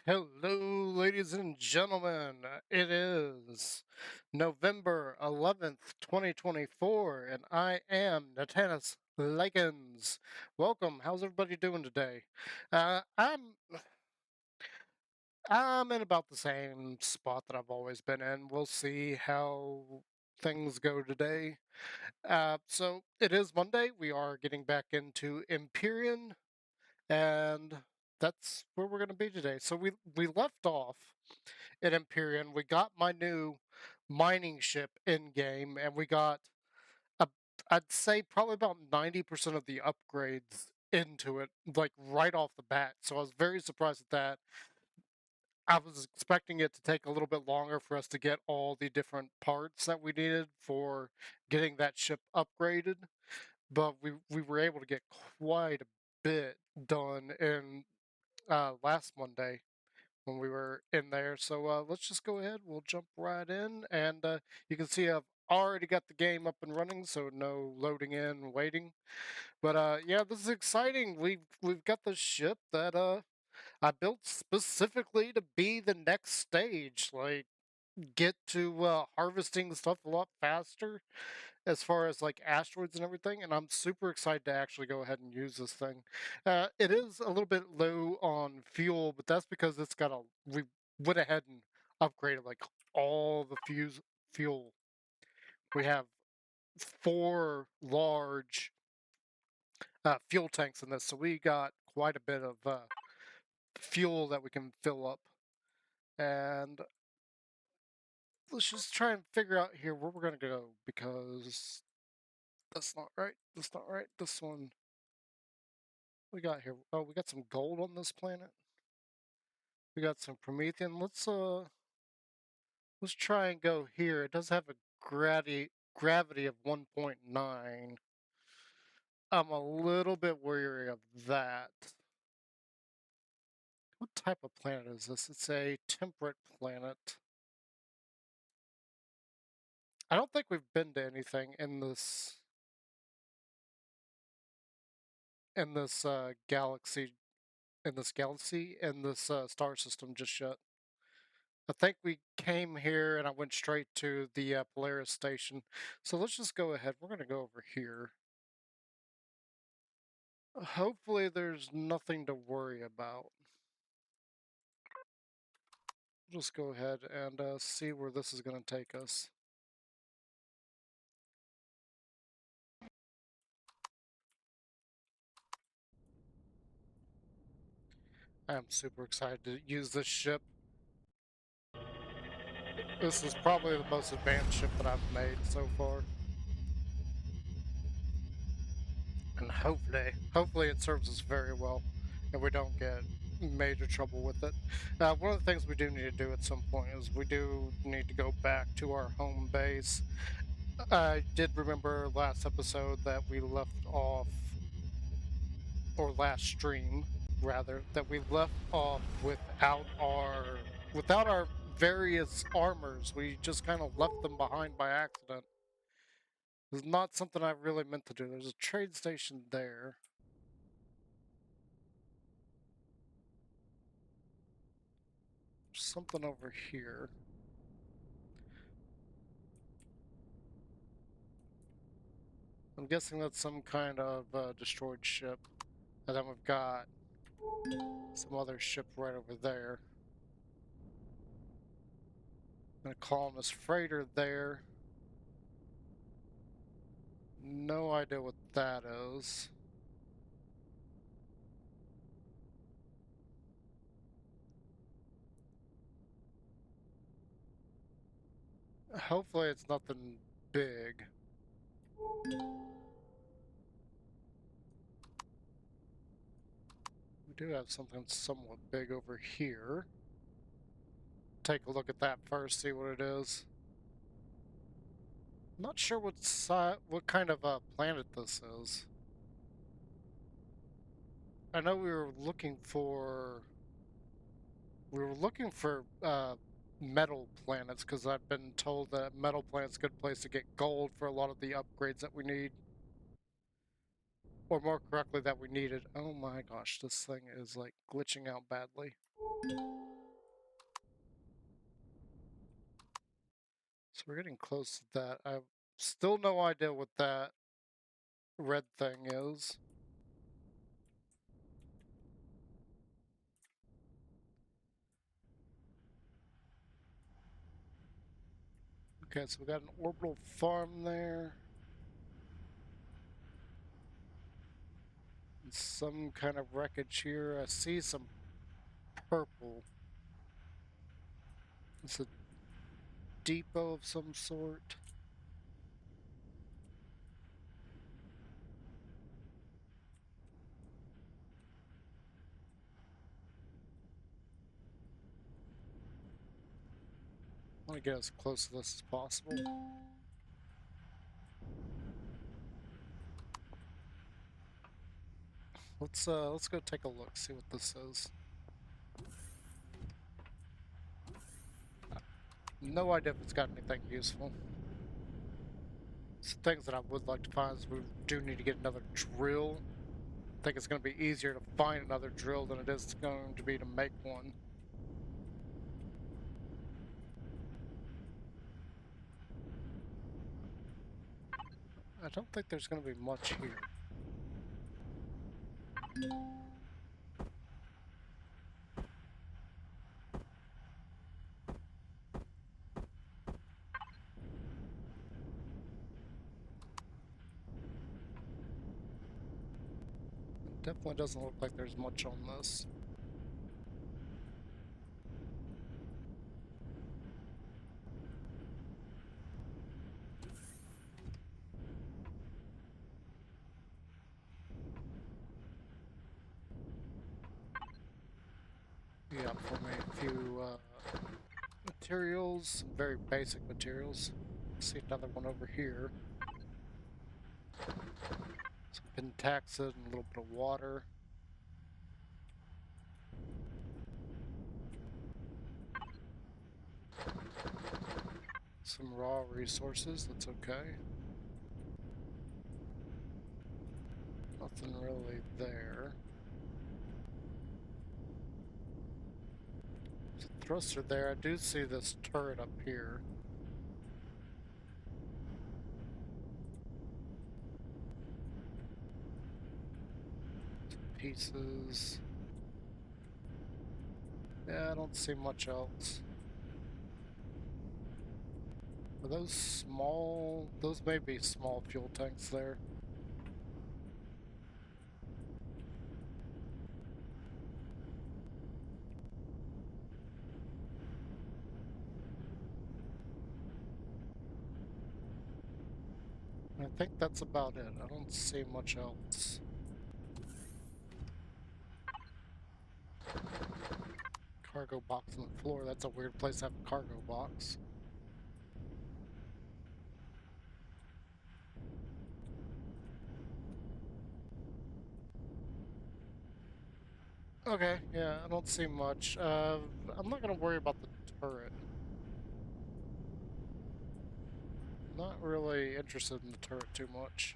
Hello, ladies and gentlemen. It is November 11th, 2024, and I am Natanis Likens. Welcome. How's everybody doing today? Uh, I'm I'm in about the same spot that I've always been in. We'll see how things go today. So it is Monday. We are getting back into Empyrion, and that's where we're going to be today. So we left off at Empyrean. We got my new mining ship in game, and we got a, I'd say probably about 90% of the upgrades into it, like right off the bat. So I was very surprised at that. I was expecting it to take a little bit longer for us to get all the different parts that we needed for getting that ship upgraded, but we were able to get quite a bit done in last Monday when we were in there. So let's just go ahead. We'll jump right in, and you can see I've already got the game up and running, so no loading in and waiting. But yeah, this is exciting. We've got the ship that I built specifically to be the next stage. Like get to harvesting stuff a lot faster as far as like asteroids and everything, and I'm super excited to actually go ahead and use this thing. It is a little bit low on fuel, but that's because we went ahead and upgraded like all the fuel. We have four large fuel tanks in this, so we got quite a bit of fuel that we can fill up. And let's just try and figure out here where we're gonna go, because that's not right. That's not right. This one we got here. Oh, we got some gold on this planet. We got some Promethean. Let's try and go here. It does have a gravity of 1.9. I'm a little bit wary of that. What type of planet is this? It's a temperate planet. I don't think we've been to anything in this galaxy in this star system just yet. I think we came here and I went straight to the Polaris station. So let's just go ahead. We're going to go over here. Hopefully there's nothing to worry about. Just go ahead and see where this is going to take us. I'm super excited to use this ship. This is probably the most advanced ship that I've made so far. And hopefully it serves us very well and we don't get major trouble with it. One of the things we do need to do at some point is we do need to go back to our home base. I did remember last episode that we left off, or last stream rather, that we left off without our various armors. We just kind of left them behind by accident. It's not something I really meant to do. There's a trade station there. Something over here. I'm guessing that's some kind of destroyed ship. And then we've got some other ship right over there. And a colonist freighter there. No idea what that is. Hopefully it's nothing big. We do have something somewhat big over here. Take a look at that first, see what it is. I'm not sure what kind of planet this is. I know we were looking for metal planets, because I've been told that metal planet's a good place to get gold for a lot of the upgrades that we need. Or more correctly, that we needed. Oh my gosh, this thing is like glitching out badly. So we're getting close to that. I have still no idea what that red thing is. Okay, so we got an orbital farm there. And some kind of wreckage here. I see some purple. It's a depot of some sort. I want to get as close to this as possible. Let's go take a look, see what this is. No idea if it's got anything useful. Some things that I would like to find is we do need to get another drill. I think it's going to be easier to find another drill than it is going to be to make one. I don't think there's going to be much here. Definitely doesn't look like there's much on this. Yeah, for me a few materials, some very basic materials. See another one over here. Some pentaxid and a little bit of water. Some raw resources, that's okay. Nothing really there. There's a thruster there. I do see this turret up here. Some pieces. Yeah, I don't see much else. Are those small? Those may be small fuel tanks there. I think that's about it. I don't see much else. Cargo box on the floor. That's a weird place to have a cargo box. Okay, yeah, I don't see much. I'm not gonna worry about the turret. Not really interested in the turret too much.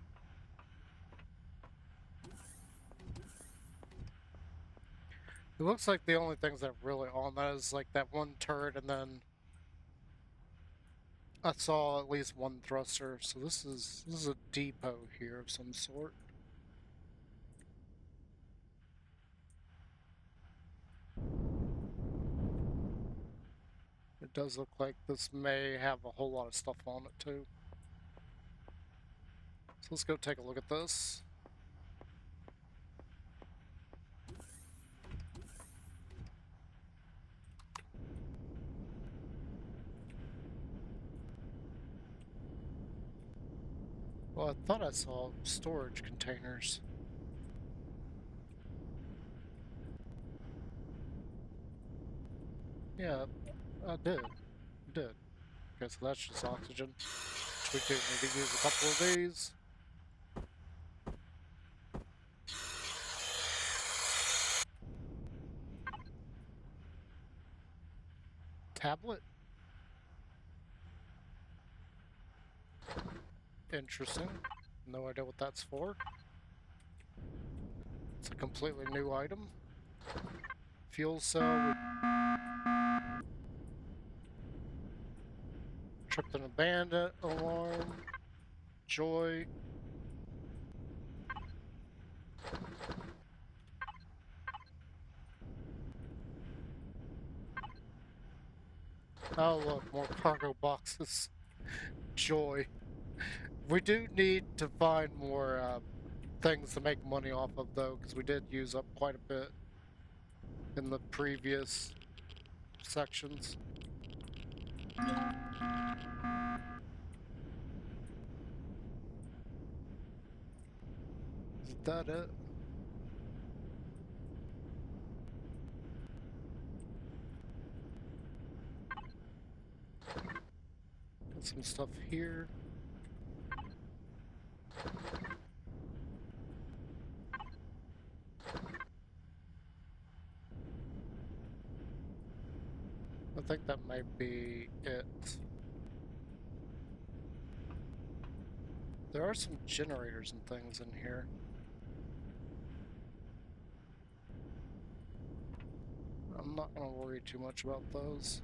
It looks like the only things that are really on that is like that one turret, and then I saw at least one thruster. So this is a depot here of some sort. It does look like this may have a whole lot of stuff on it too. So let's go take a look at this. Well, I thought I saw storage containers. Yeah, I did. Did. Okay, so that's just oxygen. We do need to use a couple of these. Tablet? Interesting. No idea what that's for. It's a completely new item. Fuel cell. Tripped in a bandit alarm. Joy. Oh look, more cargo boxes. Joy. We do need to find more things to make money off of though, because we did use up quite a bit in the previous sections. Is that it? Got some stuff here. I think that might be it. There are some generators and things in here. I'm not going to worry too much about those.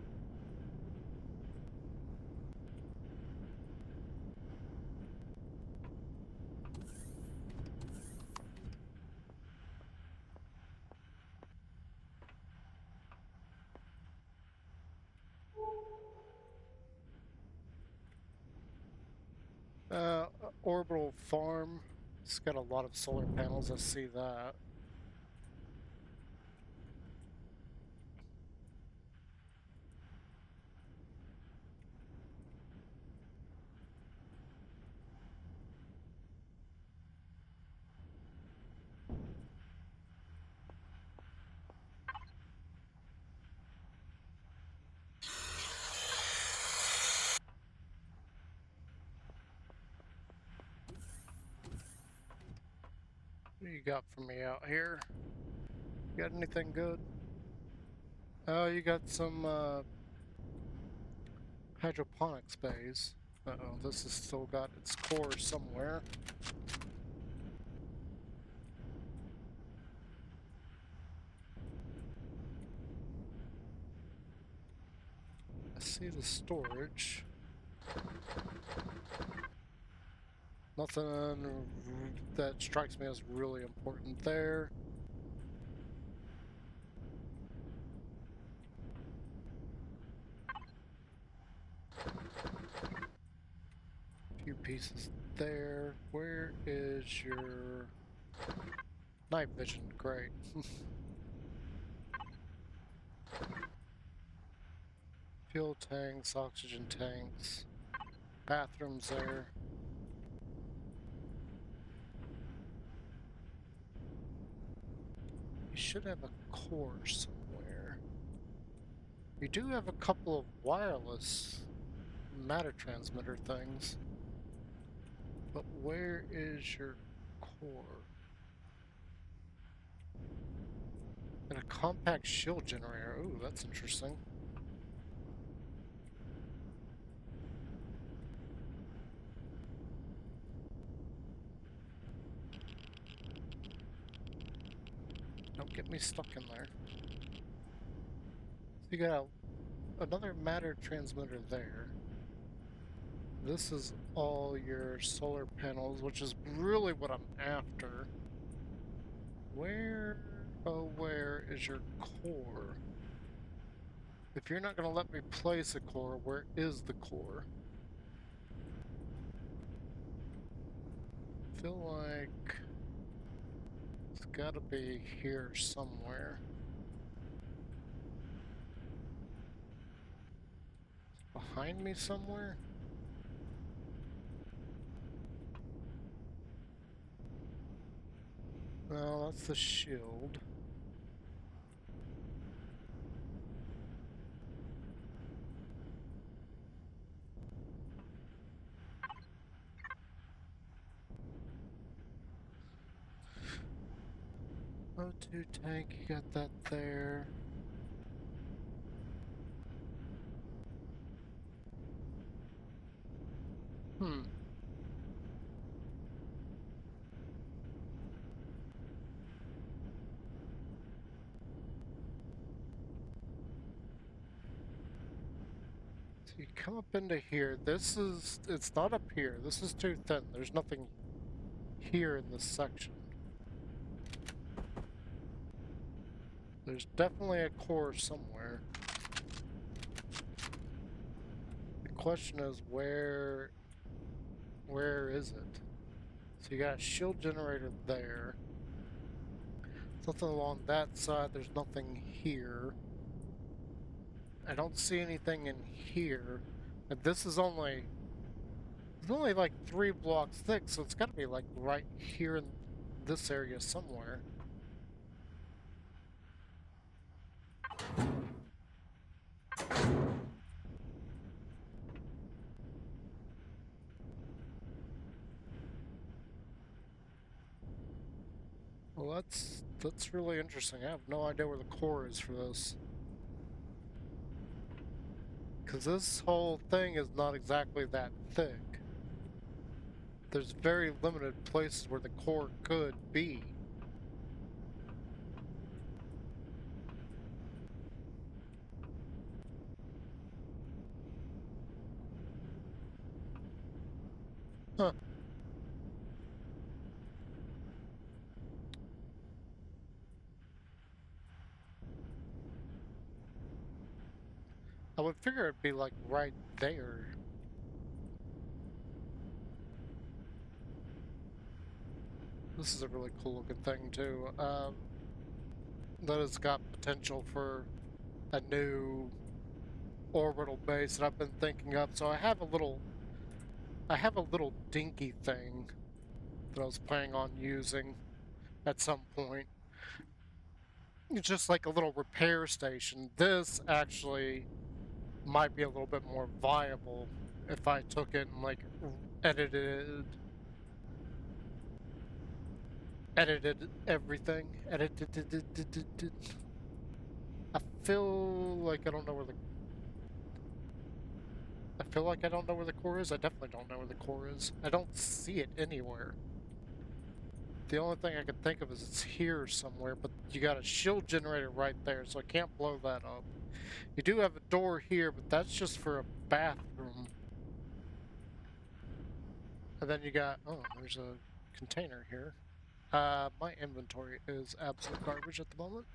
Uh, Orbital farm. It's got a lot of solar panels. I see that. What do you got for me out here? You got anything good? Oh, you got some hydroponics bays. Uh-oh, this has still got its core somewhere. I see the storage. Nothing that strikes me as really important there. Few pieces there. Where is your night vision? Great. Fuel tanks, oxygen tanks, bathrooms there. You should have a core somewhere. You do have a couple of wireless matter transmitter things. But where is your core? And a compact shield generator. Ooh, that's interesting. Don't get me stuck in there. So you got another matter transmitter there. This is all your solar panels, which is really what I'm after. Where, oh, where is your core? If you're not going to let me place a core, where is the core? I feel like it's got to be here somewhere. Behind me somewhere? No, that's the shield. O2 tank, you got that there. Hmm. So you come up into here. It's not up here. This is too thin. There's nothing here in this section. There's definitely a core somewhere. The question is where is it? So you got a shield generator there. Something along that side, there's nothing here. I don't see anything in here. And this is only it's only like 3 blocks thick, so it's gotta be like right here in this area somewhere. Well, that's really interesting. I have no idea where the core is for this. Because this whole thing is not exactly that thick. There's very limited places where the core could be. Huh. I would figure it'd be like right there. This is a really cool looking thing too. That has got potential for a new orbital base that I've been thinking of. So I have a little dinky thing that I was planning on using at some point. It's just like a little repair station. This actually might be a little bit more viable if I took it and like edited edited everything. Edited. I feel like I don't know where the I feel like I don't know where the core is. I definitely don't know where the core is. I don't see it anywhere. The only thing I can think of is it's here somewhere, but you got a shield generator right there, so I can't blow that up. You do have a door here, but that's just for a bathroom. And then you got, oh, there's a container here. My inventory is absolute garbage at the moment.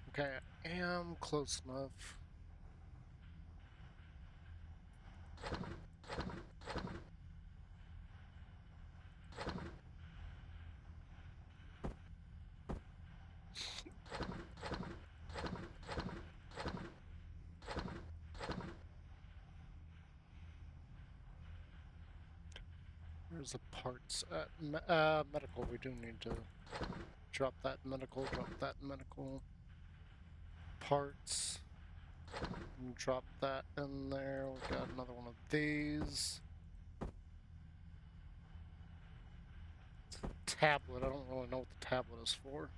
Okay, I am close enough. Where's the parts? Medical, we do need to drop that medical, Parts. And drop that in there. We got another one of these. Tablet, I don't really know what the tablet is for.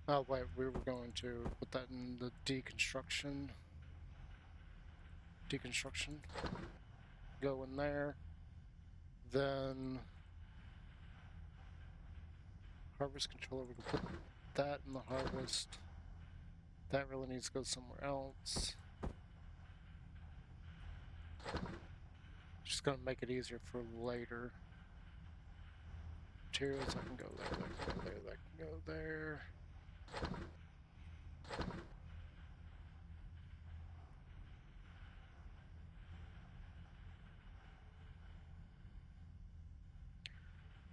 Oh wait, we were going to put that in the deconstruction. Go in there. Then harvest controller, we can put that in the harvest. That really needs to go somewhere else. Just gonna make it easier for later. Materials, I can go there, that can go there, that can go there.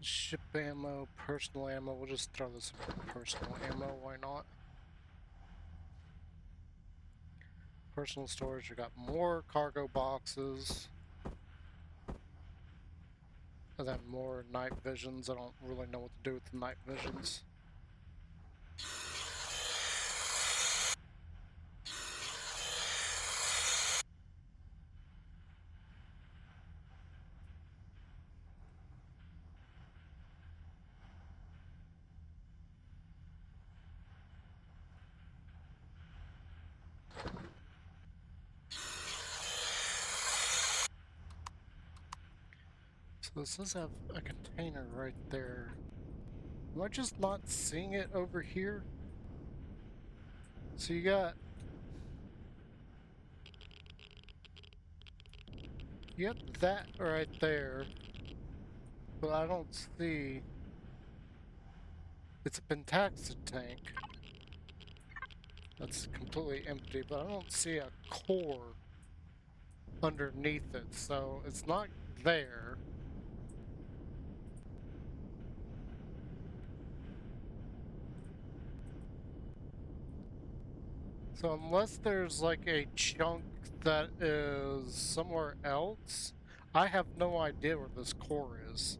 Ship ammo, personal ammo, we'll just throw this in personal ammo, why not? Personal storage, we got more cargo boxes. And then more night visions. I don't really know what to do with the night visions. So this does have a container right there. Am I just not seeing it over here? So you got that right there, but I don't see. It's a pentaxid tank. That's completely empty, but I don't see a core underneath it, so it's not there. So unless there's like a chunk that is somewhere else, I have no idea where this core is.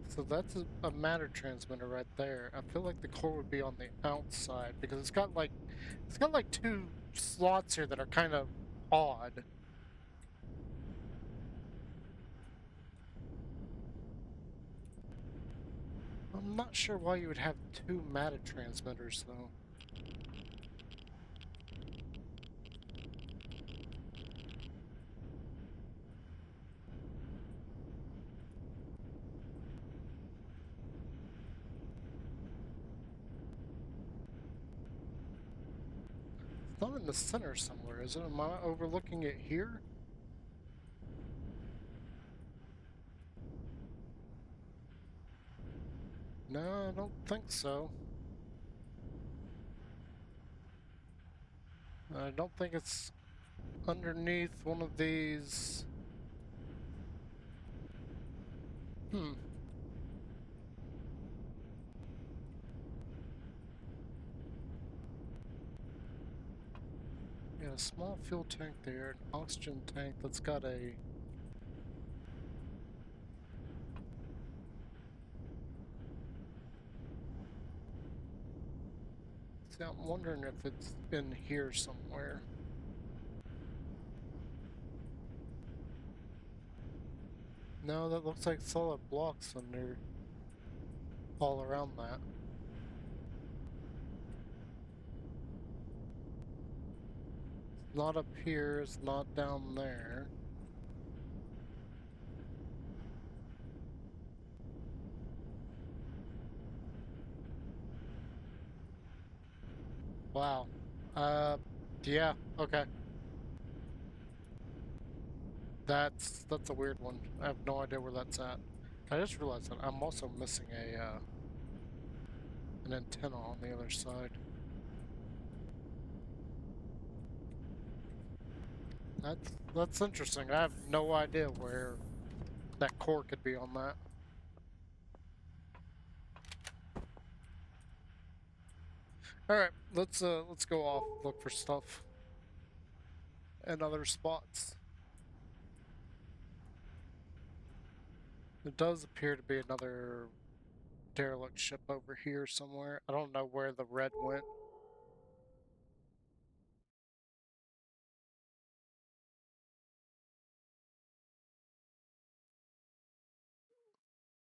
So that's a matter transmitter right there. I feel like the core would be on the outside because it's got like two slots here that are kind of odd. I'm not sure why you would have two matter transmitters though. It's not in the center somewhere, is it? Am I overlooking it here? No, I don't think so. I don't think it's underneath one of these. Hmm. Yeah, a small fuel tank there, an oxygen tank that's got a. See, I'm wondering if it's in here somewhere. No, that looks like solid blocks under all around that. It's not up here, it's not down there. Wow. Uh, yeah, okay. That's a weird one. I have no idea where that's at. I just realized that I'm also missing a an antenna on the other side. That's interesting. I have no idea where that core could be on that. All right, let's go off, look for stuff and other spots. There does appear to be another derelict ship over here somewhere. I don't know where the red went.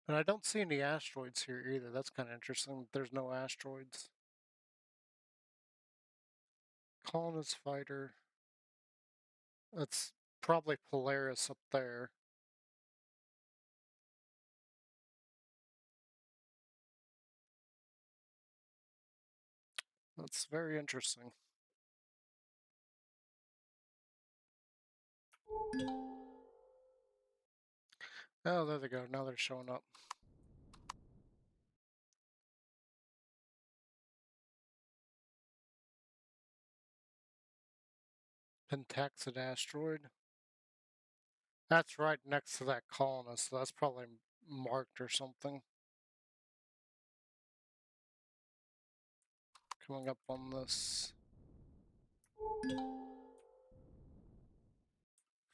And I don't see any asteroids here either. That's kind of interesting. There's no asteroids. Colonist fighter. That's probably Polaris up there. That's very interesting. Oh, there they go. Now they're showing up. Pentaxid asteroid. That's right next to that colonist, so that's probably marked or something. Coming up on this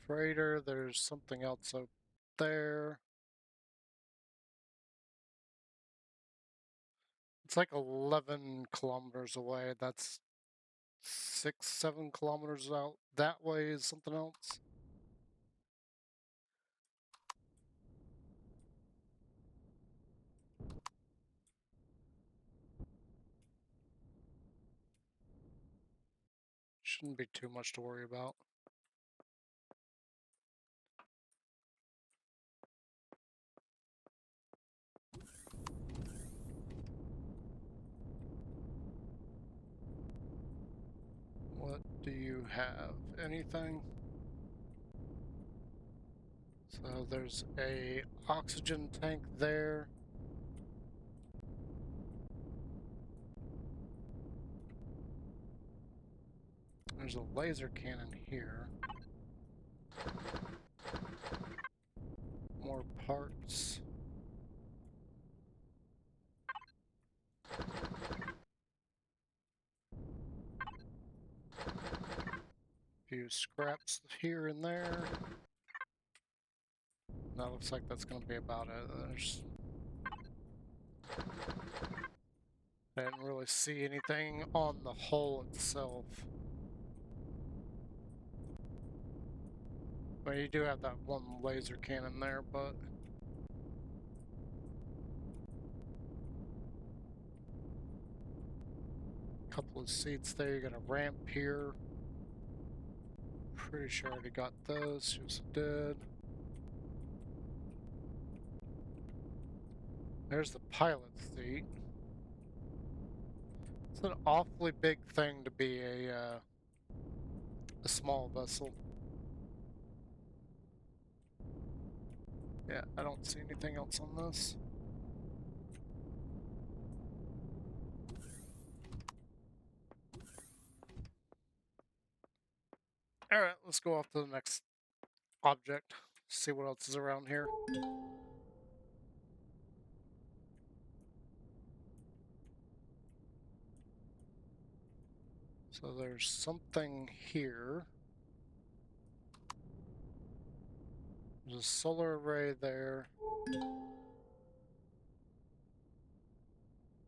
freighter, there's something else up there. It's like 11 kilometers away. That's 6, 7 kilometers out. That way is something else. Shouldn't be too much to worry about. Do you have anything? So there's a oxygen tank there. There's a laser cannon here. More parts. Few scraps here and there. That looks like that's going to be about it. I didn't really see anything on the hull itself. Well, you do have that one laser cannon there, but a couple of seats there. You got a ramp here. Pretty sure I already got those. Just did. There's the pilot's seat. It's an awfully big thing to be a small vessel. Yeah, I don't see anything else on this. Alright, let's go off to the next object. See what else is around here. So there's something here. There's a solar array there.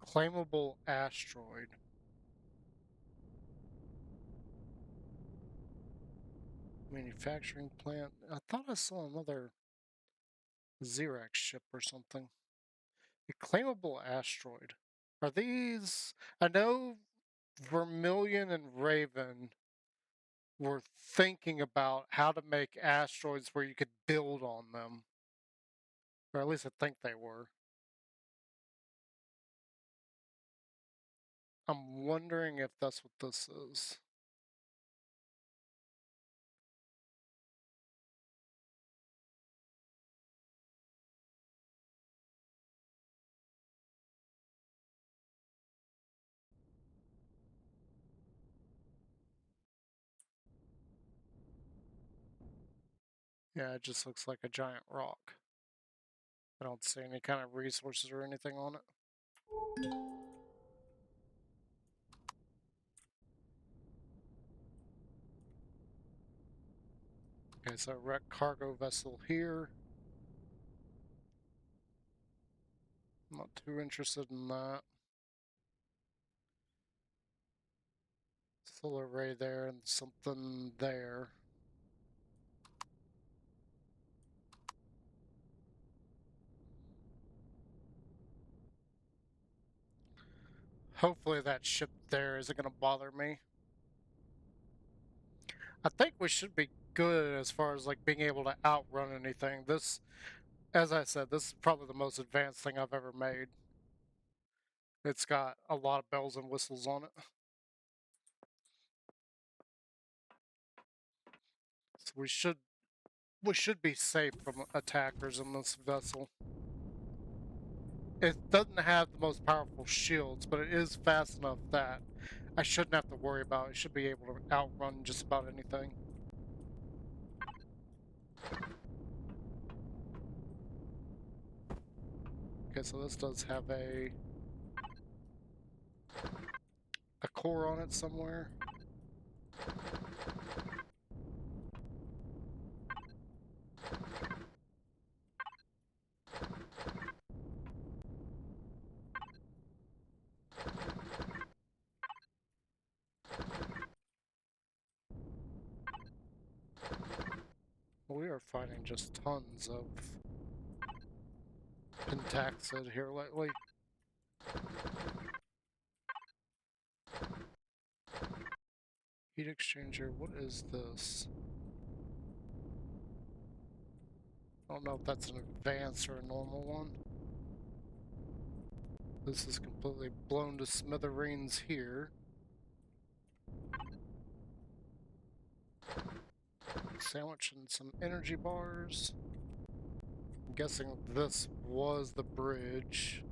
Claimable asteroid. Manufacturing plant. I thought I saw another Xerax ship or something. A claimable asteroid. Are these... I know Vermilion and Raven were thinking about how to make asteroids where you could build on them. Or at least I think they were. I'm wondering if that's what this is. Yeah, it just looks like a giant rock. I don't see any kind of resources or anything on it. Okay, so wrecked cargo vessel here. I'm not too interested in that. Solar array there and something there. Hopefully that ship there isn't going to bother me. I think we should be good as far as like being able to outrun anything. This, as I said, this is probably the most advanced thing I've ever made. It's got a lot of bells and whistles on it. So we should be safe from attackers in this vessel. It doesn't have the most powerful shields, but it is fast enough that I shouldn't have to worry about it. It should be able to outrun just about anything. Okay, so this does have a core on it somewhere. We are finding just tons of pentaxid here lately. Heat exchanger, what is this? I don't know if that's an advanced or a normal one. This is completely blown to smithereens here. sandwich and some energy bars. I'm guessing this was the bridge.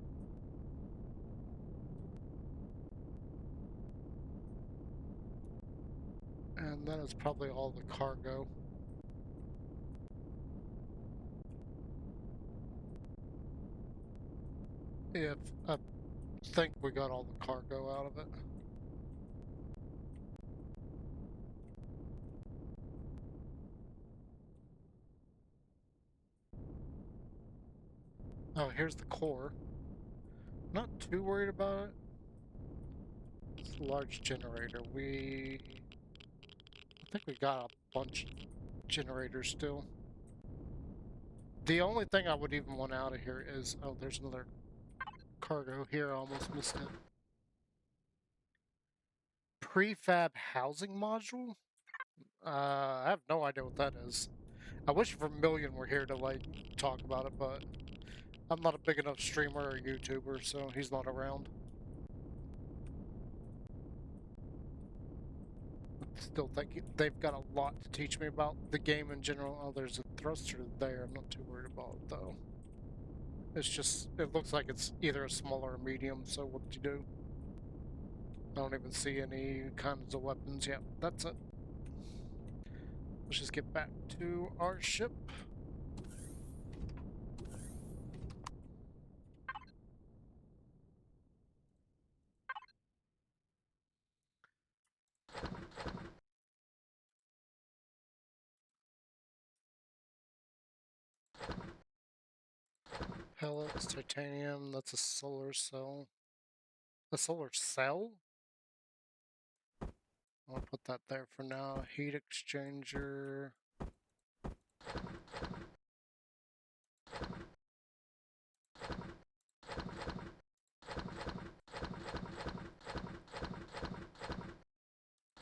And then it's probably all the cargo. If I think we got all the cargo out of it. Oh, here's the core. Not too worried about it. It's a large generator. I think we got a bunch of generators still. The only thing I would even want out of here is, oh, there's another cargo here. I almost missed it. Prefab housing module? I have no idea what that is. I wish Vermilion were here to, like, talk about it, but I'm not a big enough streamer or YouTuber, so he's not around. Still think they've got a lot to teach me about the game in general. Oh, there's a thruster there. I'm not too worried about it, though. It's just, it looks like it's either a small or a medium, so what do you do? I don't even see any kinds of weapons yet. That's it. Let's just get back to our ship. Pellets, titanium, that's a solar cell. A solar cell? I'll put that there for now. Heat exchanger.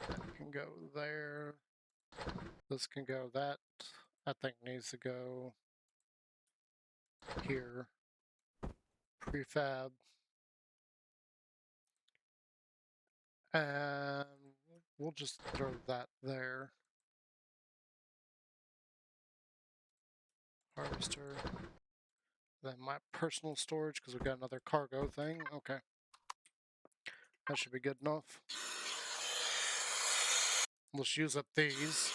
That can go there. This can go that. I think needs to go here. Prefab. And we'll just throw that there. Harvester. Then my personal storage, because we've got another cargo thing. Okay. That should be good enough. Let's use up these.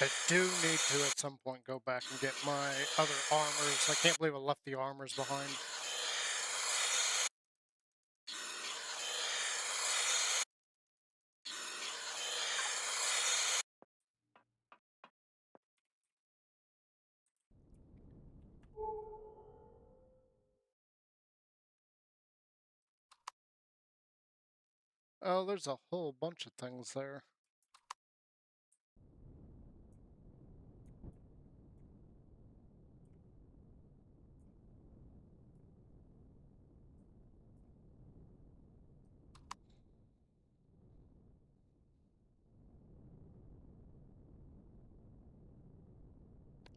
I do need to, at some point, go back and get my other armors. I can't believe I left the armors behind. Oh, there's a whole bunch of things there.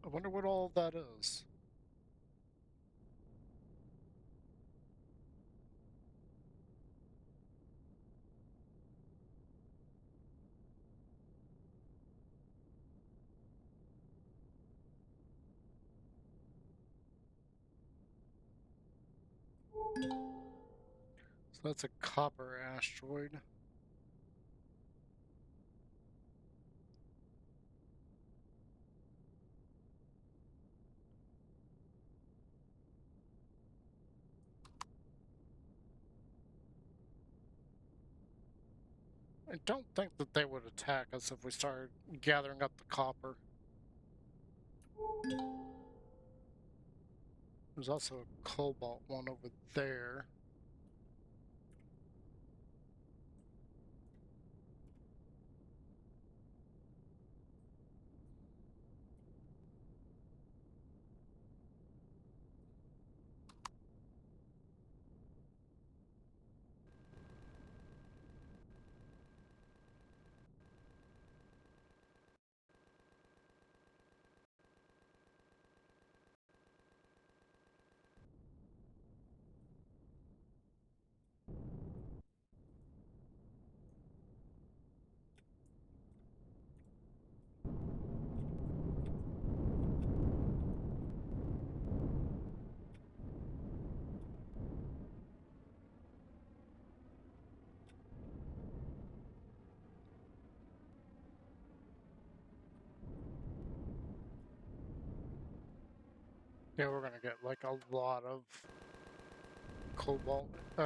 I wonder what all that is. So that's a copper asteroid. I don't think that they would attack us if we started gathering up the copper. There's also a cobalt one over there. Yeah, we're gonna get like a lot of cobalt, or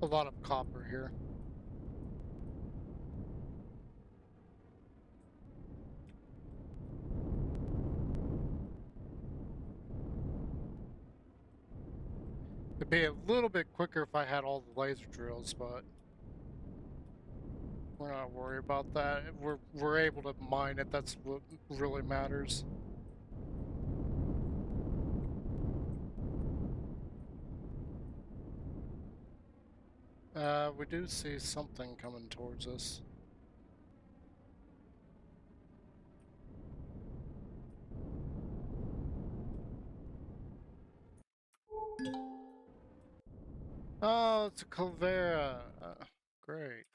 a lot of copper here. It'd be a little bit quicker if I had all the laser drills, but we're not worried about that. We're able to mine it. That's what really matters. We do see something coming towards us. Oh, it's a Covera. Great.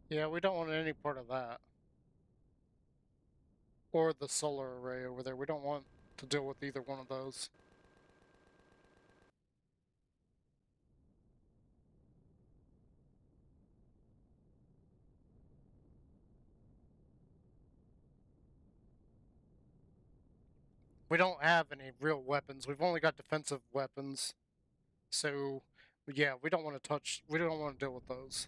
Yeah, we don't want any part of that. Or the solar array over there. We don't want to deal with either one of those. We don't have any real weapons. We've only got defensive weapons. So, yeah, we don't want to touch, we don't want to deal with those.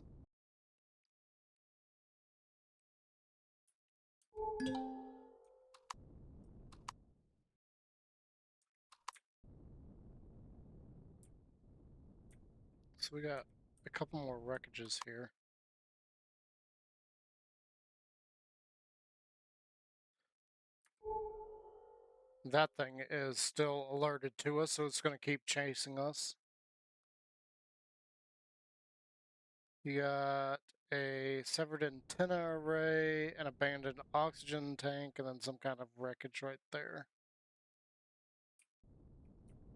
So we got a couple more wreckages here. That thing is still alerted to us, so it's going to keep chasing us. You got a severed antenna array, an abandoned oxygen tank, and then some kind of wreckage right there.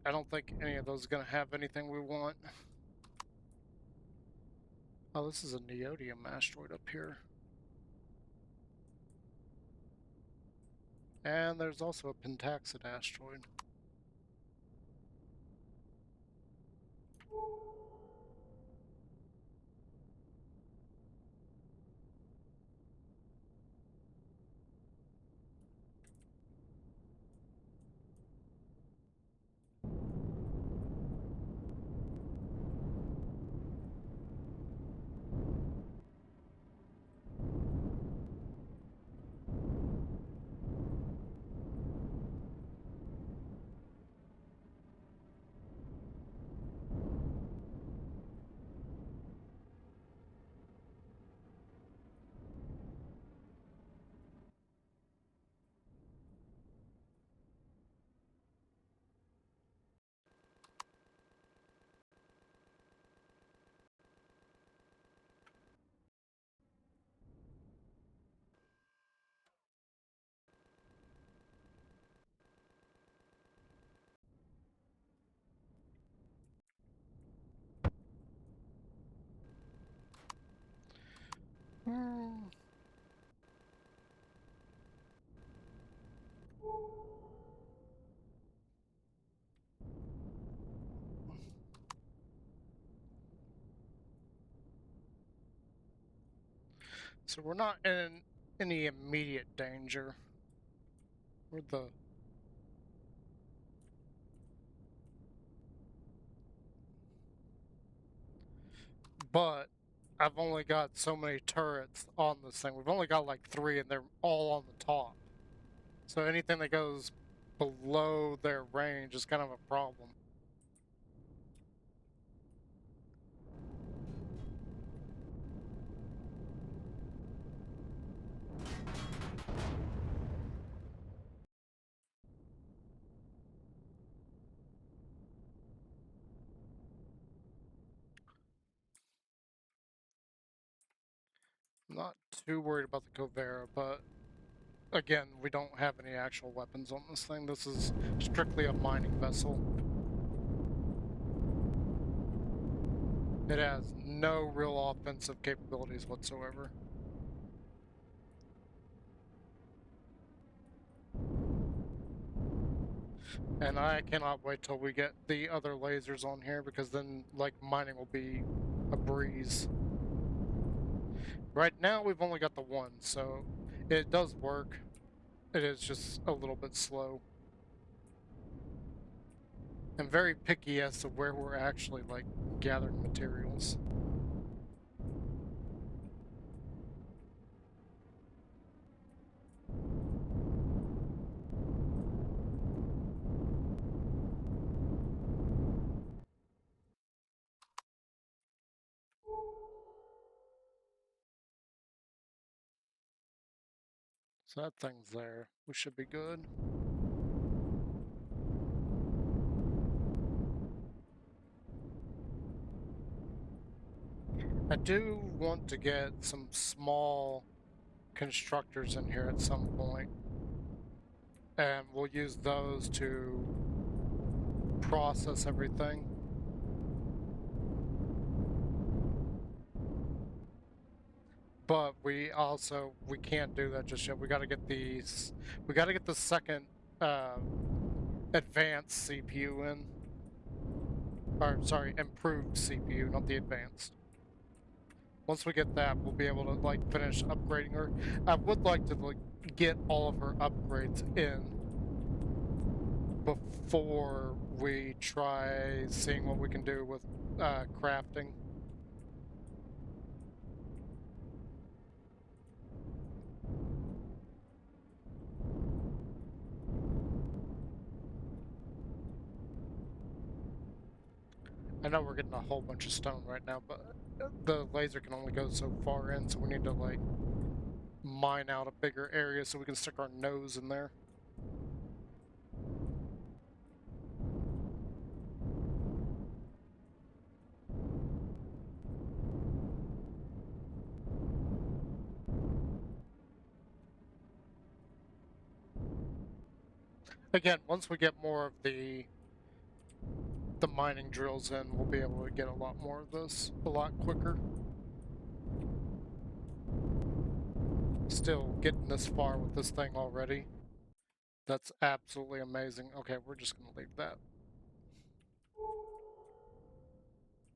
I don't think any of those is going to have anything we want. Oh, this is a neodymium asteroid up here. And there's also a pentaxid asteroid. Hmm. So we're not in any immediate danger. We're the... But I've only got so many turrets on this thing. We've only got like 3 and they're all on the top. So anything that goes below their range is kind of a problem. I'm not too worried about the Covera, but again, we don't have any actual weapons on this thing. This is strictly a mining vessel. It has no real offensive capabilities whatsoever. And I cannot wait till we get the other lasers on here, because then, like, mining will be a breeze. Right now, we've only got the one, so it does work. It is just a little bit slow. I'm very picky as to where we're actually, like, gathering materials. So that thing's there. We should be good. I do want to get some small constructors in here at some point, and we'll use those to process everything. But we can't do that just yet. We got to get these. We got to get the second advanced CPU in. Or sorry, improved CPU, not the advanced. Once we get that, we'll be able to like finish upgrading her. I would like to like get all of her upgrades in before we try seeing what we can do with crafting. I know we're getting a whole bunch of stone right now, but the laser can only go so far in, so we need to like mine out a bigger area so we can stick our nose in there. Again, once we get more of the mining drills in, we'll be able to get a lot more of this a lot quicker. Still getting this far with this thing already. That's absolutely amazing. Okay, we're just going to leave that.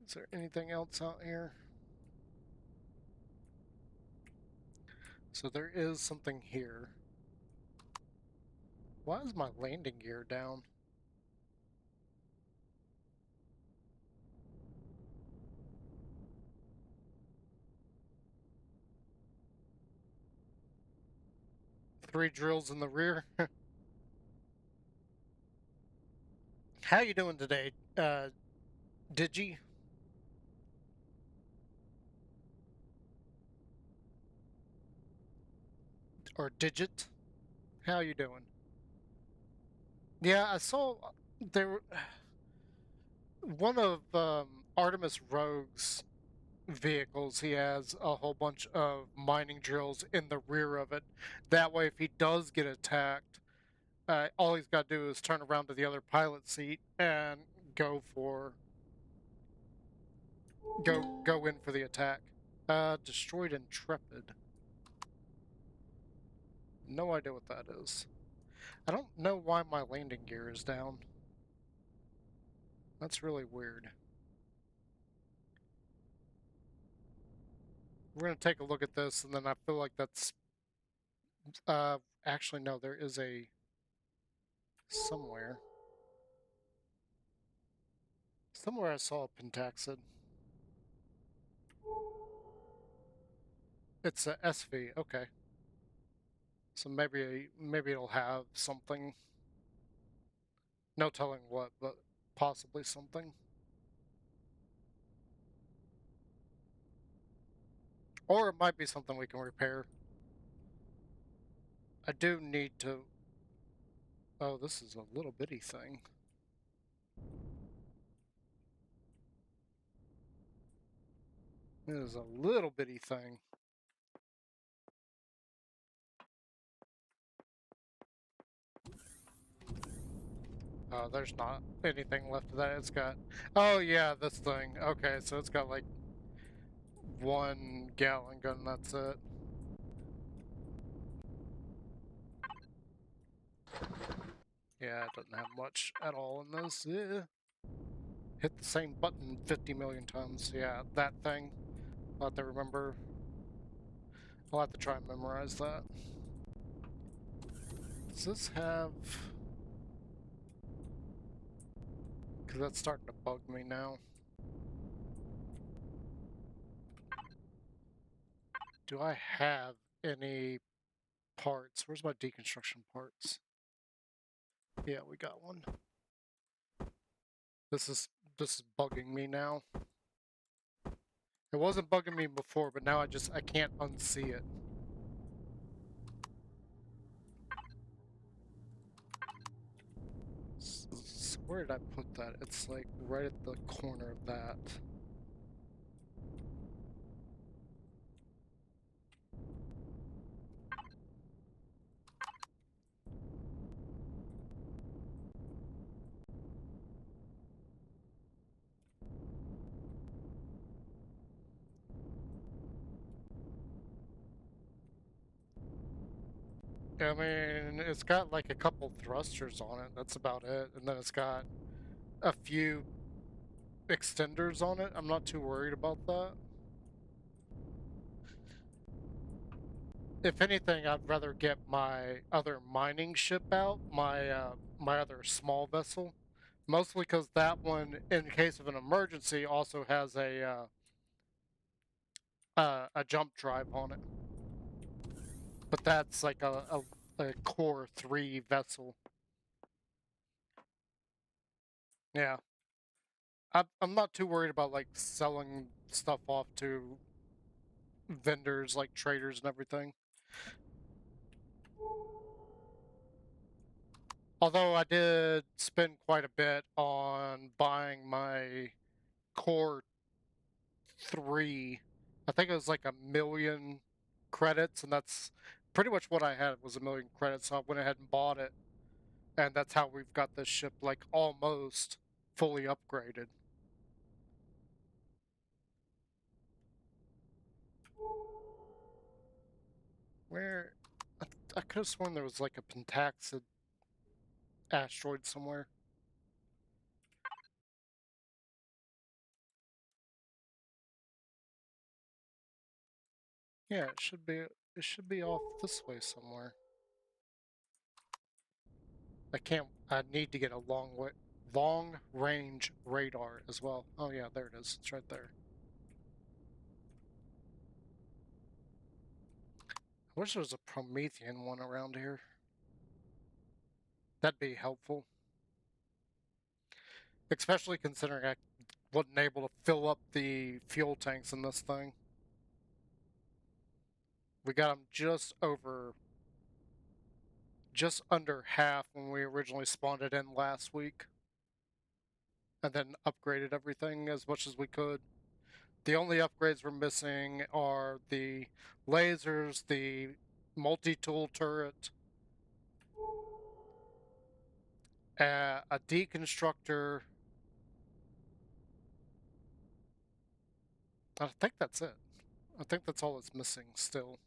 Is there anything else out here? So there is something here. Why is my landing gear down? Three drills in the rear. How you doing today, Digi? Or Digit? How you doing? Yeah, I saw there one of Artemis Rogue's vehicles. He has a whole bunch of mining drills in the rear of it. That way, if he does get attacked, all he's got to do is turn around to the other pilot seat and go for go in for the attack. Destroyed Intrepid. No idea what that is. I don't know why my landing gear is down. That's really weird. We're going to take a look at this, and then I feel like that's... actually, no, there is a... somewhere. Somewhere I saw a pentaxid. It's a SV, okay. So maybe it'll have something. No telling what, but possibly something. Or it might be something we can repair. I do need to... Oh, this is a little bitty thing. It is a little bitty thing. Oh, there's not anything left of that. It's got... Oh, yeah, this thing. Okay, so it's got like 1 Gatling gun, that's it. Yeah, it doesn't have much at all in this. Yeah. Hit the same button 50 million times. Yeah, that thing. I'll have to remember. I'll have to try and memorize that. Does this have... Because that's starting to bug me now. Do I have any parts? Where's my deconstruction parts? Yeah, we got one. This is bugging me now. It wasn't bugging me before, but now I can't unsee it. So where did I put that? It's like right at the corner of that. I mean, it's got like a couple thrusters on it. That's about it. And then it's got a few extenders on it. I'm not too worried about that. If anything, I'd rather get my other mining ship out, my other small vessel, mostly because that one, in case of an emergency, also has a jump drive on it. But that's like a core 3 vessel. Yeah, I'm not too worried about like selling stuff off to vendors like traders and everything. Although I did spend quite a bit on buying my core 3. I think it was like 1,000,000 credits, and that's pretty much what I had was 1,000,000 credits. So I went ahead and bought it, and that's how we've got this ship like almost fully upgraded. Where I could have sworn there was like a pentaxid asteroid somewhere. Yeah, it should be. It should be off this way somewhere. I can't. I need to get a long range radar as well. Oh yeah, there it is. It's right there. I wish there was a Promethean one around here. That'd be helpful, especially considering I wasn't able to fill up the fuel tanks in this thing. We got them just under half when we originally spawned it in last week, and then upgraded everything as much as we could. The only upgrades we're missing are the lasers, the multi-tool turret, a deconstructor. I think that's it. I think that's all it's missing still.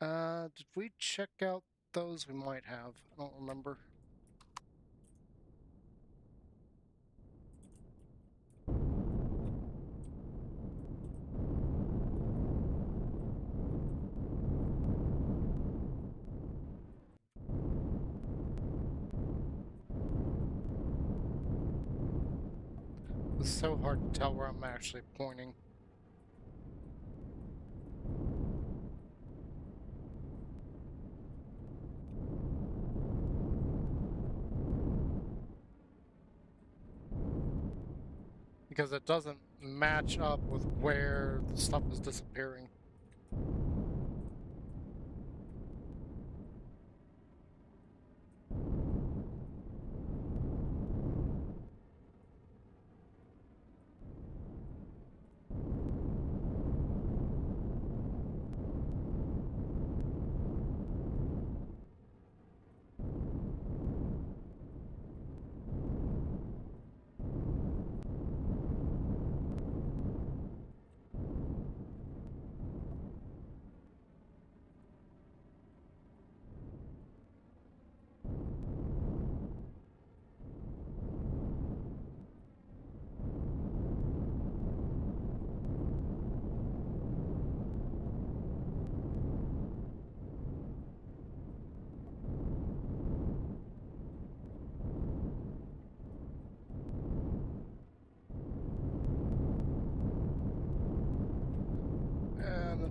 Did we check out those? We might have. I don't remember. It's so hard to tell where I'm actually pointing. Because it doesn't match up with where the stuff is disappearing.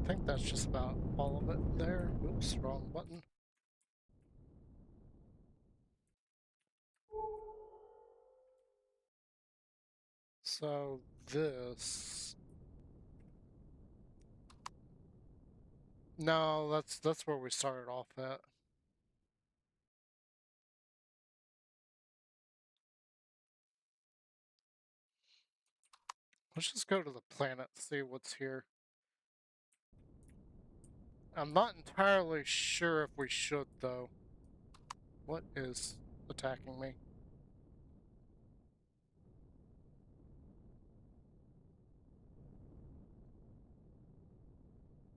think that's just about all of it there. Oops, wrong button. So this... No, that's where we started off at. Let's just go to the planet, see what's here. I'm not entirely sure if we should, though. What is attacking me?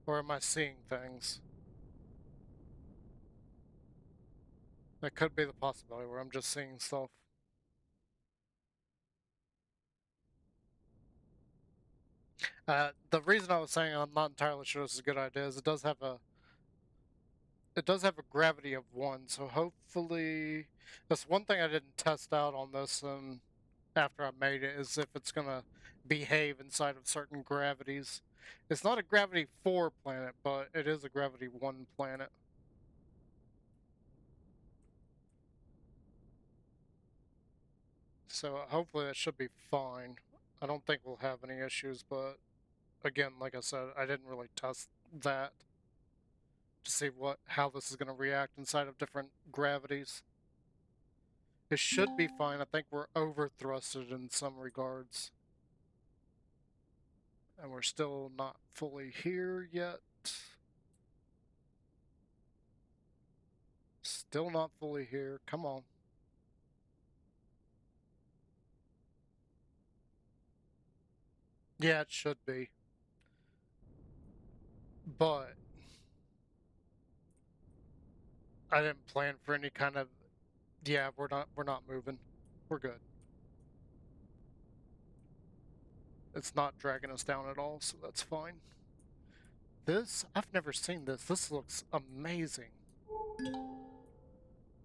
Or am I seeing things? That could be the possibility where I'm just seeing stuff. The reason I was saying I'm not entirely sure this is a good idea is it does have a gravity of 1, so hopefully that's one thing I didn't test out on this after I made it is if it's gonna behave inside of certain gravities. It's not a gravity 4 planet, but it is a gravity 1 planet. So hopefully that should be fine. I don't think we'll have any issues, but again, like I said, I didn't really test that to see how this is going to react inside of different gravities. It should be fine. I think we're over thrusted in some regards. And we're still not fully here yet. Still not fully here. Come on. Yeah, it should be. But I didn't plan for any kind of... Yeah, we're not moving. We're good. It's not dragging us down at all, so that's fine. This, I've never seen this. This looks amazing.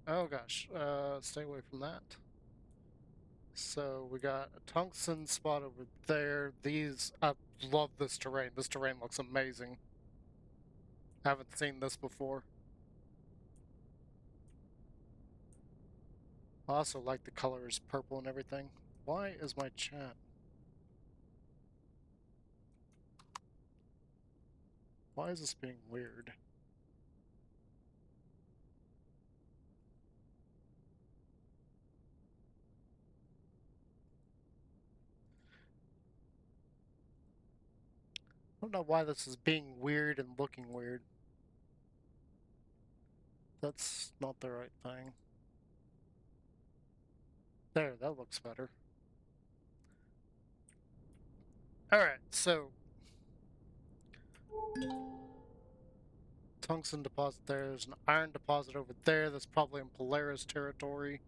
Oh gosh, stay away from that. So we got a tungsten spot over there. I love this terrain. This terrain looks amazing. I haven't seen this before. I also like the colors purple and everything. Why is my chat? Why is this being weird? I don't know why this is being weird and looking weird. That's not the right thing. There, that looks better. Alright, so tungsten deposit there. There's an iron deposit over there that's probably in Polaris territory.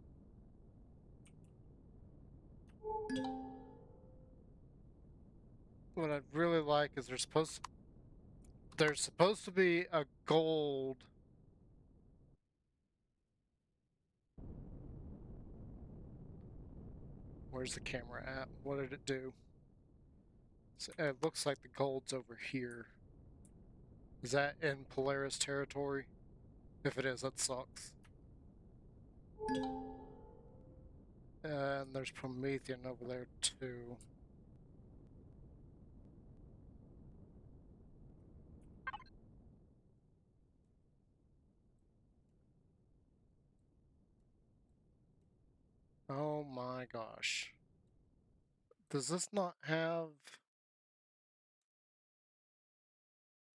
What I'd really like is there's supposed to be a gold. Where's the camera at? What did it do? So it looks like the gold's over here. Is that in Polaris territory? If it is, that sucks. And there's Promethean over there too. Oh my gosh. Does this not have...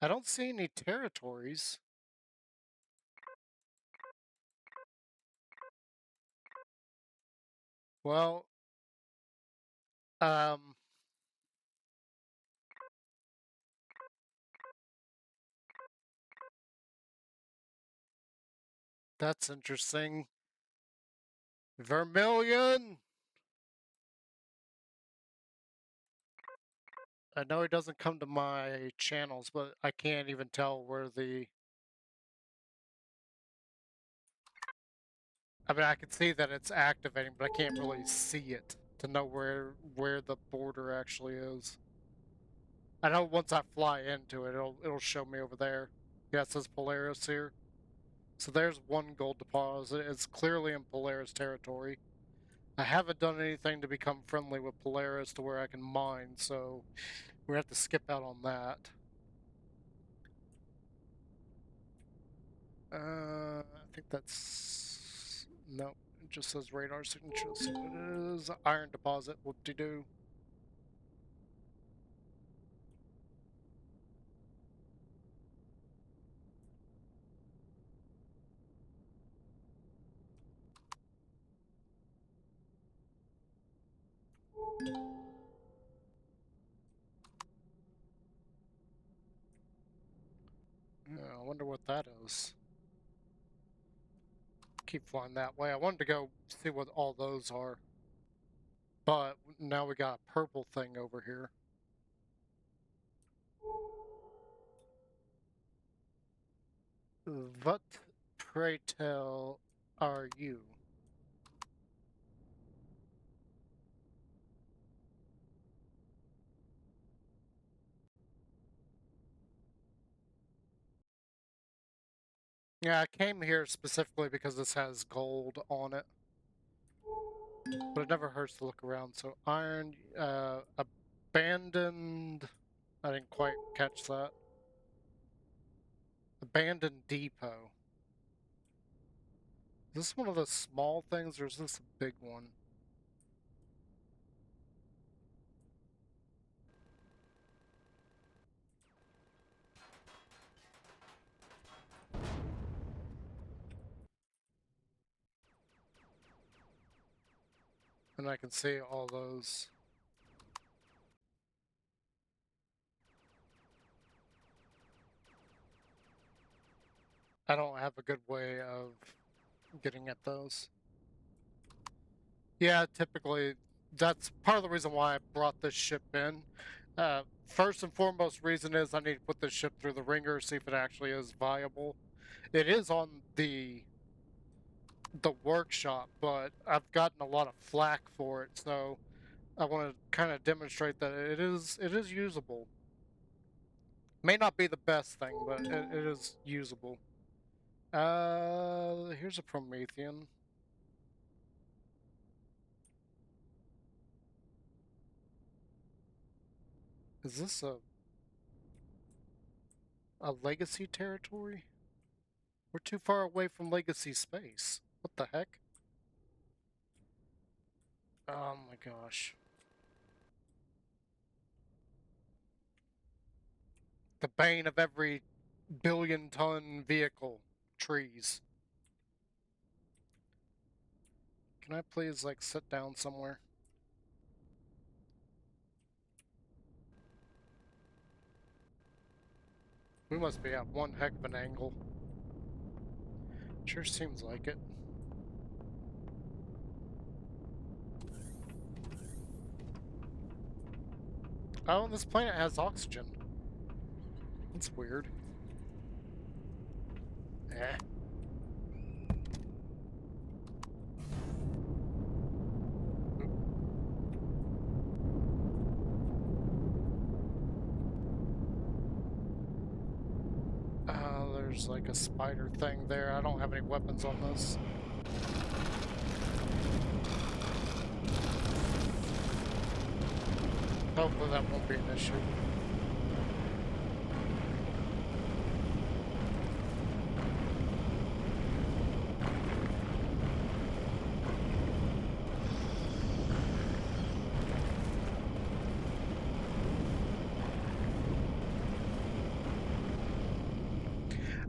I don't see any territories. Well, um... that's interesting. Vermilion! I know it doesn't come to my channels, but I can't even tell where the... I mean, I can see that it's activating, but I can't really see it to know where the border actually is. I know once I fly into it, it'll show me over there. Yeah, it says Polaris here. So there's one gold deposit. It's clearly in Polaris territory. I haven't done anything to become friendly with Polaris to where I can mine, so we have to skip out on that. I think that's... No, it just says radar signature, so it is iron deposit, whoop-de-doo. Yeah, I wonder what that is. Keep flying that way. I wanted to go see what all those are. But now we got a purple thing over here. What, pray tell, are you? Yeah, I came here specifically because this has gold on it. But it never hurts to look around. So iron, abandoned... I didn't quite catch that. Abandoned depot. Is this one of the small things or is this a big one? And I can see all those. I don't have a good way of getting at those. Yeah, typically, that's part of the reason why I brought this ship in. First and foremost reason is I need to put this ship through the ringer, see if it actually is viable. It is on the workshop, but I've gotten a lot of flack for it, so I want to kind of demonstrate that it is usable. May not be the best thing, but it is usable. Here's a Promethean. Is this a legacy territory? We're too far away from legacy space. What the heck? Oh my gosh. The bane of every billion-ton vehicle. Trees. Can I please, like, sit down somewhere? We must be at one heck of an angle. Sure seems like it. Oh, and this planet has oxygen. That's weird. Eh. There's like a spider thing there. I don't have any weapons on this. Hopefully that won't be an issue.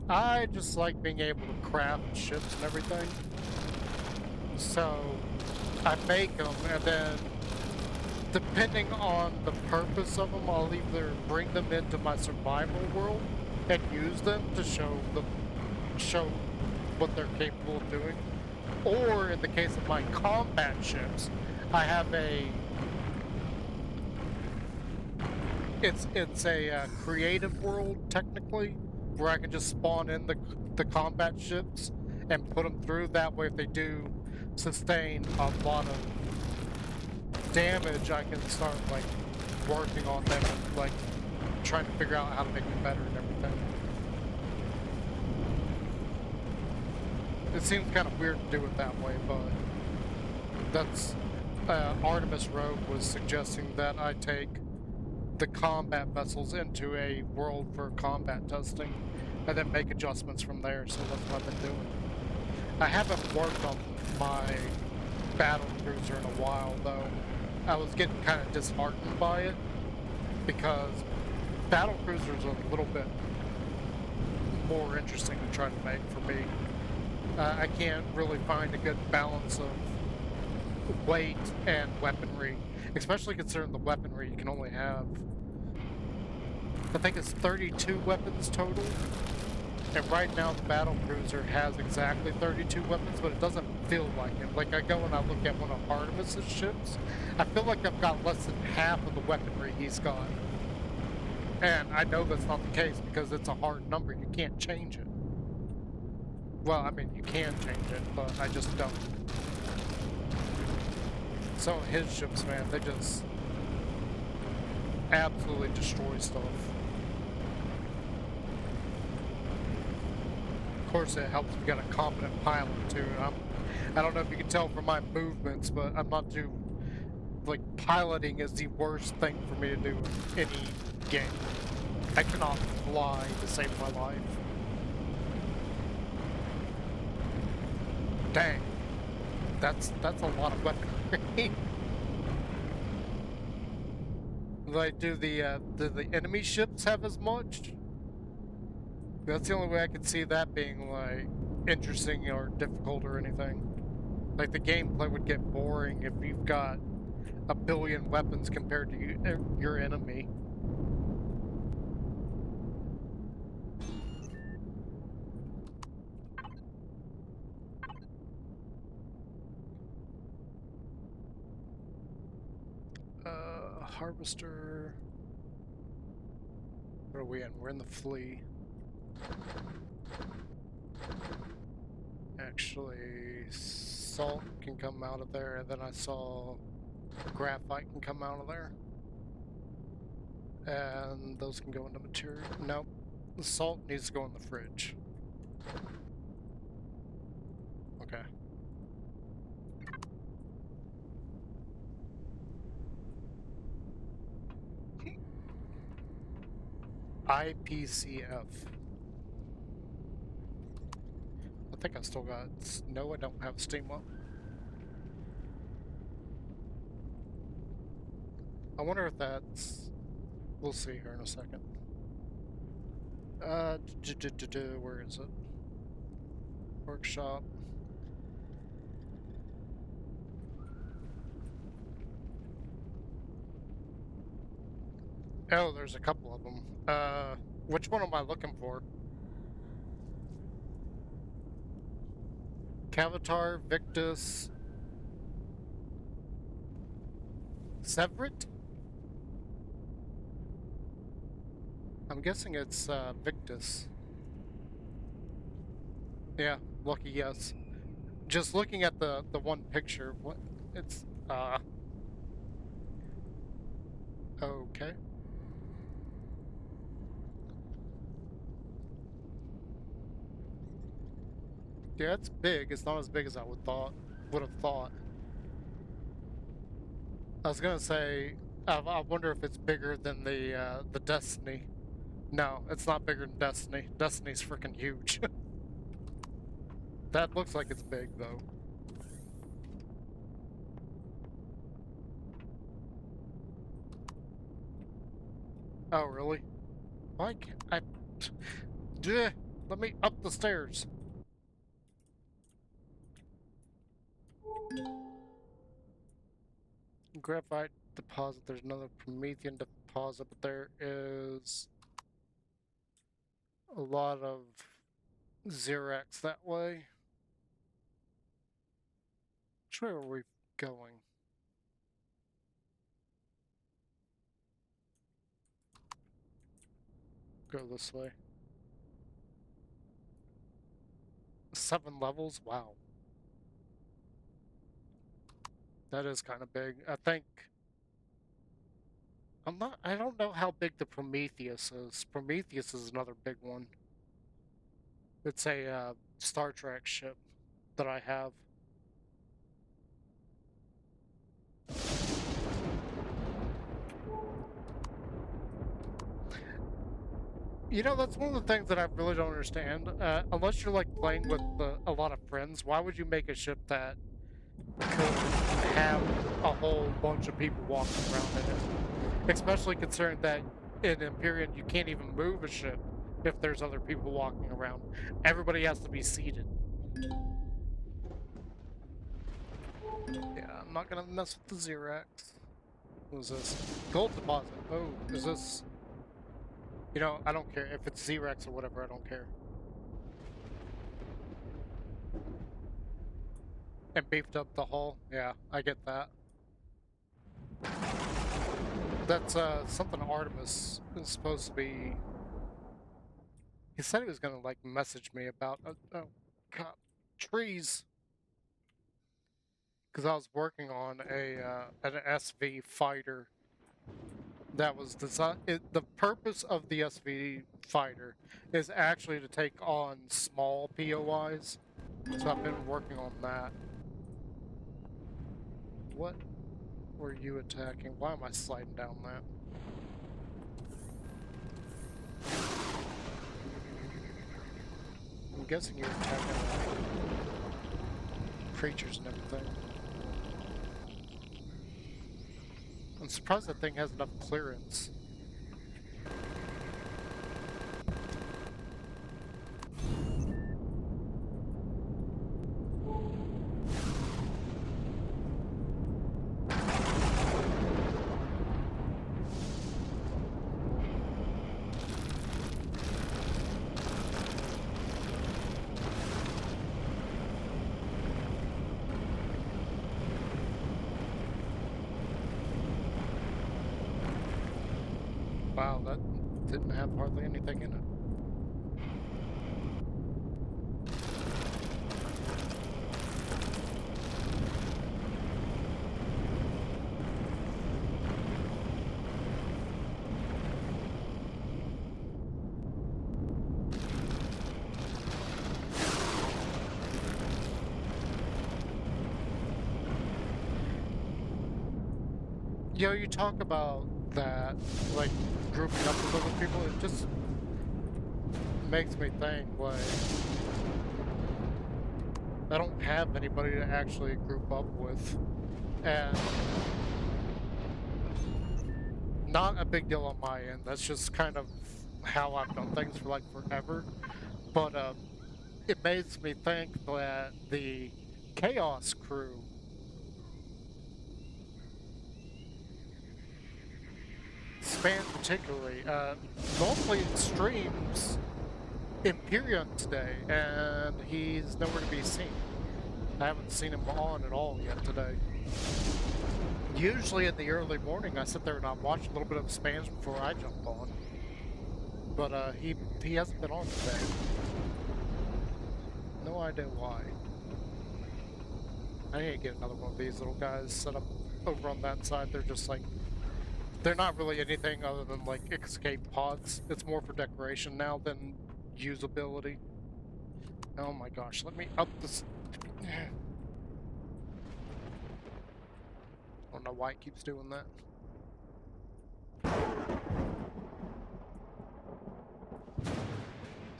I just like being able to craft ships and everything. So I make them, and then depending on the purpose of them, I'll either bring them into my survival world and use them to show what they're capable of doing. Or in the case of my combat ships, I have it's a creative world technically, where I can just spawn in the combat ships and put them through. That way, if they do sustain a lot of damage, I can start like working on them and like trying to figure out how to make it better and everything. It seems kind of weird to do it that way, but that's Artemis Rogue was suggesting that I take the combat vessels into a world for combat testing and then make adjustments from there, so that's what I've been doing. I haven't worked on my battle cruiser in a while, though. I was getting kind of disheartened by it because battle cruisers are a little bit more interesting to try to make for me. I can't really find a good balance of weight and weaponry, especially considering the weaponry you can only have, I think it's 32 weapons total, and right now the battle cruiser has exactly 32 weapons, but it doesn't feel like it. Like, I go and I look at one of Artemis's ships, I feel like I've got less than half of the weaponry he's got. And I know that's not the case because it's a hard number, you can't change it. Well, I mean, you can change it, but I just don't. Some of his ships, man, they just absolutely destroy stuff. Of course, it helps we got a competent pilot, too. I don't know if you can tell from my movements, but I'm not too... Like, piloting is the worst thing for me to do in any game. I cannot fly to save my life. Dang. That's a lot of weaponry. Like, do the enemy ships have as much? That's the only way I could see that being, like, interesting or difficult or anything. Like, the gameplay would get boring if you've got a billion weapons compared to your enemy. Harvester... What are we in? We're in the Flea. Actually, salt can come out of there, and then I saw graphite can come out of there. And those can go into material. Nope. The salt needs to go in the fridge. Okay. IPCF. I think I still got... No, I don't have steam up. I wonder if that's... We'll see here in a second. Where is it? Workshop. Oh, there's a couple of them. Which one am I looking for? Cavatar, Victus... Severit? I'm guessing it's, Victus. Yeah, lucky yes. Just looking at the one picture, what... It's, okay. Yeah, it's big. It's not as big as I would have thought. I was gonna say, I wonder if it's bigger than the Destiny. No, it's not bigger than Destiny. Destiny's freaking huge. That looks like it's big, though. Oh, really? Why can't I... Duh, let me up the stairs. Graphite deposit. There's another Promethean deposit, but there is a lot of Xerax that way. Which way are we going? Go this way. 7 levels? Wow. That is kind of big. I think I don't know how big the Prometheus is. Prometheus is another big one. It's a Star Trek ship that I have. You know, that's one of the things that I really don't understand. Unless you're like playing with a lot of friends, why would you make a ship that could have a whole bunch of people walking around in it? Especially considering that in Empyrion you can't even move a ship if there's other people walking around. Everybody has to be seated. Yeah, I'm not gonna mess with the Xerax. What is this? Gold deposit. Oh, is this... You know, I don't care. If it's Xerax or whatever, I don't care. And beefed up the hull. Yeah, I get that. That's something Artemis is supposed to be... He said he was gonna, like, message me about... oh, God. Trees! Because I was working on an SV fighter that was designed... The purpose of the SV fighter is actually to take on small POIs. So I've been working on that. What were you attacking? Why am I sliding down that? I'm guessing you're attacking creatures and everything. I'm surprised that thing has enough clearance. Wow, that didn't have hardly anything in it. You know, you talk about that, like, grouping up with other people, it just makes me think, like, I don't have anybody to actually group up with, and not a big deal on my end, that's just kind of how I've done things for, like, forever, but, it makes me think that the Chaos crew, Span particularly, normally streams Empyrion today, and he's nowhere to be seen. I haven't seen him on at all yet today. Usually in the early morning, I sit there and I watch a little bit of Spans before I jump on. But he hasn't been on today. No idea why. I need to get another one of these little guys set up over on that side. They're just like, they're not really anything other than like escape pods. It's more for decoration now than usability. Oh my gosh, let me up this. I don't know why it keeps doing that.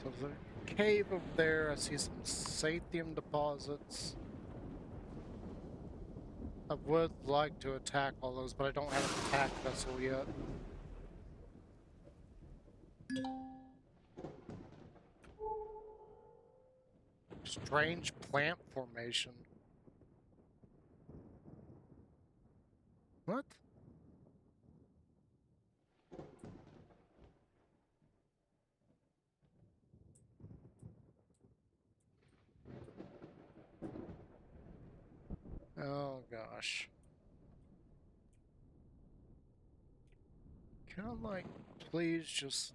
So there's a cave over there. I see some Sathium deposits. I would like to attack all those, but I don't have an attack vessel yet. Strange plant formation. What? Oh gosh. Can I, like, please just...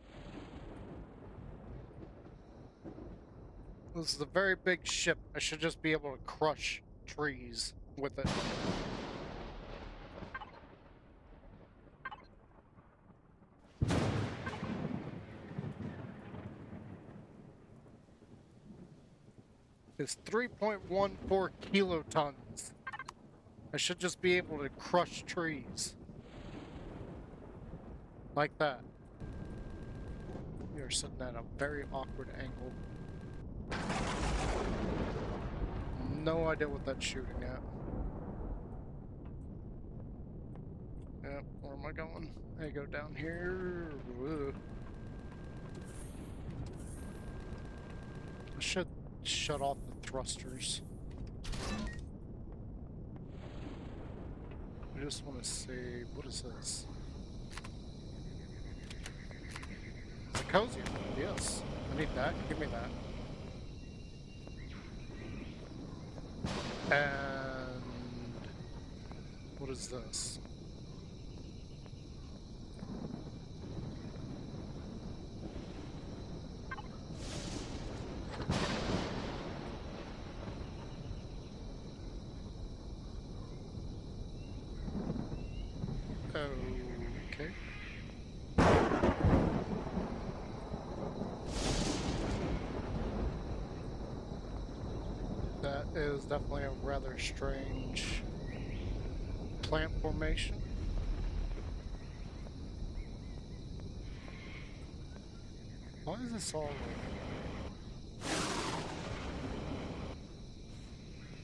This is a very big ship. I should just be able to crush trees with it. is 3.14 kilotons. I should just be able to crush trees. Like that. You're sitting at a very awkward angle. No idea what that's shooting at. Yep, where am I going? I go down here. Ugh. I should shut off the thrusters. I just want to see, what is this? It's a cozy one, yes. I need that, give me that. And what is this? Okay. That is definitely a rather strange plant formation. Why is this all like...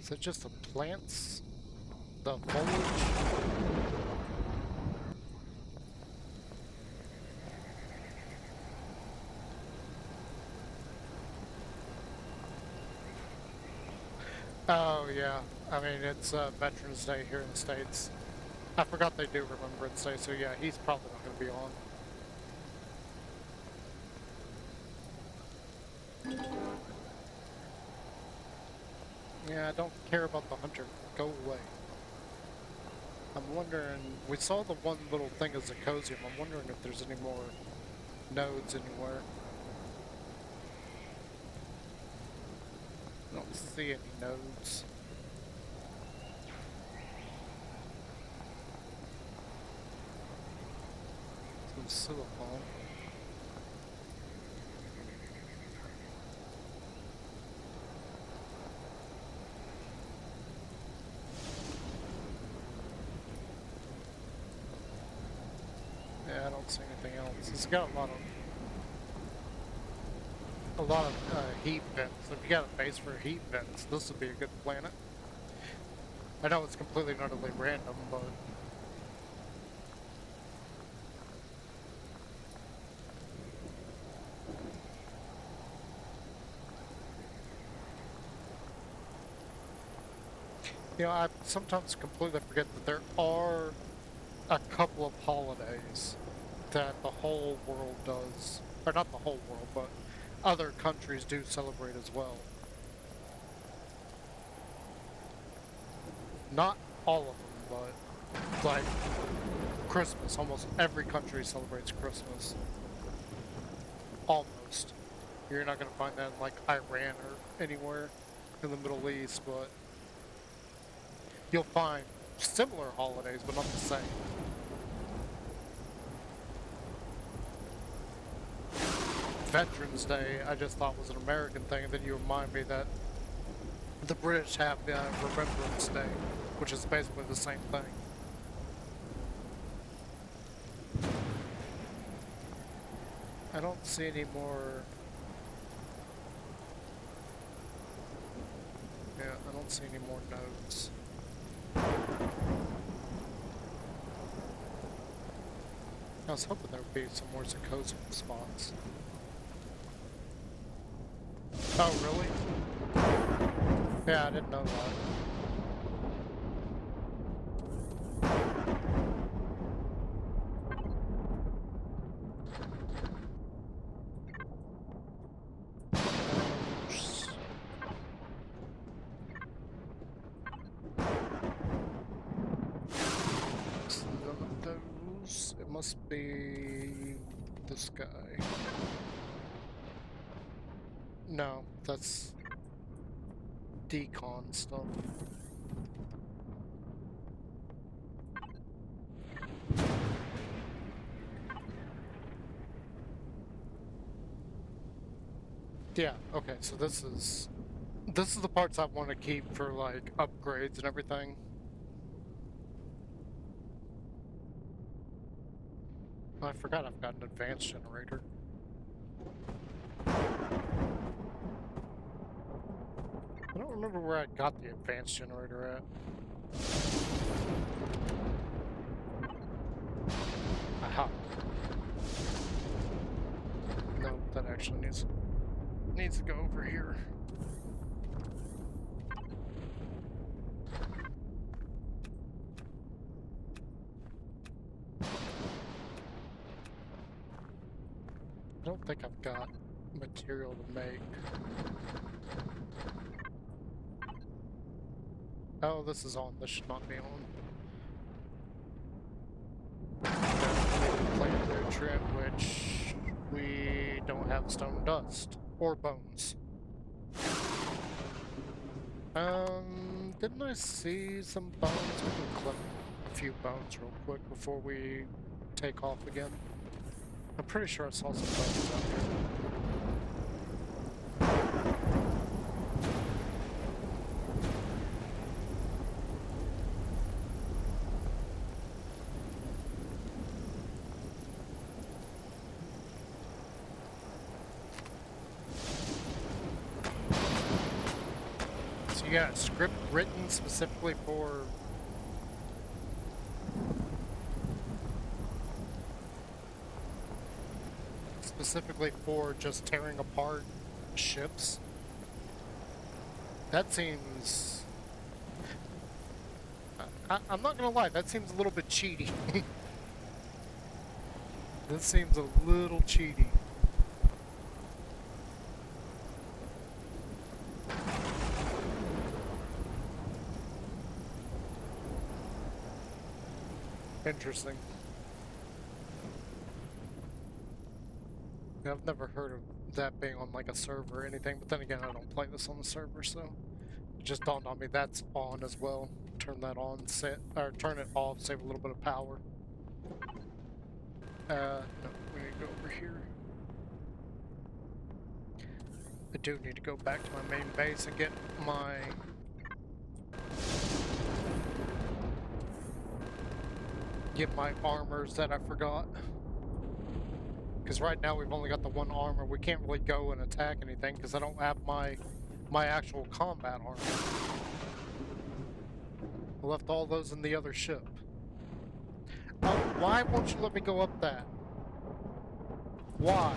Is it just the plants? The foliage? Oh yeah, I mean it's Veterans Day here in the States. I forgot they do Remembrance Day, so yeah, he's probably not going to be on. Yeah, I don't care about the hunter. Go away. I'm wondering, we saw the one little thing as a Zirconium. I'm wondering if there's any more nodes anywhere. I don't see any nodes. Some silicone. Yeah, I don't see anything else. It's got a lot of heat vents. If you got a base for heat vents, this would be a good planet. I know it's completely and utterly random, but you know, I sometimes completely forget that there are a couple of holidays that the whole world does, or not the whole world, but other countries do celebrate as well. Not all of them, but like Christmas. Almost every country celebrates Christmas. Almost. You're not going to find that in like Iran or anywhere in the Middle East, but you'll find similar holidays, but not the same. Veterans Day, I just thought was an American thing, and then you remind me that the British have Remembrance Day, which is basically the same thing. I don't see any more... Yeah, I don't see any more nodes. I was hoping there would be some more Zirconium spots. Oh, really? Yeah, I didn't know that. None of those. It must be this guy. No, that's decon stuff. Yeah, okay, so this is This is the parts I want to keep for, like, upgrades and everything. Oh, I forgot I've got an advanced generator. I don't remember where I got the advanced generator at. Aha. No, that actually needs to go over here. I don't think I've got material to make. Oh, this is on. This should not be on. Plant nutrient, which we don't have stone dust or bones. Didn't I see some bones? We can clip a few bones real quick before we take off again. I'm pretty sure I saw some bones out here. So you got a script written specifically for just tearing apart ships? That seems... I'm not gonna lie, that seems a little bit cheaty. That seems a little cheaty. Interesting. I've never heard of that being on like a server or anything, but then again, I don't play this on the server, so it just dawned on me that's on as well. Turn that on, or turn it off, save a little bit of power. No, we need to go over here. I do need to go back to my main base and get my armors that I forgot. Because right now we've only got the one armor. We can't really go and attack anything because I don't have my actual combat armor. I left all those in the other ship. Oh, why won't you let me go up that? Why?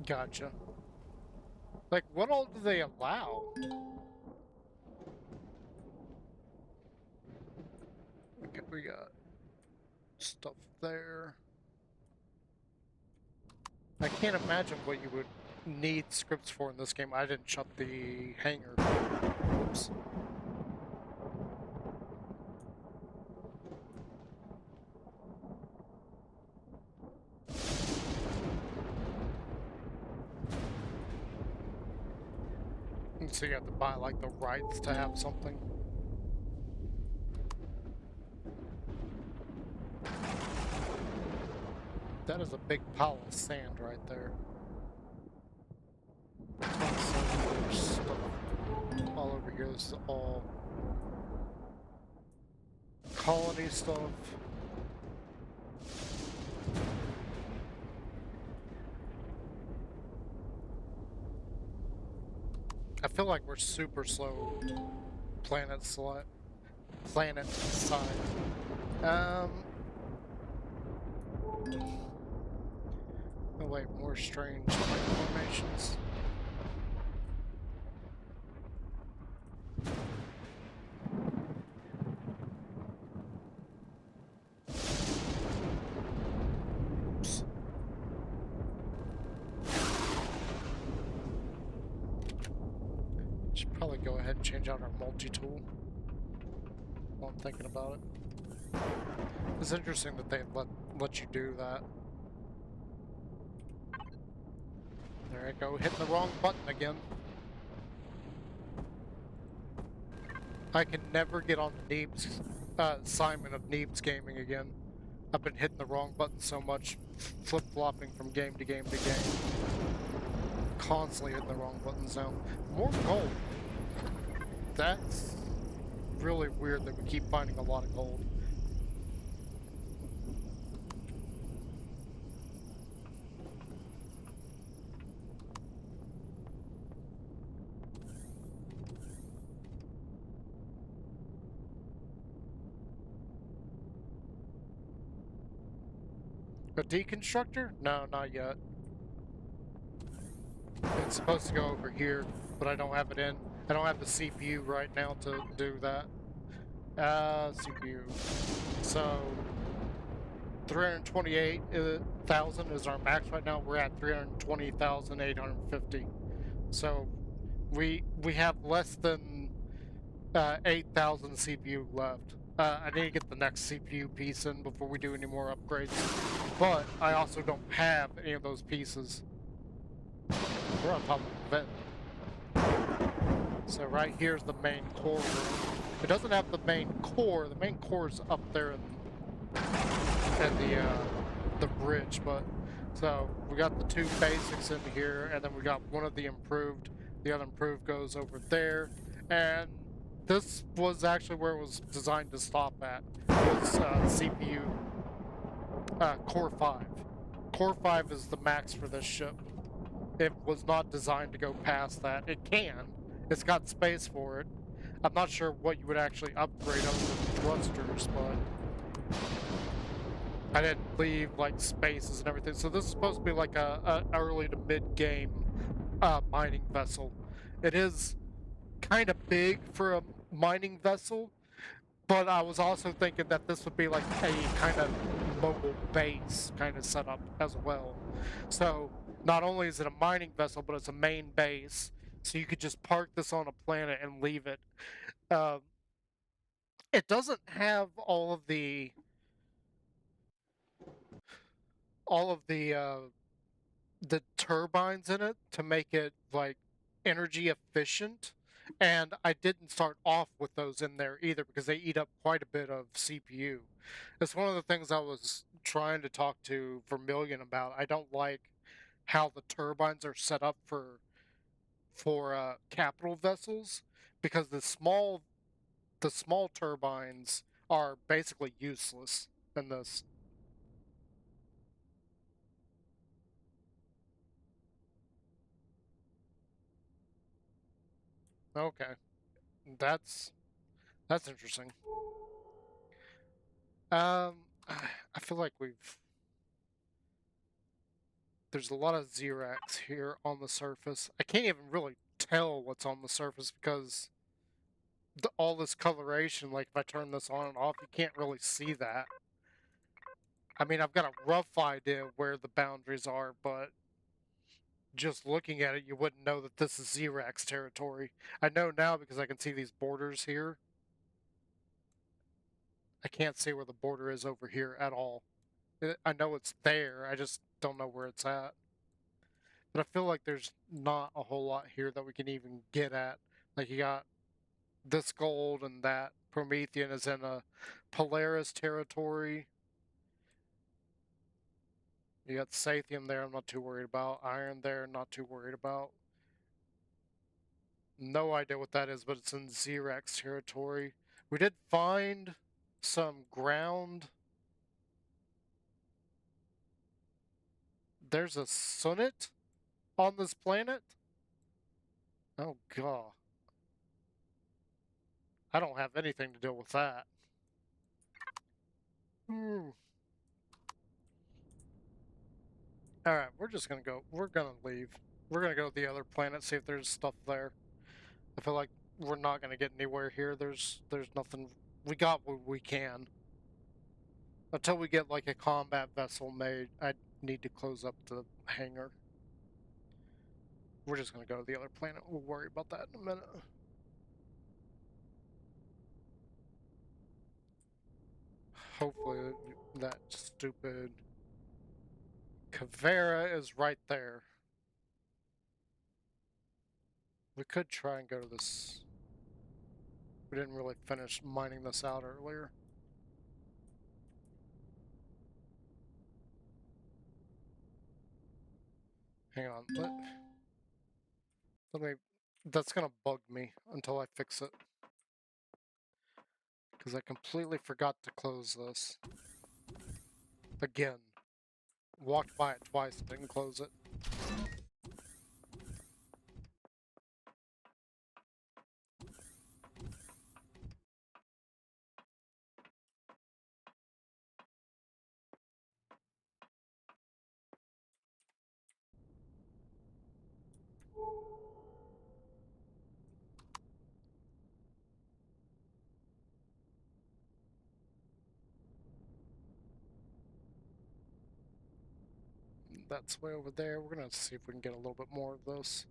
Gotcha. Like, what all do they allow? Okay, we got stuff there. I can't imagine what you would need scripts for in this game. I didn't shut the hangar. Whoops. So you have to buy like the rights to have something. That is a big pile of sand right there. Stuff all over here. This is all colony stuff. I feel like we're super slow planet side. Oh wait, more strange formations. Oops. Should probably go ahead and change out our multi-tool while I'm thinking about it. It's interesting that they let you do that. There I go, hitting the wrong button again. I can never get on Neeb's Simon of Neeb's Gaming again. I've been hitting the wrong button so much, flip-flopping from game to game to game. Constantly hitting the wrong buttons now. More gold. That's really weird that we keep finding a lot of gold. A deconstructor? No, not yet. It's supposed to go over here, but I don't have it in. I don't have the CPU right now to do that. CPU. So, 328,000 is our max right now. We're at 320,850. So, we have less than 8,000 CPU left. I need to get the next CPU piece in before we do any more upgrades. But I also don't have any of those pieces. We're on top of the vent. So right here's the main core room. It doesn't have the main core. The main core is up there in the bridge. But so we got the two basics in here, and then we got one of the improved. The other improved goes over there, and this was actually where it was designed to stop at. Was CPU Core 5. Core 5 is the max for this ship. It was not designed to go past that. It can. It's got space for it. I'm not sure what you would actually upgrade other than thrusters, but I didn't leave like spaces and everything. So this is supposed to be like a early to mid-game mining vessel. It is kind of big for a mining vessel, but I was also thinking that this would be like a kind of mobile base kind of setup as well. So not only is it a mining vessel, but it's a main base. So you could just park this on a planet and leave it. Uh, it doesn't have all of the turbines in it to make it like energy efficient. And I didn't start off with those in there either because they eat up quite a bit of CPU. It's one of the things I was trying to talk to Vermilion about. I don't like how the turbines are set up for capital vessels because the small turbines are basically useless in this. Okay, that's that's interesting. I feel like there's a lot of Xerax here on the surface. I can't even really tell what's on the surface because all this coloration, like if I turn this on and off, you can't really see that. I mean, I've got a rough idea where the boundaries are, but just looking at it, you wouldn't know that this is Xerax territory. I know now because I can see these borders here. I can't see where the border is over here at all. I know it's there, I just don't know where it's at. But I feel like there's not a whole lot here that we can even get at. Like you got this gold and that Promethean is in a Polaris territory. You got Sathium there, I'm not too worried about. Iron there, not too worried about. No idea what that is, but it's in Xerax territory. We did find some ground. There's a Sunnet on this planet? Oh god. I don't have anything to deal with that. Alright, we're just gonna go. We're gonna leave. We're gonna go to the other planet, see if there's stuff there. I feel like we're not gonna get anywhere here. There's nothing. We got what we can. Until we get like a combat vessel made, I need to close up the hangar. We're just gonna go to the other planet. We'll worry about that in a minute. Hopefully that stupid Kavera is right there. We could try and go to this. We didn't really finish mining this out earlier. Hang on. Let me. That's gonna bug me until I fix it. Because I completely forgot to close this. Again. Walked by it twice, didn't close it. That's way over there. We're gonna see if we can get a little bit more of this.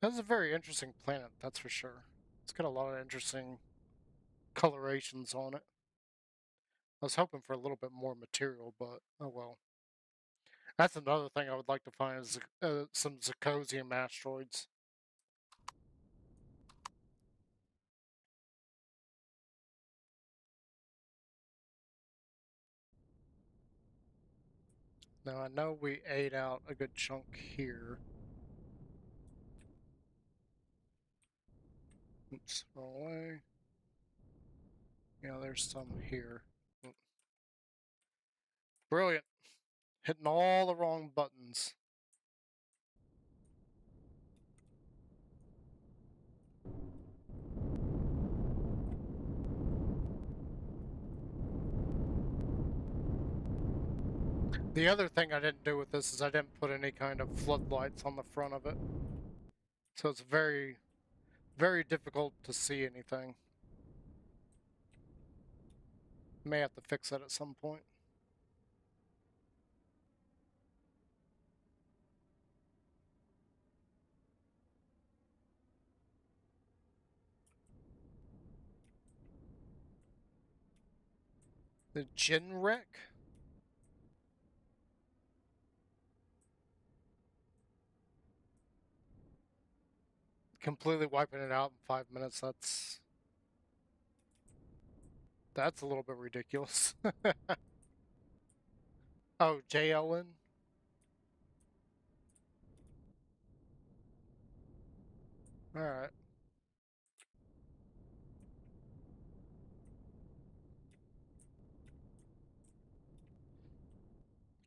That's a very interesting planet, that's for sure. It's got a lot of interesting colorations on it. I was hoping for a little bit more material, but oh well. That's another thing I would like to find is some Zirconium asteroids. Now I know we ate out a good chunk here. Oops, wrong way. Yeah, there's some here. Brilliant. Hitting all the wrong buttons. The other thing I didn't do with this is I didn't put any kind of floodlights on the front of it. So it's very, very difficult to see anything. May have to fix that at some point. The Gin Wreck? Completely wiping it out in 5 minutes, that's a little bit ridiculous. Oh, JLN? Alright.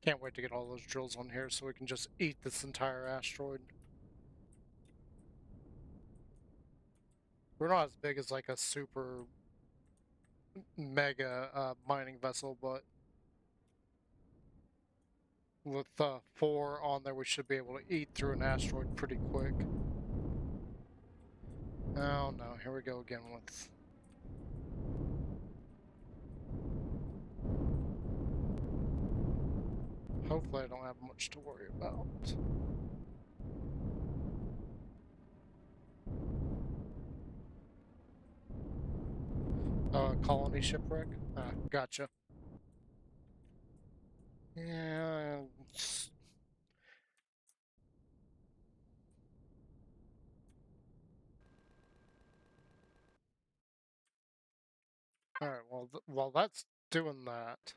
Can't wait to get all those drills on here so we can just eat this entire asteroid. We're not as big as like a super mega mining vessel, but with 4 on there, we should be able to eat through an asteroid pretty quick. Oh no, here we go again with... Hopefully I don't have much to worry about. Colony shipwreck? Ah, gotcha. Yeah. Alright, well, while that's doing that,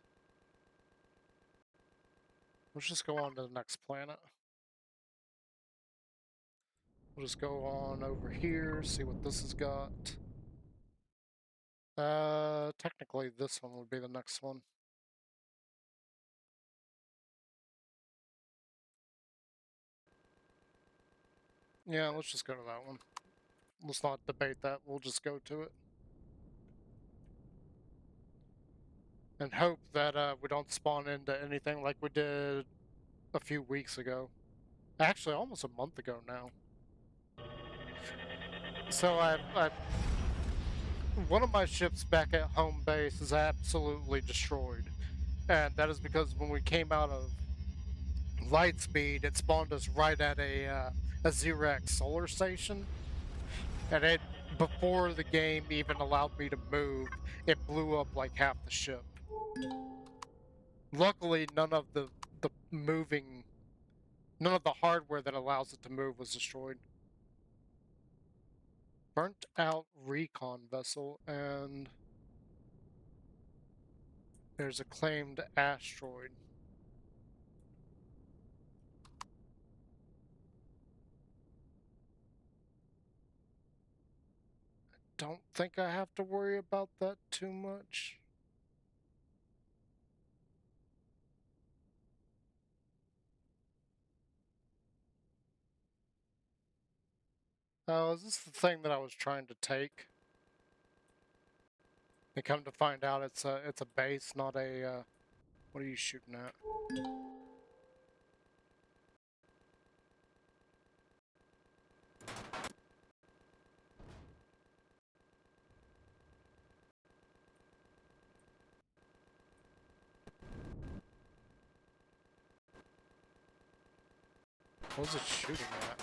let's just go on to the next planet. We'll just go on over here, see what this has got. Technically this one would be the next one. Yeah, let's just go to that one. Let's not debate that, we'll just go to it. And hope that we don't spawn into anything like we did a few weeks ago. Actually, almost a month ago now. So one of my ships back at home base is absolutely destroyed. And that is because when we came out of Lightspeed, it spawned us right at a Xerox solar station. And it, before the game even allowed me to move, it blew up like half the ship. Luckily, none of the hardware that allows it to move was destroyed. Burnt out recon vessel, and there's a claimed asteroid. Don't think I have to worry about that too much. Oh, is this the thing that I was trying to take? And come to find out it's a base, not a, what are you shooting at? What was it shooting at?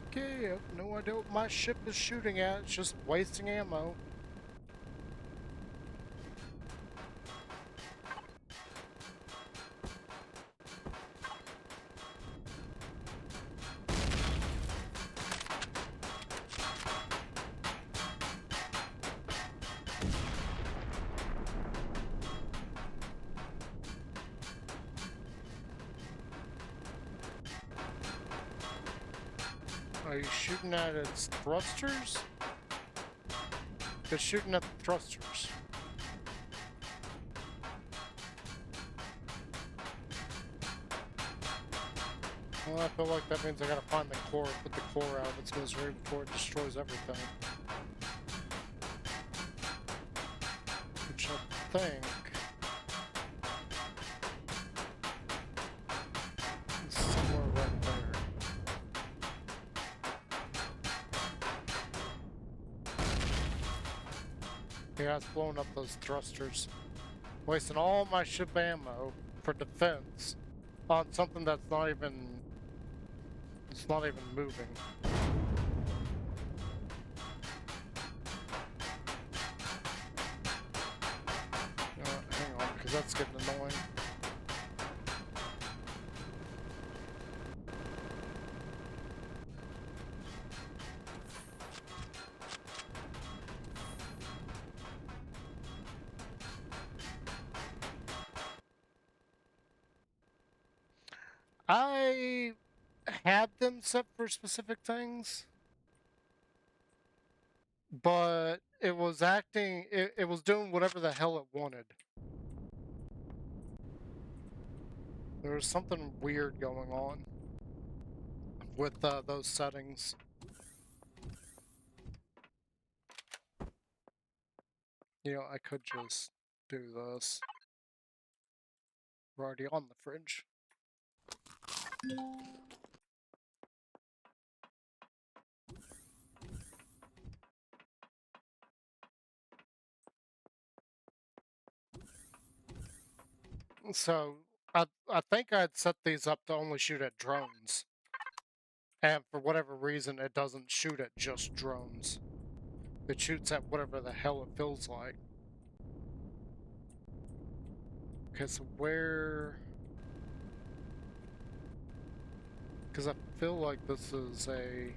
Okay, I have no idea what my ship is shooting at. It's just wasting ammo. Are you shooting at its thrusters? It's shooting at the thrusters. Well, I feel like that means I gotta find the core, put the core out of its misery before it destroys everything. Which I think is somewhere right there. Yeah, it's blowing up those thrusters. Wasting all my ship ammo for defense on something that's not even... it's not even moving. Hang on, because that's getting annoying. I had them set for specific things, but it was it was doing whatever the hell it wanted. There was something weird going on with those settings. You know, I could just do this. We're already on the fridge. So, I think I'd set these up to only shoot at drones. And for whatever reason, it doesn't shoot at just drones. It shoots at whatever the hell it feels like. Okay, so where... because I feel like this is a...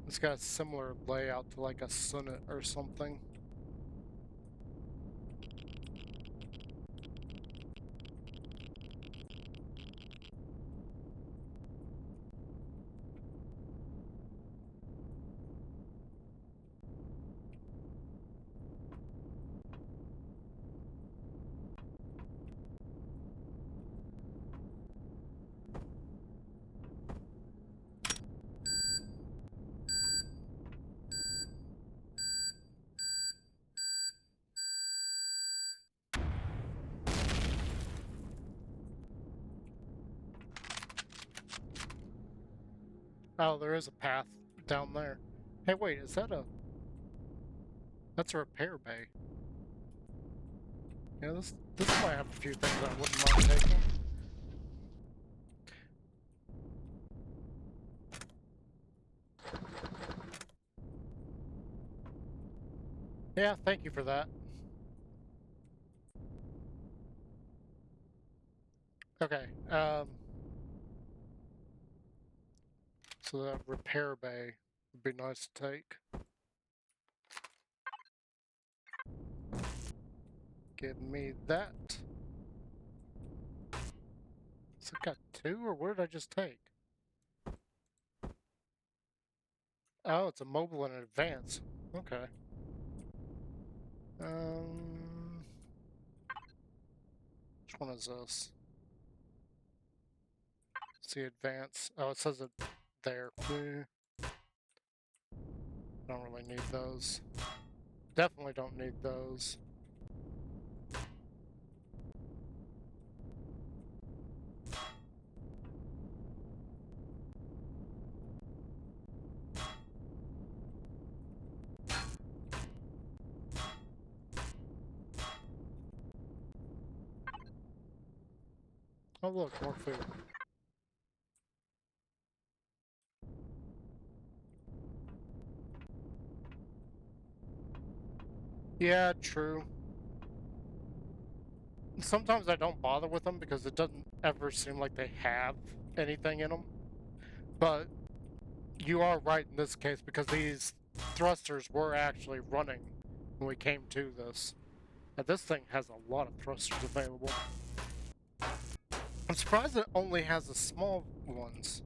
it's got a similar layout to like a Senate or something. Oh, there is a path down there. Hey, wait, is that a... That's a repair bay. Yeah, this might have a few things I wouldn't mind taking. Yeah, thank you for that. Okay, so that repair bay would be nice to take. Give me that. So I got two, or what did I just take? Oh, it's a mobile and an advance. Okay. Which one is this? See advance. Oh, it says it there. Don't really need those. Definitely don't need those. Oh look, more food. Yeah, true. Sometimes I don't bother with them because it doesn't ever seem like they have anything in them. But you are right in this case because these thrusters were actually running when we came to this. And this thing has a lot of thrusters available. I'm surprised it only has the small ones.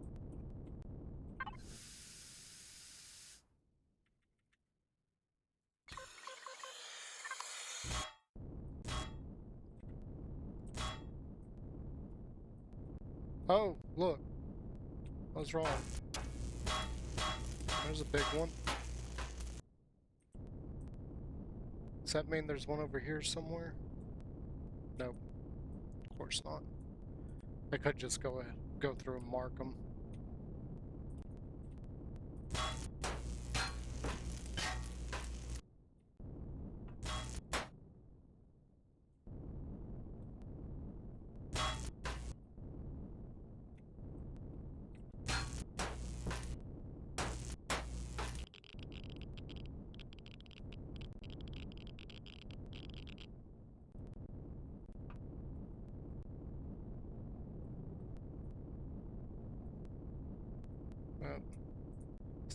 Oh, look. What's wrong? There's a big one. Does that mean there's one over here somewhere? Nope. Of course not. I could just go through and mark them.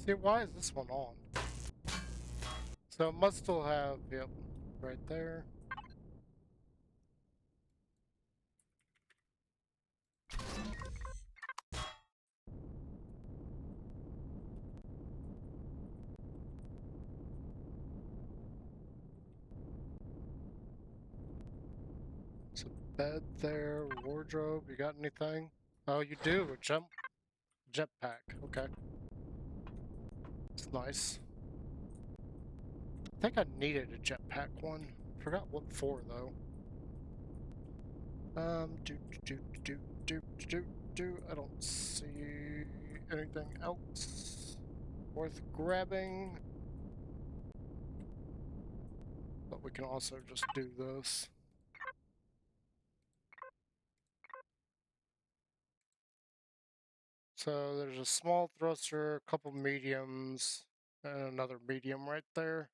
See, why is this one on? So it must still have, yep, right there. It's a bed there, wardrobe. You got anything? Oh, you do, a jetpack. Okay. It's nice. I think I needed a jetpack one. Forgot what for though. Do do do do do do. I don't see anything else worth grabbing. But we can also just do this. So there's a small thruster, a couple mediums, and another medium right there.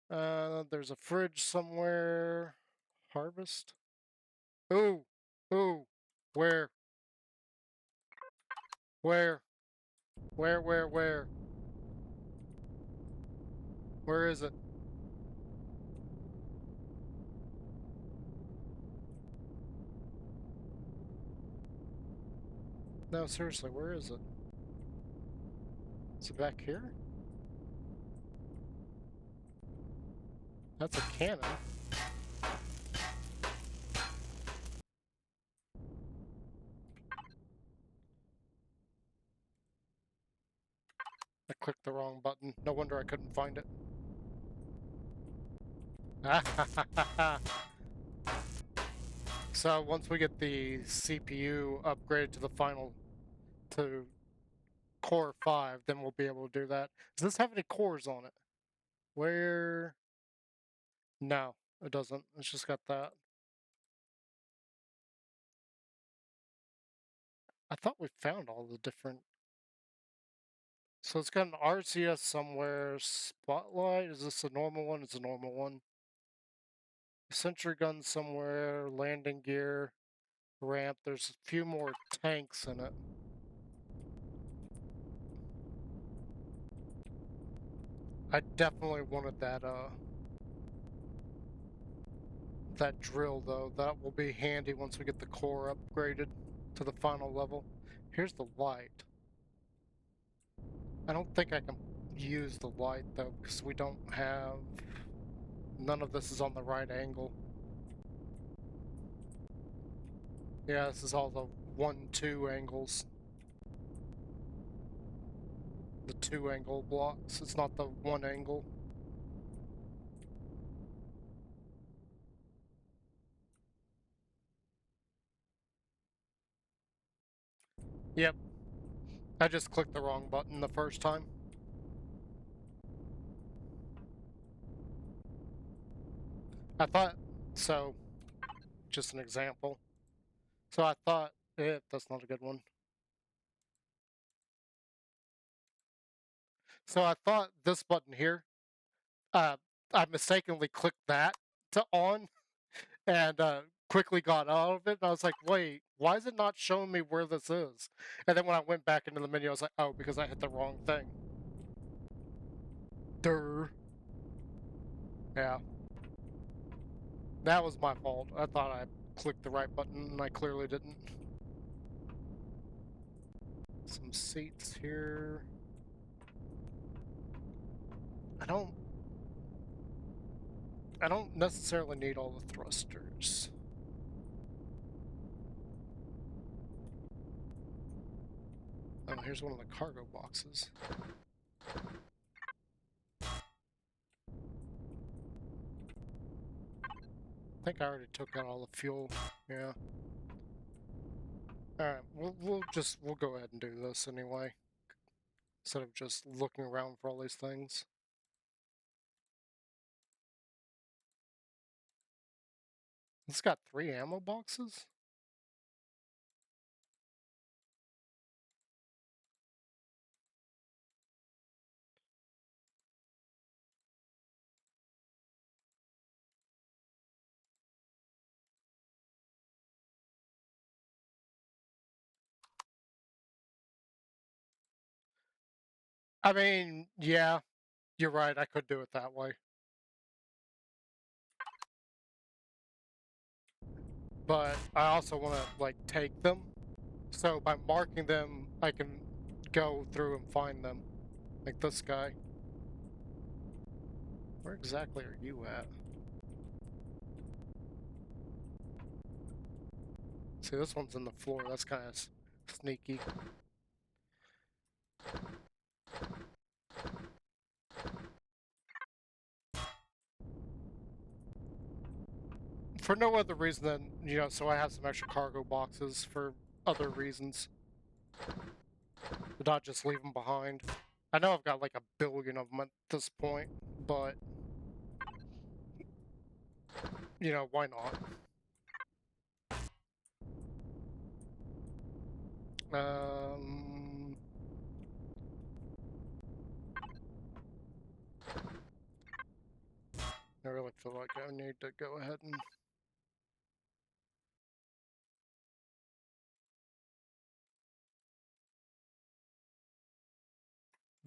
There's a fridge somewhere. Harvest? Ooh! Ooh! Where? Where? Where? Where is it? No, seriously, where is it? Is it back here? That's a cannon. I clicked the wrong button. No wonder I couldn't find it. So once we get the CPU upgraded to the final, to core 5, then we'll be able to do that. Does this have any cores on it? Where? No, it doesn't. It's just got that. I thought we found all the different... So it's got an RCS somewhere. Spotlight, is this a normal one? It's a normal one. Sentry gun somewhere. Landing gear. Ramp. There's a few more tanks in it. I definitely wanted that drill though. That will be handy once we get the core upgraded to the final level. Here's the light. I don't think I can use the light though because we don't have... None of this is on the right angle. Yeah, this is all the 1-2 angles. The 2 angle blocks. It's not the 1 angle. Yep. I just clicked the wrong button the first time. I thought... So, just an example. So I thought... that's not a good one. So I thought this button here, I mistakenly clicked that to on and quickly got out of it. And I was like, wait, why is it not showing me where this is? And then when I went back into the menu, I was like, oh, because I hit the wrong thing. Durr. Yeah. That was my fault. I thought I clicked the right button and I clearly didn't. Some seats here. I don't necessarily need all the thrusters. Oh, here's one of the cargo boxes. I think I already took out all the fuel. Yeah. Alright, we'll go ahead and do this anyway. Instead of just looking around for all these things. It's got 3 ammo boxes? I mean, yeah, you're right, I could do it that way. But I also want to, like, take them. So by marking them, I can go through and find them. Like this guy. Where exactly are you at? See, this one's in the floor. That's kind of sneaky. For no other reason than, you know, so I have some extra cargo boxes for other reasons. Not just leave them behind. I know I've got like 1 billion of them at this point, but... You know, why not? I really feel like I need to go ahead and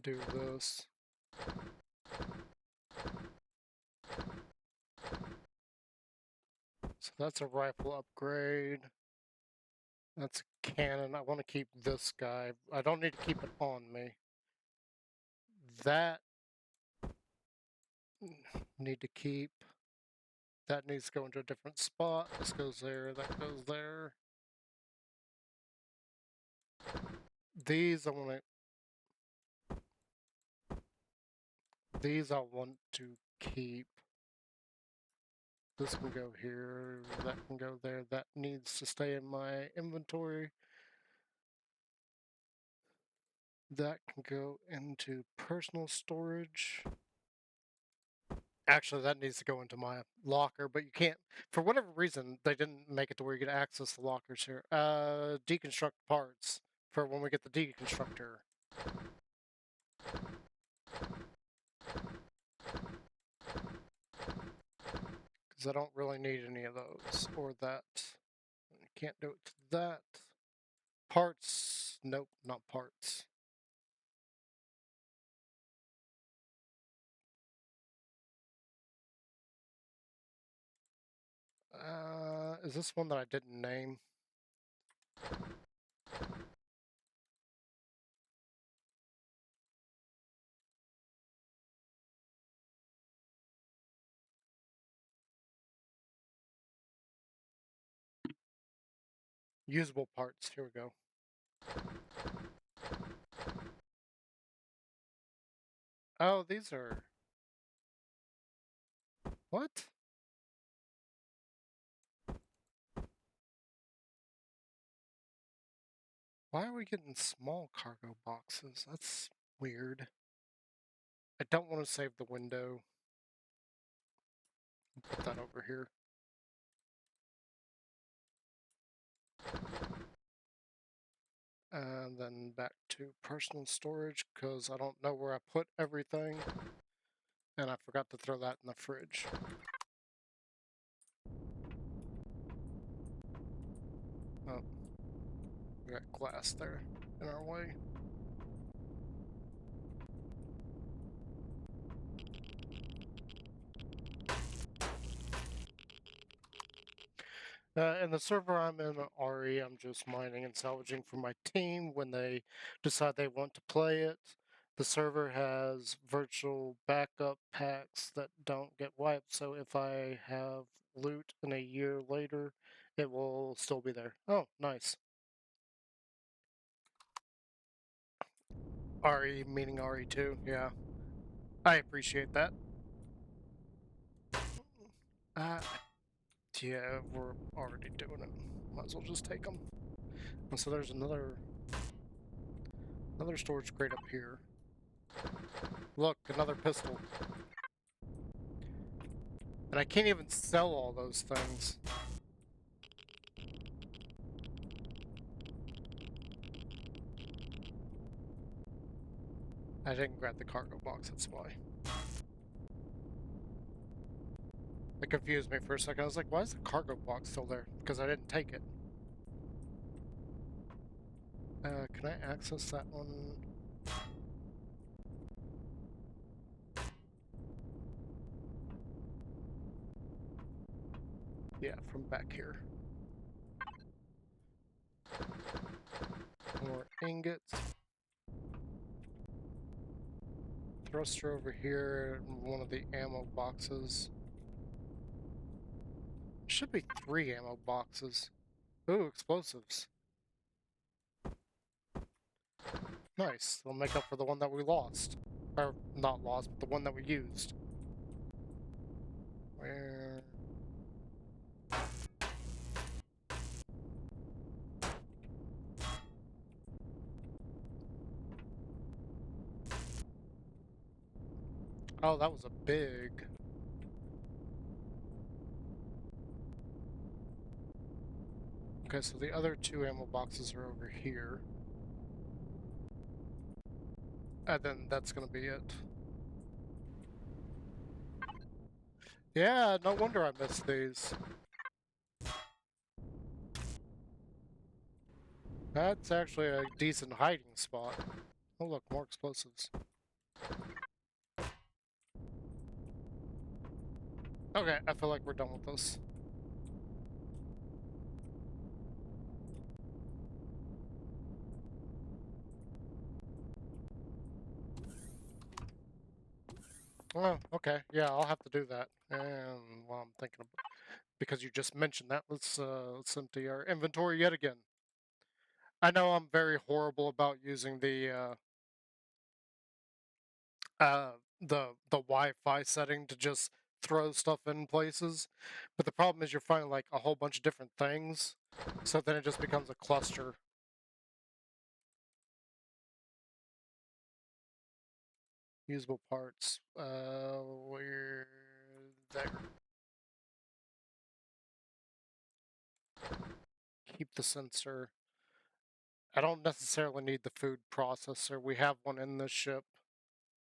do this. So that's a rifle upgrade. That's a cannon. I want to keep this guy. I don't need to keep it on me. That need to keep. That needs to go into a different spot. This goes there, that goes there. These I want to... These I want to keep. This can go here, that can go there. That needs to stay in my inventory. That can go into personal storage. Actually, that needs to go into my locker, but you can't, for whatever reason, they didn't make it to where you can access the lockers here. Deconstruct parts for when we get the deconstructor. Because I don't really need any of those, or that. Can't do it to that. Parts, nope, not parts. Is this one that I didn't name? Usable parts, here we go. Oh, these are... What? Why are we getting small cargo boxes? That's weird. I don't want to save the window. Put that over here. And then back to personal storage, because I don't know where I put everything. And I forgot to throw that in the fridge. Oh. We got glass there in our way. In the server I'm in, RE, I'm just mining and salvaging for my team when they decide they want to play it. The server has virtual backup packs that don't get wiped, so if I have loot in a year later, it will still be there. Oh, nice. RE meaning RE2, yeah. I appreciate that. Yeah, we're already doing it. Might as well just take them. And so there's another storage crate up here. Look, another pistol. And I can't even sell all those things. I didn't grab the cargo box, that's why. It confused me for a second. I was like, why is the cargo box still there? Because I didn't take it. Can I access that one? Yeah, from back here. More ingots. Thruster over here, one of the ammo boxes. Should be 3 ammo boxes. Ooh, explosives. Nice. They'll make up for the one that we lost. Or, not lost, but the one that we used. Where... Oh, that was a big... Okay, so the other 2 ammo boxes are over here. And then that's gonna be it. Yeah, no wonder I missed these. That's actually a decent hiding spot. Oh look, more explosives. Okay, I feel like we're done with this. Oh, okay. Yeah, I'll have to do that. And while I'm thinking about, because you just mentioned that, let's empty our inventory yet again. I know I'm very horrible about using uh the Wi-Fi setting to just throw stuff in places, but the problem is you're finding like a whole bunch of different things, so then it just becomes a cluster. Usable parts. We're there. Keep the sensor. I don't necessarily need the food processor. We have one in this ship.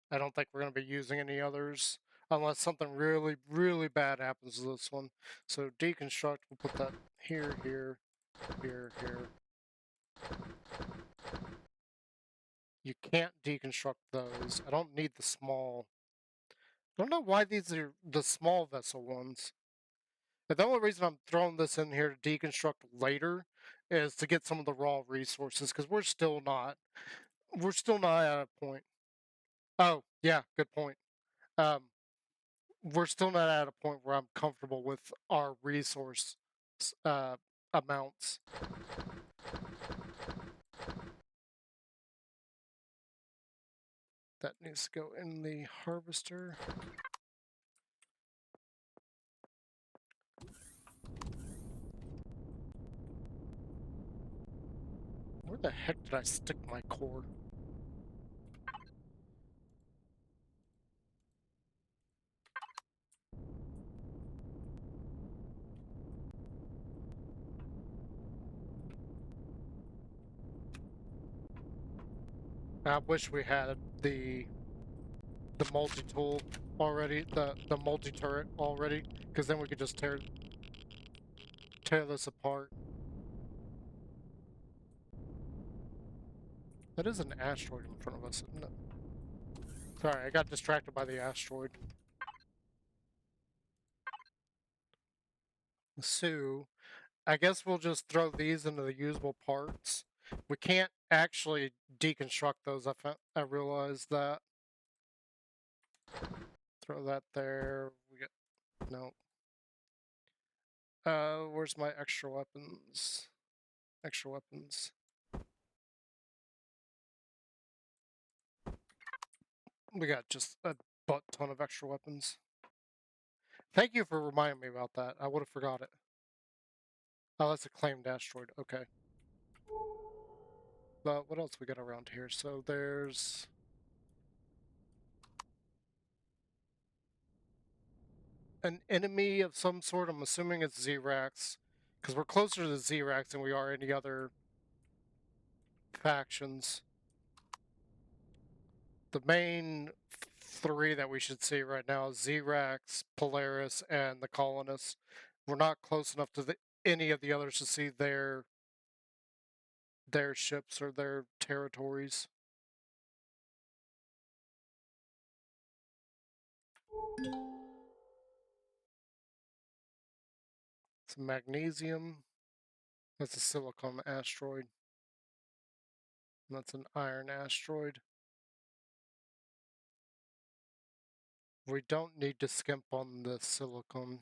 I don't think we're going to be using any others unless something really, really bad happens to this one. So deconstruct, we'll put that here, here, here, here. You can't deconstruct those. I don't need the small. I don't know why these are the small vessel ones. But the only reason I'm throwing this in here to deconstruct later is to get some of the raw resources because we're still not at a point. Oh, yeah, good point. Um, we're still not at a point where I'm comfortable with our resource uh, amounts. That needs to go in the harvester. Where the heck did I stick my core? I wish we had the multi-tool already, the multi-turret already, because then we could just tear this apart. That is an asteroid in front of us, isn't it? Sorry, I got distracted by the asteroid. So, I guess we'll just throw these into the usable parts. We can't actually deconstruct those, I realized that. Throw that there. We got, no. Where's my extra weapons? Extra weapons. We got just a butt ton of extra weapons. Thank you for reminding me about that. I would have forgot it. Oh, that's a claimed asteroid. Okay. But what else we got around here? So there's an enemy of some sort. I'm assuming it's Zrax, because we're closer to Zrax than we are any other factions. The main three that we should see right now is Zrax, Polaris, and the Colonists. We're not close enough to any of the others to see their ships or their territories. Some magnesium. That's a silicon asteroid. That's an iron asteroid. We don't need to skimp on the silicon.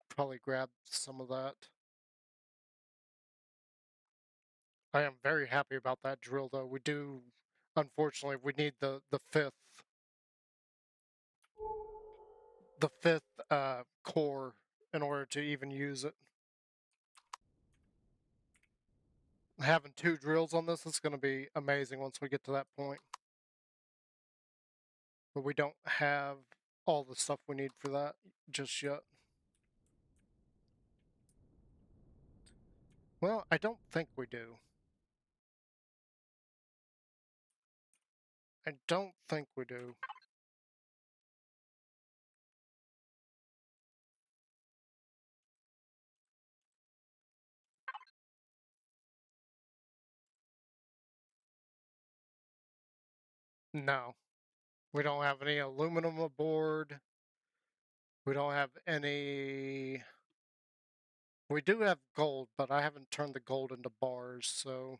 Probably grab some of that. I am very happy about that drill, though. We do, unfortunately, we need the fifth core in order to even use it. Having 2 drills on this is going to be amazing once we get to that point. But we don't have all the stuff we need for that just yet. Well, I don't think we do. I don't think we do. No. We don't have any aluminum aboard. We don't have any... We do have gold, but I haven't turned the gold into bars, so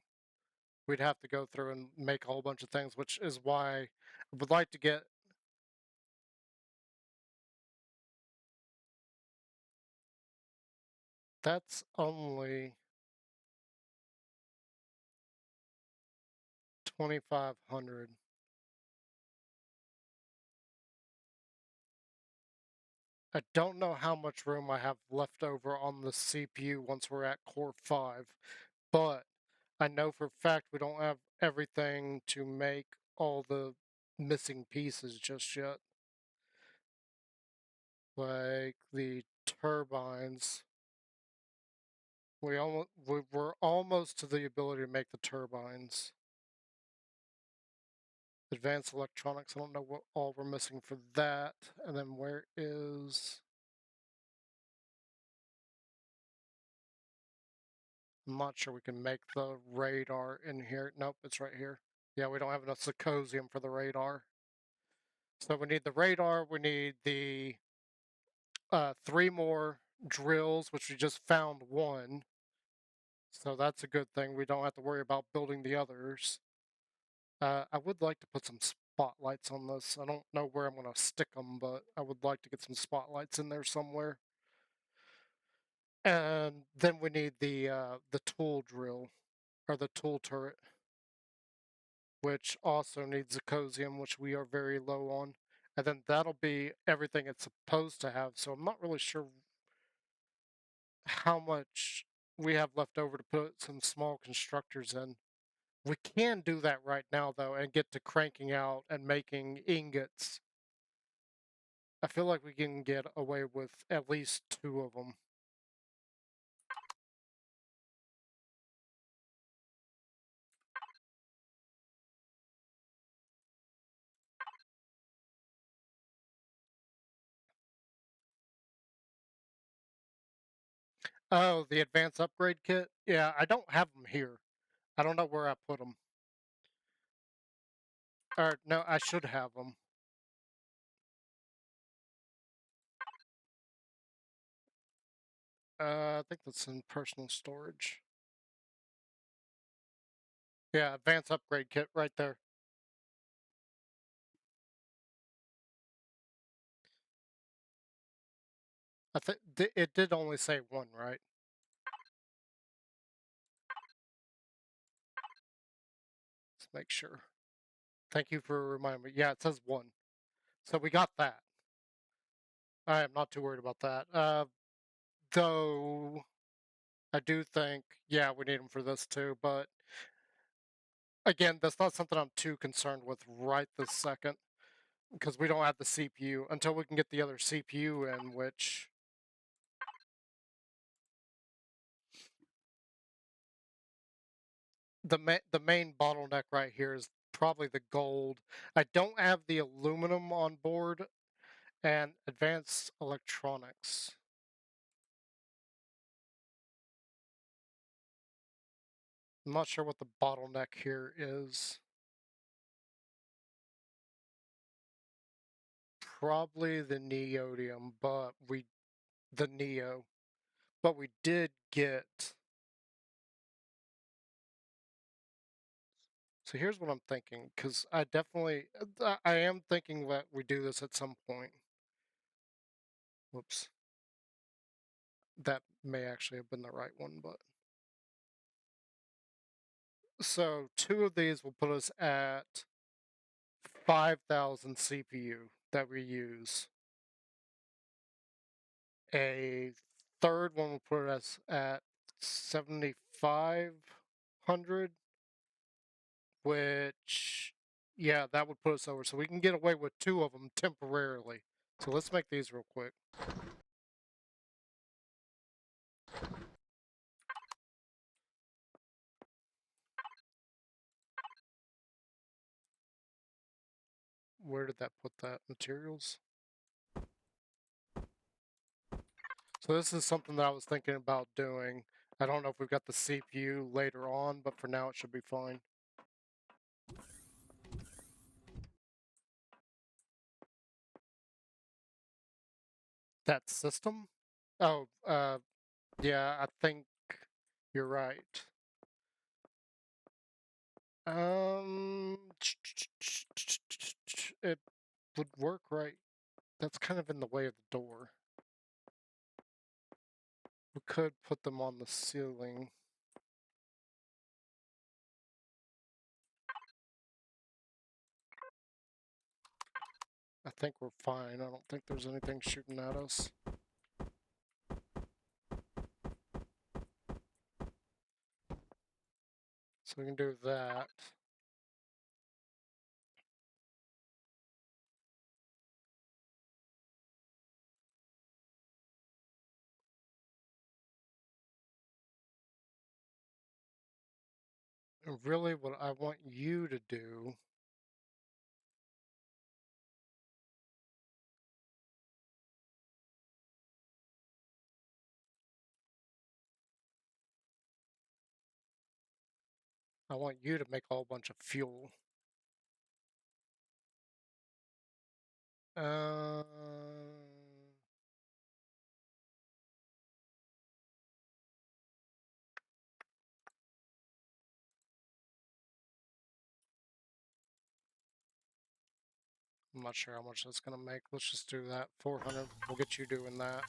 we'd have to go through and make a whole bunch of things, which is why I would like to get... That's only 2,500. I don't know how much room I have left over on the CPU once we're at Core 5, but I know for a fact we don't have everything to make all the missing pieces just yet. Like the turbines. We're almost to the ability to make the turbines. Advanced electronics, I don't know what all we're missing for that. And then where is... I'm not sure we can make the radar in here. Nope, it's right here. Yeah, we don't have enough Symposium for the radar. So we need the radar, we need the 3 more drills, which we just found 1. So that's a good thing. We don't have to worry about building the others. I would like to put some spotlights on this. I don't know where I'm going to stick them, but I would like to get some spotlights in there somewhere. And then we need the tool drill, or the tool turret, which also needs Ecosium, which we are very low on. And then that'll be everything it's supposed to have. So I'm not really sure how much we have left over to put some small constructors in. We can do that right now, though, and get to cranking out and making ingots. I feel like we can get away with at least 2 of them. Oh, the advanced upgrade kit? Yeah, I don't have them here. I don't know where I put them. Or, no, I should have them. I think that's in personal storage. Yeah, advanced upgrade kit right there. I think it did only say 1, right? Let's make sure. Thank you for reminding me. Yeah, it says 1. So we got that. I am not too worried about that. Though I do think, yeah, we need them for this too, but again, that's not something I'm too concerned with right this second, because we don't have the CPU until we can get the other CPU in, which... The main bottleneck right here is probably the gold. I don't have the aluminum on board and advanced electronics. I'm not sure what the bottleneck here is. Probably the neodymium, but the neo. But we did get... So here's what I'm thinking, because I am thinking that we do this at some point. Whoops. That may actually have been the right one, but... So 2 of these will put us at 5,000 CPU that we use. A third one will put us at 7,500, which, yeah, that would put us over. So we can get away with 2 of them temporarily. So let's make these real quick. Where did that put that? Materials? So this is something that I was thinking about doing. I don't know if we've got the CPU later on, but for now it should be fine. That system? Oh, yeah, I think you're right. It would work right. That's kind of in the way of the door. We could put them on the ceiling. I think we're fine. I don't think there's anything shooting at us. So we can do that. And really what I want you to do I want you to make a whole bunch of fuel. Uh, I'm not sure how much that's gonna make. Let's just do that. 400. We'll get you doing that.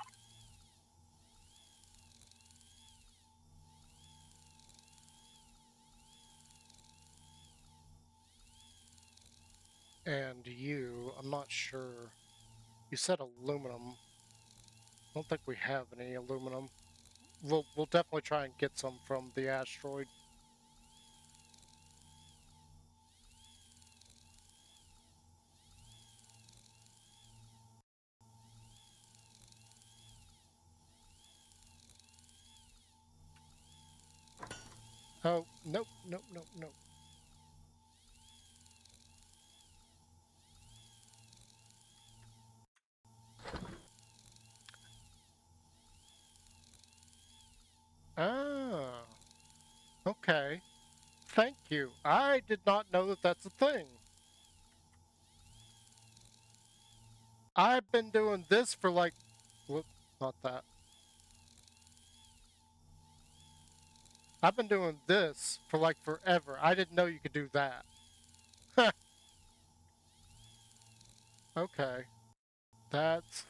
And you, I'm not sure. You said aluminum. I don't think we have any aluminum. We'll definitely try and get some from the asteroid. Oh, nope, nope, nope, nope. Ah, okay. Thank you. I did not know that that's a thing. I've been doing this for like, whoop, not that. I've been doing this for like forever. I didn't know you could do that. Okay. That's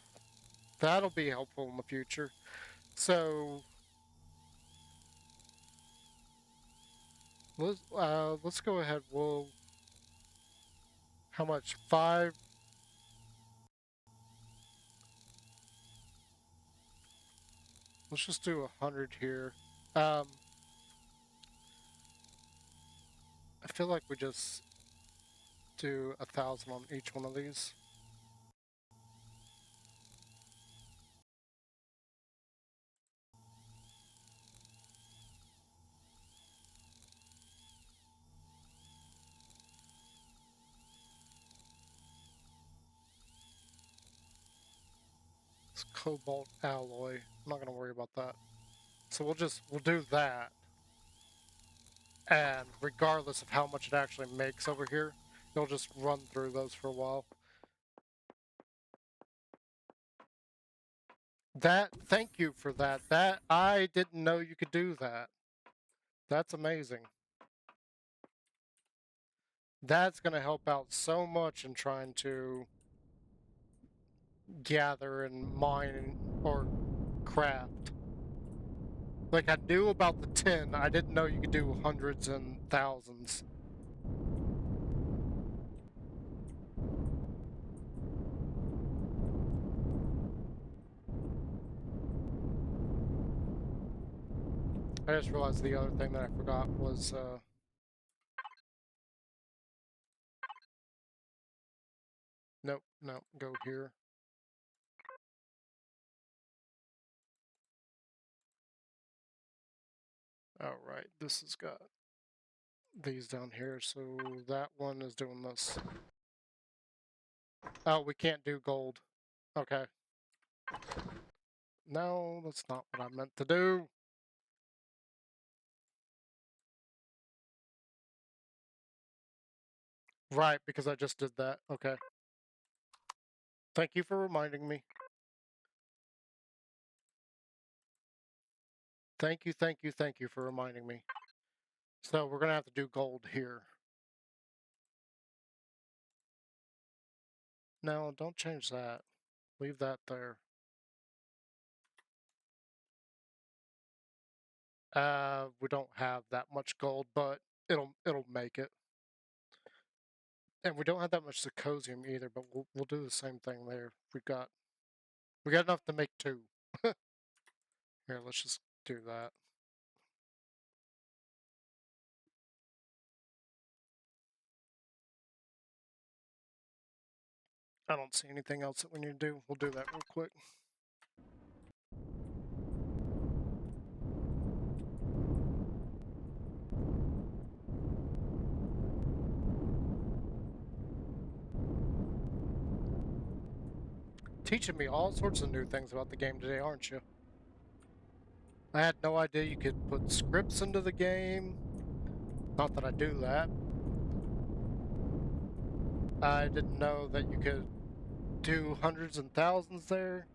that'll be helpful in the future. So let's go ahead. We'll how much? 5. Let's just do 100 here. I feel like we just do 1,000 on each one of these. It's cobalt alloy. I'm not gonna worry about that. So we'll do that. And regardless of how much it actually makes over here, you'll just run through those for a while. Thank you for that. That, I didn't know you could do that. That's amazing. That's going to help out so much in trying to gather and mine or craft. Like, I knew about the 10, I didn't know you could do hundreds and thousands. I just realized the other thing that I forgot was, nope, nope, go here. Alright, this has got these down here, so that one is doing this. Oh, we can't do gold. Okay. No, that's not what I meant to do. Right, because I just did that. Okay. Thank you for reminding me. Thank you, thank you, thank you for reminding me. So we're going to have to do gold here. No, don't change that. Leave that there. We don't have that much gold, but it'll make it. And we don't have that much zirconium either, but we'll do the same thing there. We got enough to make 2. Here, let's just do that. I don't see anything else that we need to do. We'll do that real quick. teaching me all sorts of new things about the game today, aren't you? I had no idea you could put scripts into the game. Not that I do that. I didn't know that you could do hundreds and thousands there.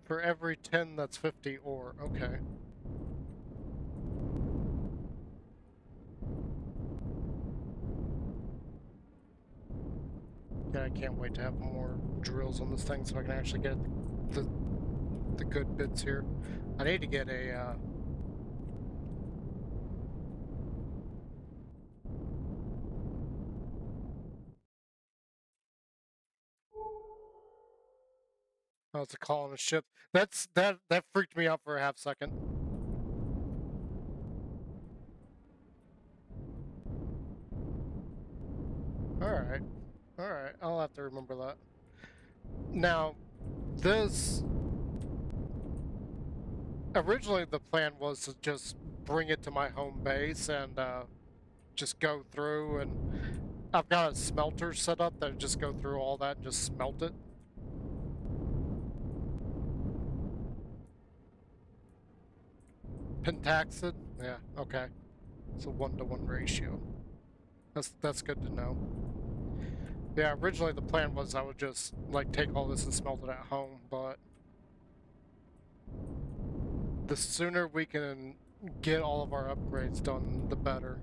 For every 10, that's 50 ore. Okay. Yeah, I can't wait to have more drills on this thing so I can actually get the good bits here. I need to get a oh, it's a colonist ship. That freaked me out for a half second. Alright. Alright, I'll have to remember that. Now, this... Originally, the plan was to just bring it to my home base and just go through, and I've got a smelter set up that just go through all that and just smelt it. Pentaxid? Yeah, okay. It's a 1-to-1 ratio. That's good to know. Yeah, originally the plan was I would just like take all this and smelt it at home, but the sooner we can get all of our upgrades done, the better.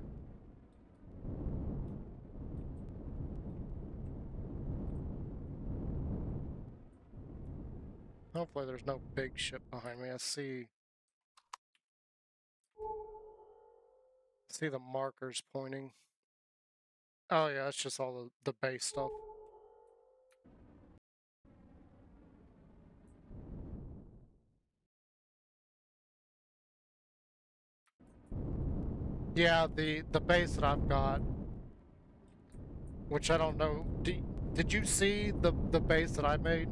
Hopefully there's no big ship behind me. I see the markers pointing. Oh yeah, that's just all the base stuff. Yeah, the base that I've got, which I don't know. Did you see the base that I made?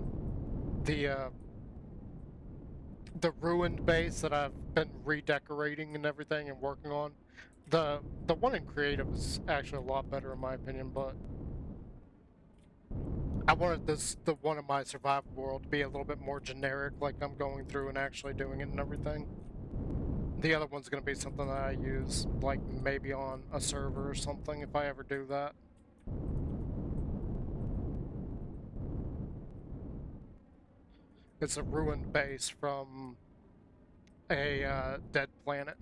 The ruined base that I've been redecorating and everything and working on. The one in creative is actually a lot better in my opinion, but I wanted the one in my survival world to be a little bit more generic, like I'm going through and actually doing it and everything. The other one's gonna be something that I use, like maybe on a server or something, if I ever do that. It's a ruined base from a dead planet.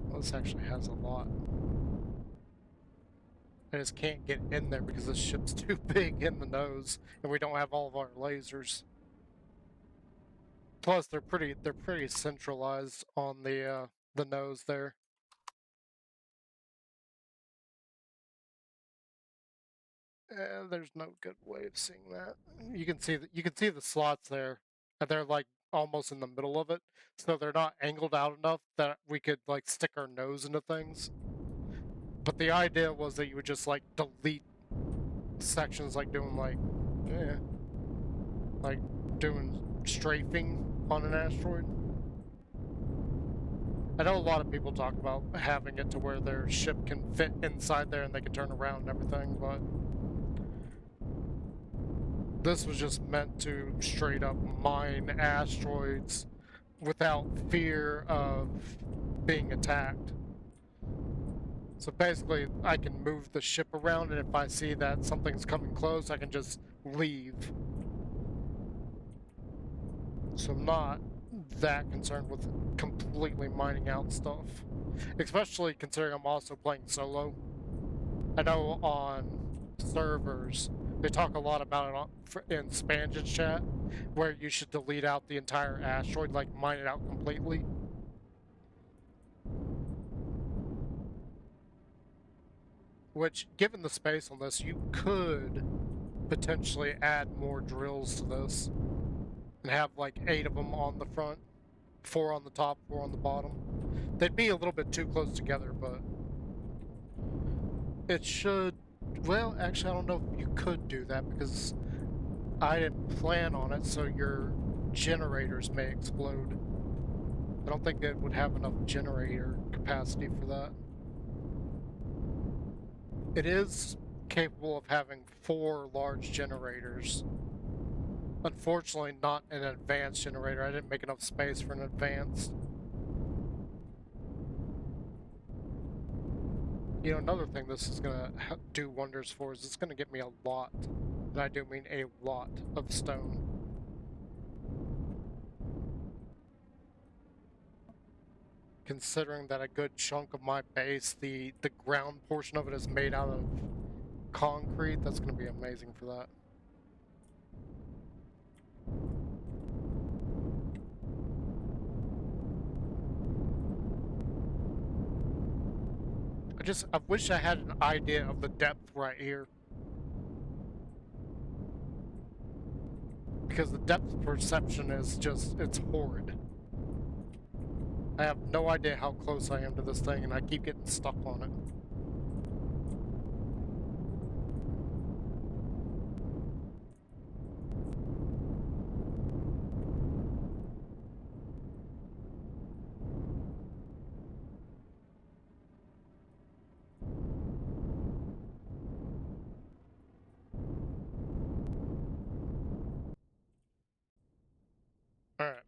Well, this actually has a lot. I just can't get in there because this ship's too big in the nose, and we don't have all of our lasers. Plus, they're pretty centralized on the nose there. There's no good way of seeing that. You can see the slots there, and they're like almost in the middle of it, so they're not angled out enough that we could like stick our nose into things. But the idea was that you would just like delete sections, like doing like doing strafing on an asteroid. I know a lot of people talk about having it to where their ship can fit inside there and they can turn around and everything, but this was just meant to straight up mine asteroids without fear of being attacked. So basically, I can move the ship around, and if I see that something's coming close, I can just leave. So I'm not that concerned with completely mining out stuff. Especially considering I'm also playing solo. I know on servers, they talk a lot about it in Spangen's chat, where you should delete out the entire asteroid, like mine it out completely. Which, given the space on this, you could potentially add more drills to this and have like 8 of them on the front. 4 on the top, 4 on the bottom. They'd be a little bit too close together, but it should... Well, actually, I don't know if you could do that because I didn't plan on it, so your generators may explode. I don't think it would have enough generator capacity for that. It is capable of having 4 large generators. Unfortunately, not an advanced generator. I didn't make enough space for an advanced. You know, another thing this is going to do wonders for is it's going to get me a lot, and I do mean a lot, of stone. Considering that a good chunk of my base, the ground portion of it is made out of concrete, that's going to be amazing for that. I wish I had an idea of the depth right here. Because the depth perception is just, it's horrid. I have no idea how close I am to this thing, and I keep getting stuck on it. Alright,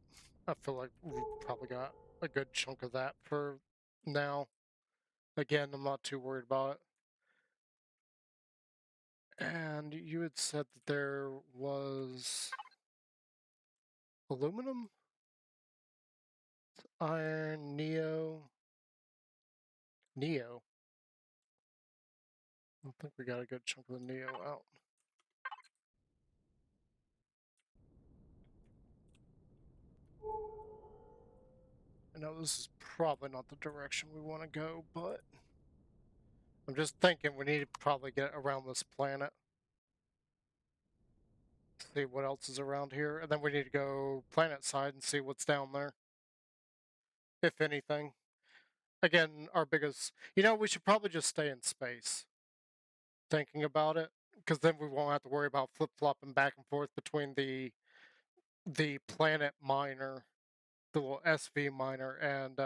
I feel like we probably got a good chunk of that for now. Again, I'm not too worried about it. And you had said that there was aluminum, iron, neo. I think we got a good chunk of the neo out. I know this is probably not the direction we want to go, but I'm just thinking we need to probably get around this planet. See what else is around here, and then we need to go planet side and see what's down there, if anything. Again, our biggest... You know, we should probably just stay in space, thinking about it, because then we won't have to worry about flip-flopping back and forth between the planet miner, the little SV miner, and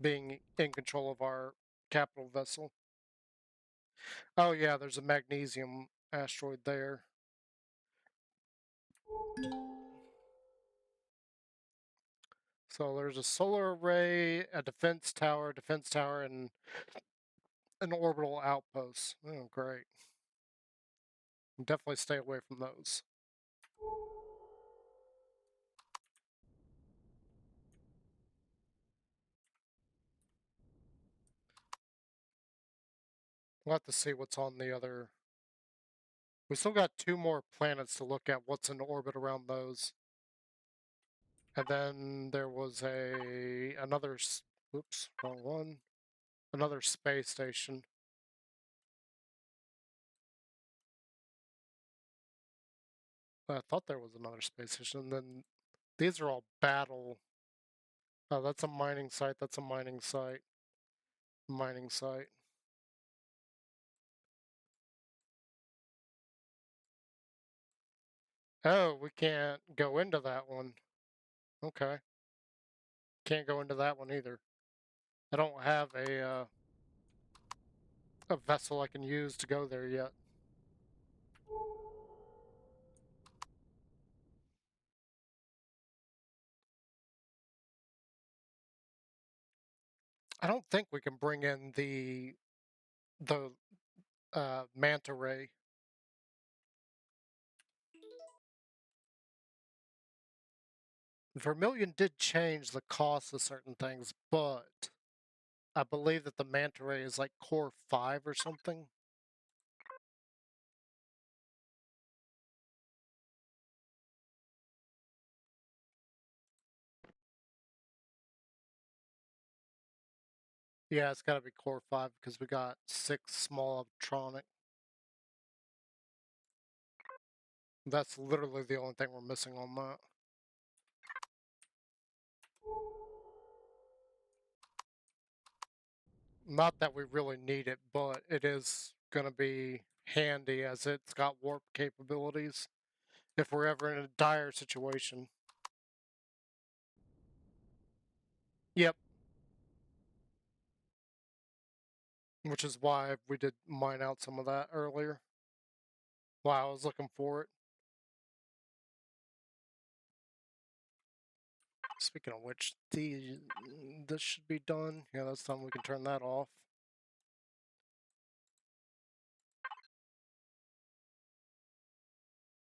being in control of our capital vessel. Oh yeah, there's a magnesium asteroid there. So there's a solar array, a defense tower, and an orbital outpost. Oh, great. Definitely stay away from those. We'll have to see what's on the other... We still got 2 more planets to look at what's in orbit around those. And then there was another... Oops, wrong one. Another space station. I thought there was another space station. And then these are all battle... Oh, that's a mining site, that's a mining site. Mining site. Oh, we can't go into that one. Okay. Can't go into that one either. I don't have a vessel I can use to go there yet. I don't think we can bring in the manta ray. Vermilion did change the cost of certain things, but I believe that the manta ray is like core 5 or something. Yeah, it's gotta be core 5 because we got 6 small electronic. That's literally the only thing we're missing on that. Not that we really need it, but it is going to be handy as it's got warp capabilities if we're ever in a dire situation. Yep. Which is why we did mine out some of that earlier while I was looking for it. Speaking of which, this should be done. Yeah, that's done. We can turn that off.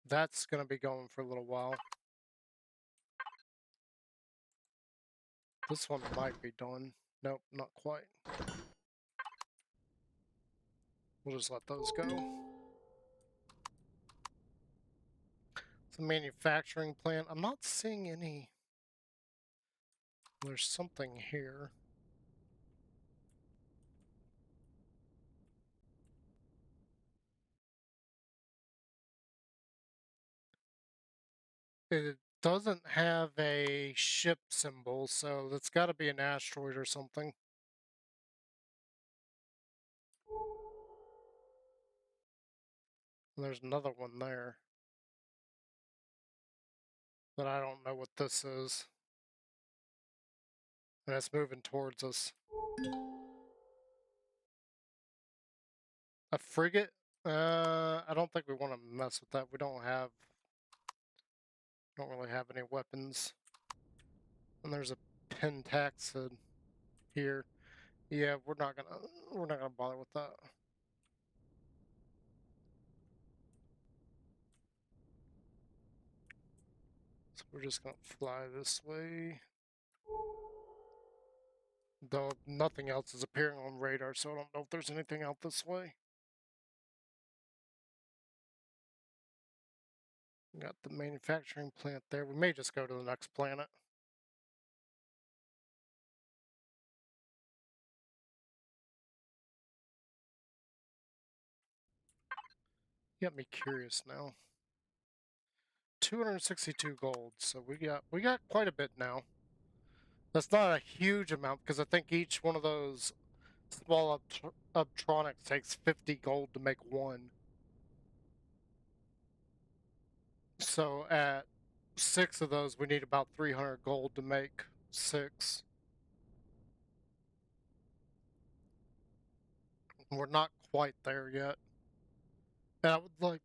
That's going to be going for a little while. This one might be done. Nope, not quite. We'll just let those go. It's a manufacturing plant. I'm not seeing any. There's something here. It doesn't have a ship symbol, so that's got to be an asteroid or something. And there's another one there. But I don't know what this is. And it's moving towards us. A frigate? I don't think we want to mess with that. We don't really have any weapons. And there's a pentaxid here. Yeah, we're not gonna bother with that. So we're just gonna fly this way. Though nothing else is appearing on radar, so I don't know if there's anything out this way. Got the manufacturing plant there. We may just go to the next planet. Got me curious now. 262 gold, so we got quite a bit now. That's not a huge amount because I think each one of those small Uptronics takes 50 gold to make one. So at 6 of those, we need about 300 gold to make 6. We're not quite there yet. And I would like.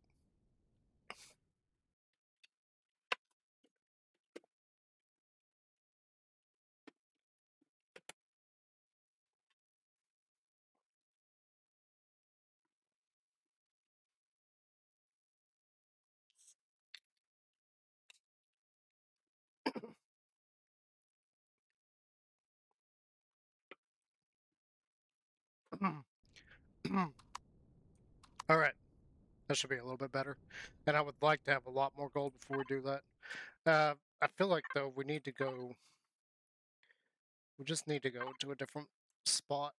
All right, that should be a little bit better. And I would like to have a lot more gold before we do that. I feel like though we need to go. We just need to go to a different spot.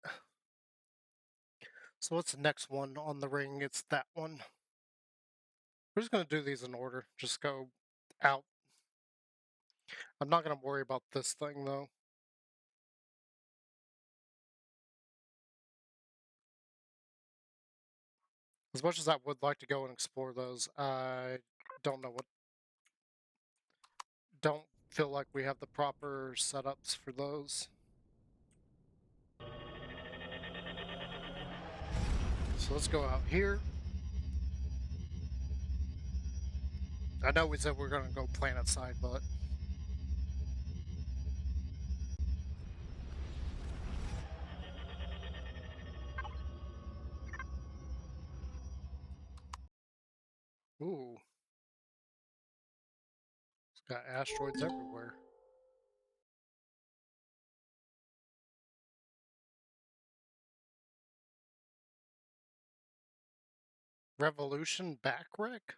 So what's the next one on the ring? It's that one. We're just gonna do these in order. Just go out. I'm not gonna worry about this thing though. As much as I would like to go and explore those, I don't know what. Don't feel like we have the proper setups for those. So let's go out here. I know we said we're gonna go planet side, but ooh, it's got asteroids everywhere. Revolution back wreck?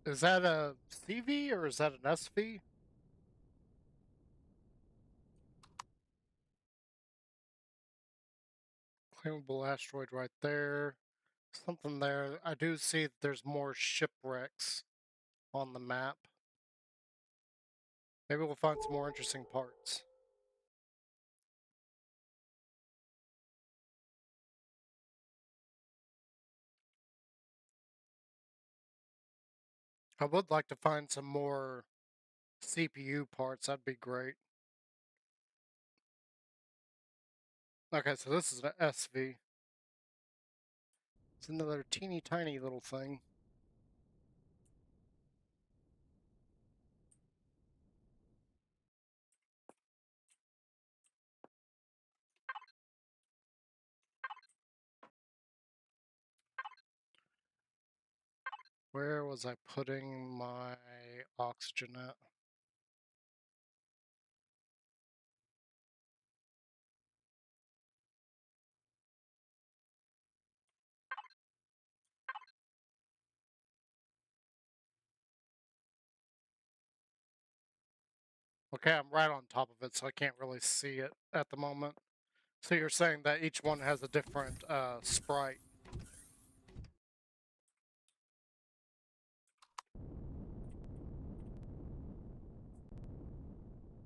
Is that a CV or is that an SV? Claimable asteroid right there. Something there. I do see that there's more shipwrecks on the map. Maybe we'll find some more interesting parts. I would like to find some more CPU parts. That'd be great. Okay, so this is an SV. It's another teeny tiny little thing. Where was I putting my oxygen at? Okay, I'm right on top of it, so I can't really see it at the moment. So you're saying that each one has a different sprite.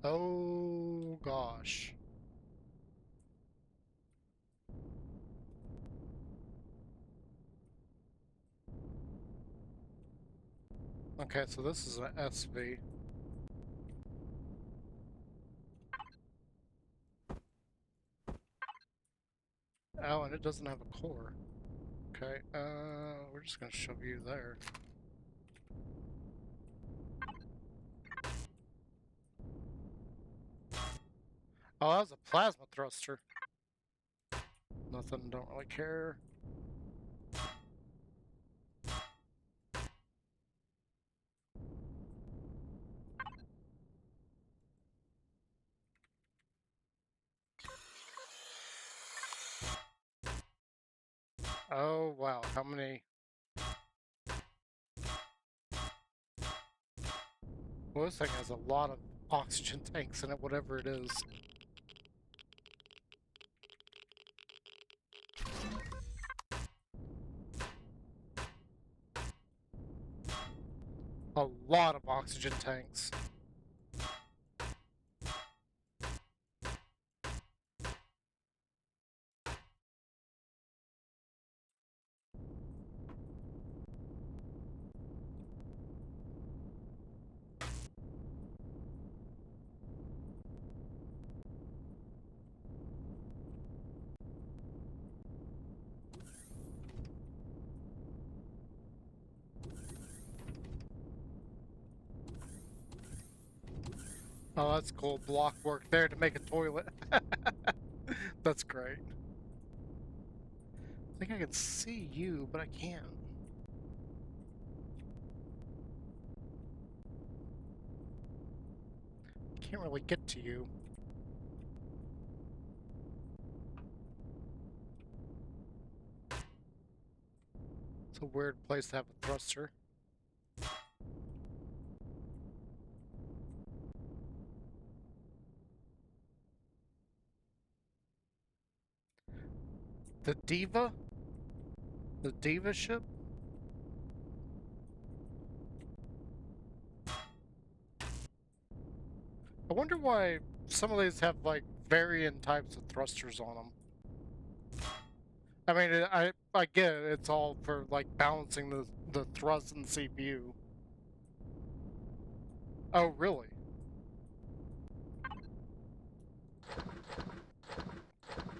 Oh gosh. Okay, so this is an SV. Oh, and it doesn't have a core. Okay, we're just gonna shove you there. Oh, that was a plasma thruster. Nothing, don't really care. Oh, wow, how many? Well, this thing has a lot of oxygen tanks in it, whatever it is. A lot of oxygen tanks. Oh, that's cool. Block work there to make a toilet. That's great. I think I can see you, but I can't. Can't really get to you. It's a weird place to have a thruster. The Diva? The Diva ship? I wonder why some of these have like varying types of thrusters on them. I mean, I get it. It's all for like balancing the thrust in the CPU. Oh, really?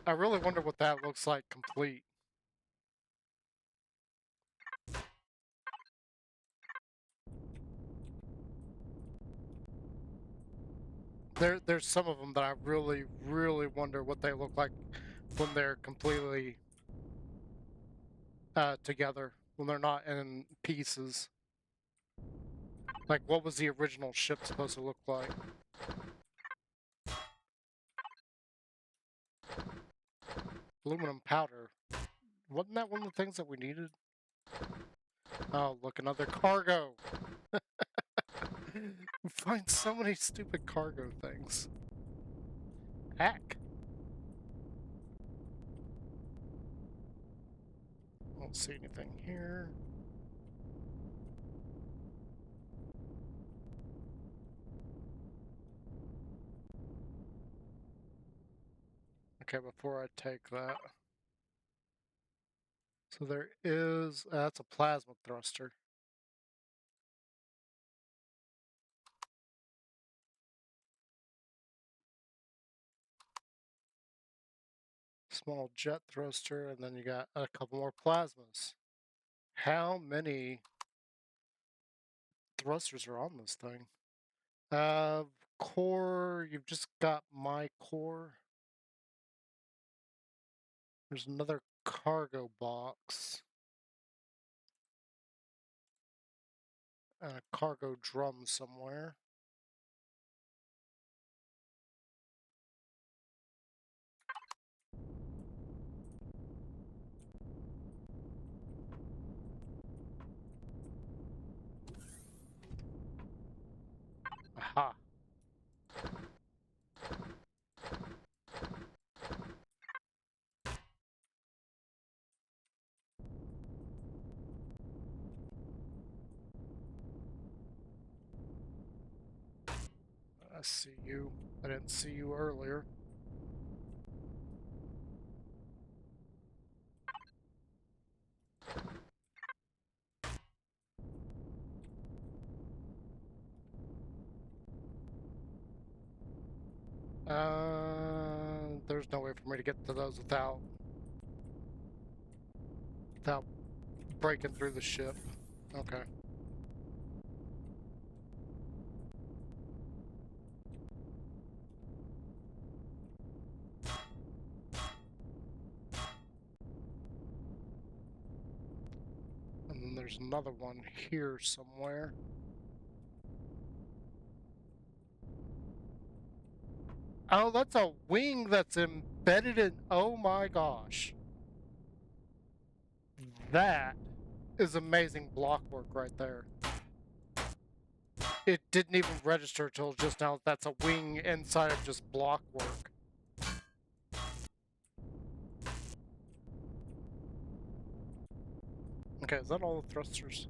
I really wonder what that looks like complete. There's some of them that I really wonder what they look like when they're completely together, when they're not in pieces. Like, what was the original ship supposed to look like? Aluminum powder. Wasn't that one of the things that we needed? Oh, look, another cargo. We find so many stupid cargo things. Heck. Don't see anything here. Okay, before I take that. So there is, that's a plasma thruster. Small jet thruster, and then you got a couple more plasmas. How many thrusters are on this thing? Core, you've just got my core. There's another cargo box. And a cargo drum somewhere. Aha. I see you. I didn't see you earlier. There's no way for me to get to those without breaking through the ship. Okay. And then there's another one here somewhere. Oh, that's a wing that's embedded in. Oh my gosh. That is amazing block work right there. It didn't even register till just now. That's a wing inside of just block work. Okay, is that all the thrusters?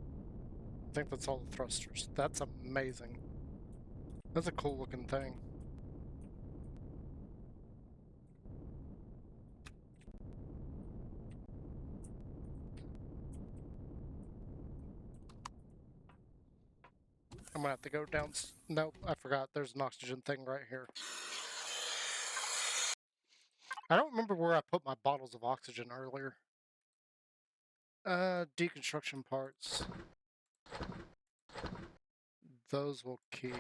I think that's all the thrusters. That's amazing. That's a cool looking thing. I'm gonna have to go down. Nope, I forgot. There's an oxygen thing right here. I don't remember where I put my bottles of oxygen earlier. Deconstruction parts. Those will keep.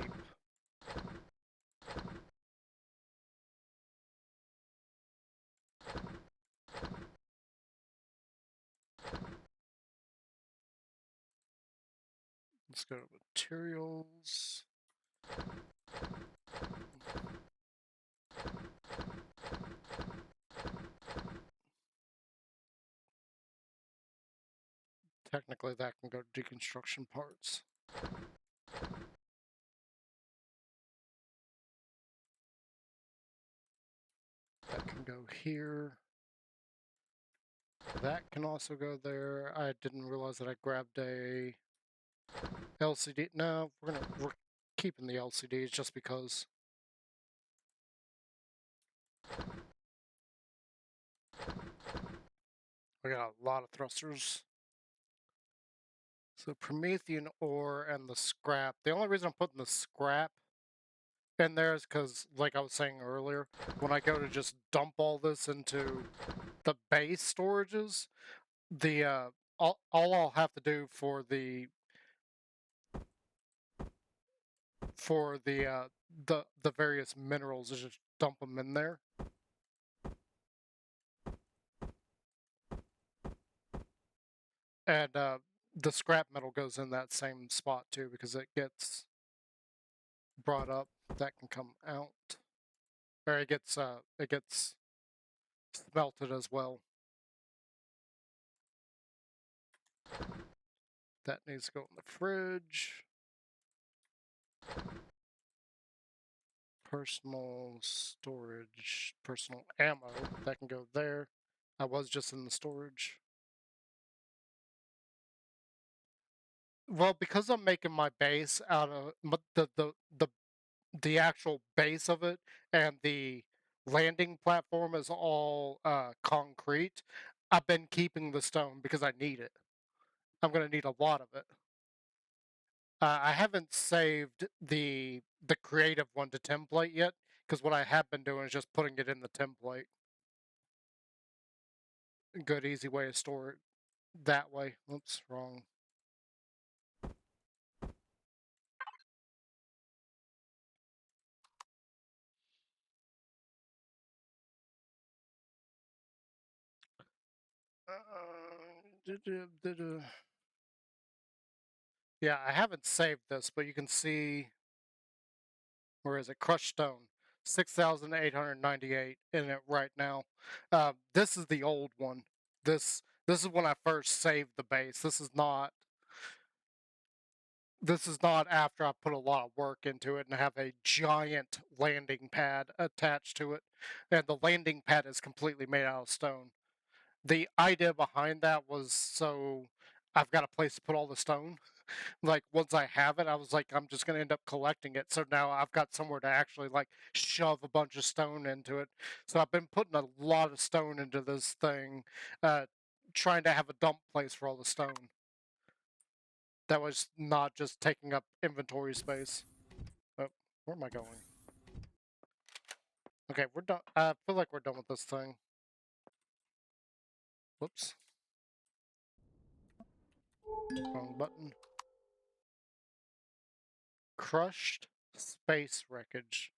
Let's go to materials. Technically, that can go to deconstruction parts. That can go here. That can also go there. I didn't realize that I grabbed a LCD. No, we're keeping the LCDs just because. We got a lot of thrusters. So Promethean ore and the scrap. The only reason I'm putting the scrap in there is because, like I was saying earlier, when I go to just dump all this into the base storages, the all I'll have to do for the the various minerals is just dump them in there. And the scrap metal goes in that same spot too because it gets brought up. That can come out, or it gets smelted as well. That needs to go in the fridge. Personal storage, personal ammo, that can go there. I was just in the storage. Well, because I'm making my base out of the actual base of it, and the landing platform is all concrete. I've been keeping the stone because I need it. I'm gonna need a lot of it. I haven't saved the creative one to template yet, because what I have been doing is just putting it in the template. Good, easy way to store it that way. Oops, wrong. Yeah, I haven't saved this, but you can see, where is it? Crushed stone, 6,898 in it right now. This is the old one. This is when I first saved the base. This is not after I put a lot of work into it and have a giant landing pad attached to it. And the landing pad is completely made out of stone. The idea behind that was so I've got a place to put all the stone. Like, once I have it, I was like, I'm just gonna end up collecting it. So now I've got somewhere to actually like shove a bunch of stone into it. So I've been putting a lot of stone into this thing, uh, trying to have a dump place for all the stone. That was not just taking up inventory space. Oh, where am I going? Okay, we're done. I feel like we're done with this thing. Whoops. Wrong button. Crushed space wreckage.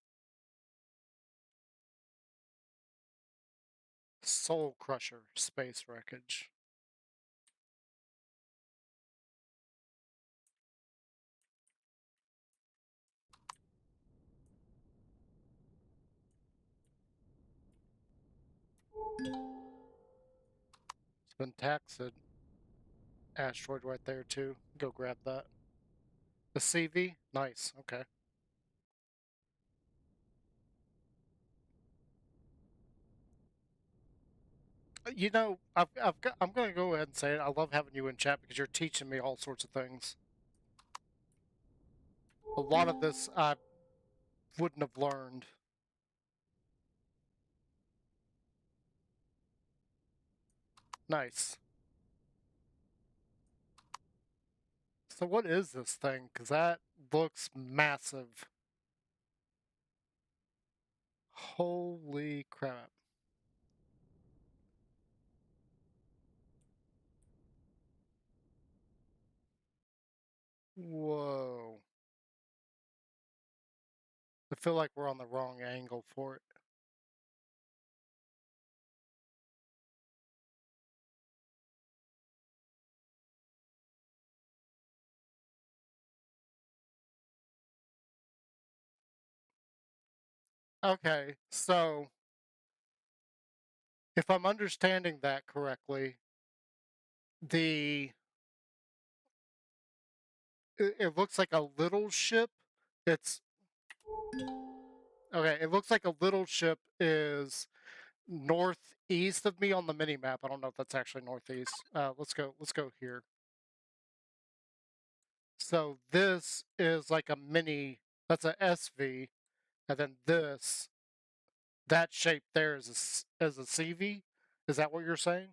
Soul Crusher space wreckage. It's been taxed. Asteroid right there too. Go grab that. The CV? Nice. Okay. I'm gonna go ahead and say it. I love having you in chat because you're teaching me all sorts of things. A lot of this I wouldn't have learned. Nice. So what is this thing? Because that looks massive. Holy crap. Whoa. I feel like we're on the wrong angle for it. Okay, so if I'm understanding that correctly, the it looks like a little ship. It's okay. It looks like a little ship is northeast of me on the mini map. I don't know if that's actually northeast. Let's go. Let's go here. So this is like a mini. That's a SV, and then that shape there is a CV. Is that what you're saying?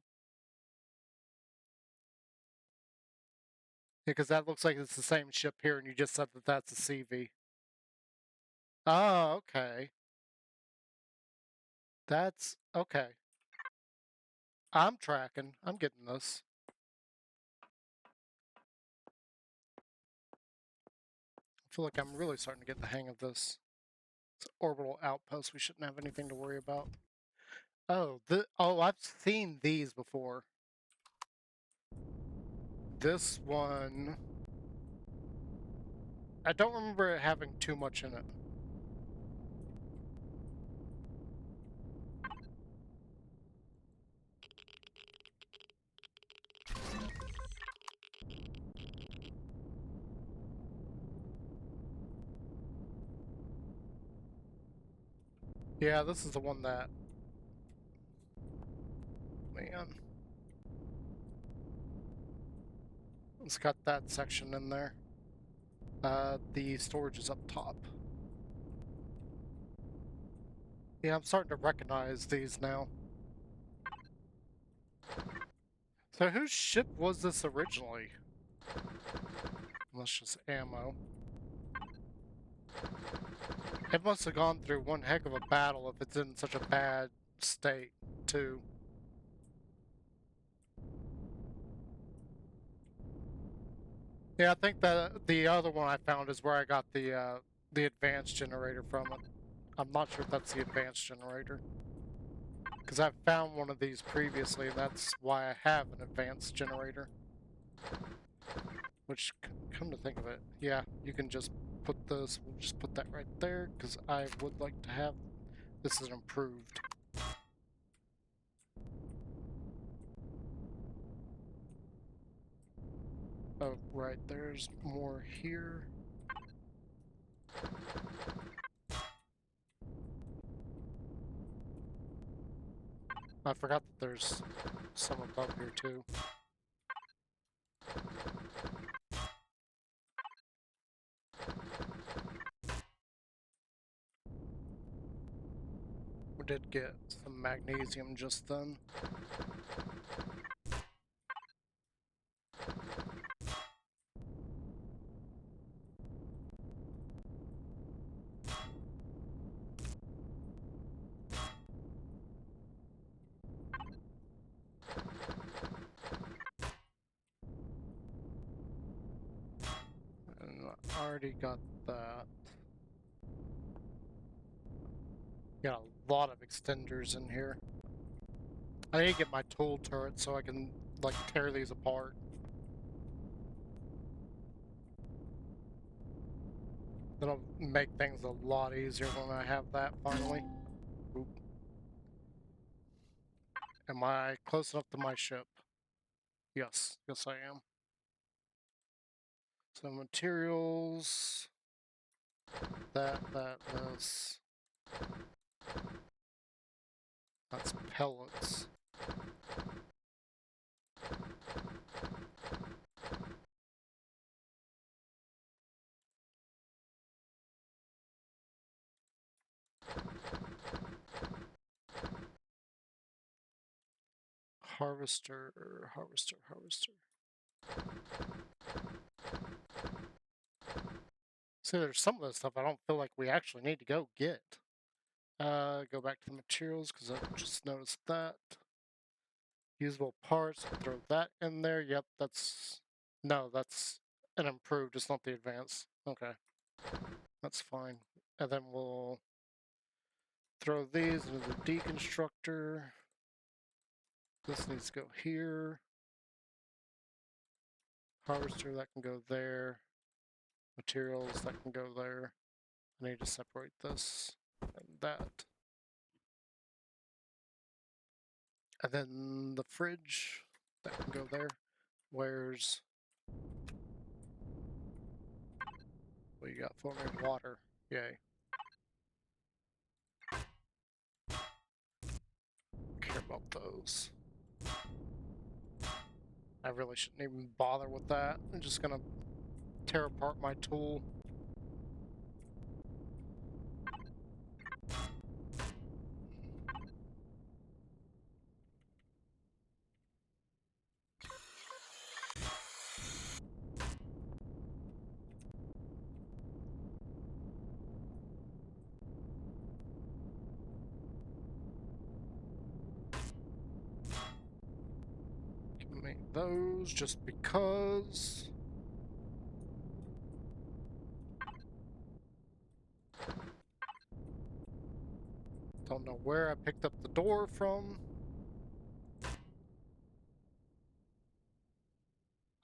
Because that looks like it's the same ship here, and you just said that that's a CV. Oh, okay. That's okay. I'm tracking. I'm getting this. I feel like I'm really starting to get the hang of this. It's orbital outpost. We shouldn't have anything to worry about. Oh, I've seen these before. This one, I don't remember it having too much in it. Yeah, this is the one that, man. It's got that section in there. The storage is up top. Yeah, I'm starting to recognize these now. So whose ship was this originally? That's just ammo. It must have gone through one heck of a battle if it's in such a bad state, too. Yeah, I think that the other one I found is where I got the advanced generator from it. I'm not sure if that's the advanced generator. Because I've found one of these previously, and that's why I have an advanced generator. Which, come to think of it, yeah, you can just put this, we'll just put that right there, because I would like to have, this is improved. Oh, right, there's more here. I forgot that there's some above here too. We did get some magnesium just then. And I already got that. Got a lot of extenders in here. I need to get my tool turret so I can, like, tear these apart. That'll make things a lot easier when I have that finally. Oop. Am I close enough to my ship? Yes, yes I am. So materials, this. That's pellets. Harvester. See, there's some of this stuff I don't feel like we actually need to go get. Go back to the materials because I just noticed that. Usable parts, throw that in there. Yep, that's... No, that's an improved, it's not the advanced. Okay. That's fine. And then we'll throw these into the deconstructor. This needs to go here. Harvester, that can go there. Materials, that can go there. I need to separate this and that. And then the fridge, that can go there. Where's... What you got for me? Water. Yay. Care about those. I really shouldn't even bother with that. I'm just gonna tear apart my tool. Make those just because. Don't know where I picked up the door from.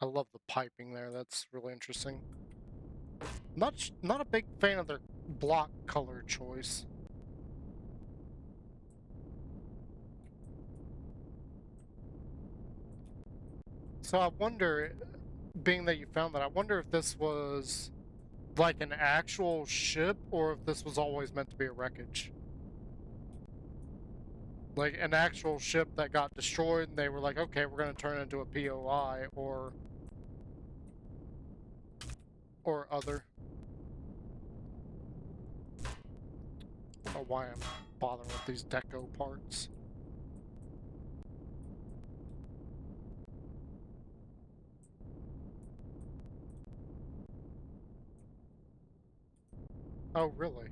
I love the piping there, that's really interesting. Not a big fan of their block color choice. So I wonder, being that you found that, I wonder if this was like an actual ship or if this was always meant to be a wreckage. Like an actual ship that got destroyed and they were like, okay, we're going to turn it into a POI, or... or other. I don't know why I'm bothering with these deco parts. Oh, really?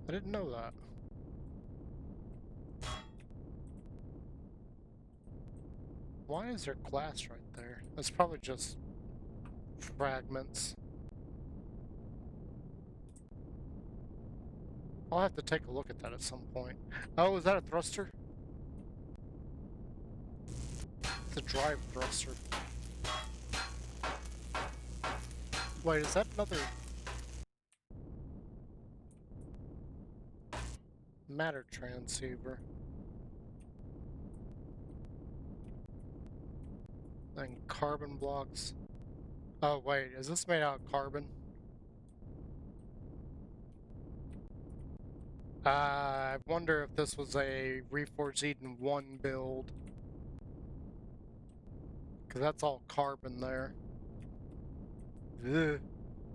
I didn't know that. Why is there glass right there? That's probably just fragments. I'll have to take a look at that at some point. Oh, is that a thruster? It's a drive thruster. Wait, is that another matter transceiver? Then carbon blocks. Oh, wait, is this made out of carbon? I wonder if this was a Reforged Eden 1 build. Because that's all carbon there. Ugh.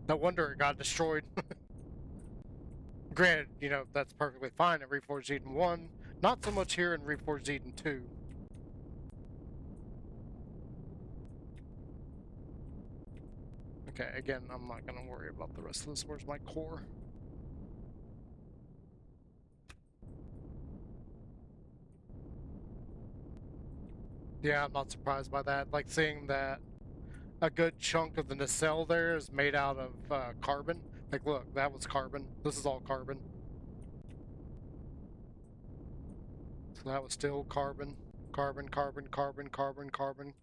No wonder it got destroyed. Granted, you know, that's perfectly fine in Reforged Eden 1. Not so much here in Reforged Eden 2. Okay, again, I'm not going to worry about the rest of this. Where's my core? Yeah, I'm not surprised by that. Like seeing that a good chunk of the nacelle there is made out of carbon. Like, look, that was carbon. This is all carbon. So that was still carbon. Carbon, carbon, carbon, carbon, carbon.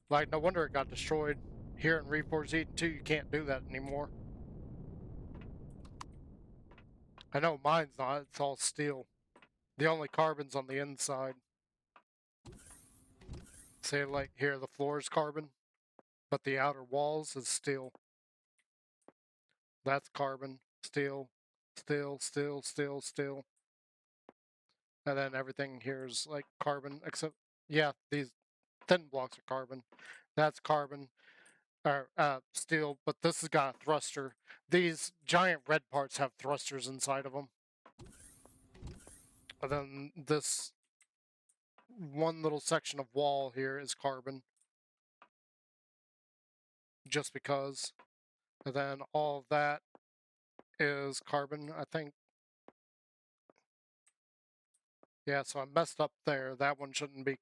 Like, no wonder it got destroyed. Here in Reforged Eden 2, you can't do that anymore. I know mine's not. It's all steel. The only carbon's on the inside. Say, like, here, the floor is carbon, but the outer walls is steel. That's carbon, steel, steel, steel, steel, steel. And then everything here is like carbon, except, yeah, these thin blocks are carbon. That's carbon, or steel, but this has got a thruster. These giant red parts have thrusters inside of them. And then this one little section of wall here is carbon, just because. And then all of that is carbon, I think. Yeah, so I messed up there. That one shouldn't be,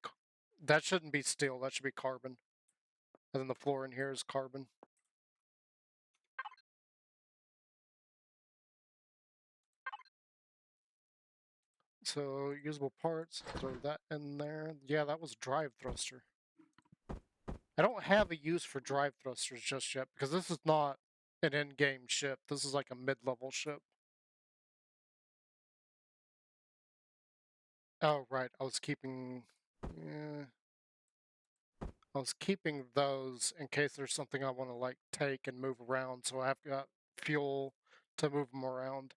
that shouldn't be steel, that should be carbon. And then the floor in here is carbon. So usable parts, throw that in there. Yeah, that was drive thruster. I don't have a use for drive thrusters just yet because this is not an in-game ship. This is like a mid-level ship. Oh, right. I was keeping... Yeah, I was keeping those in case there's something I want to like take and move around, so I've got fuel to move them around.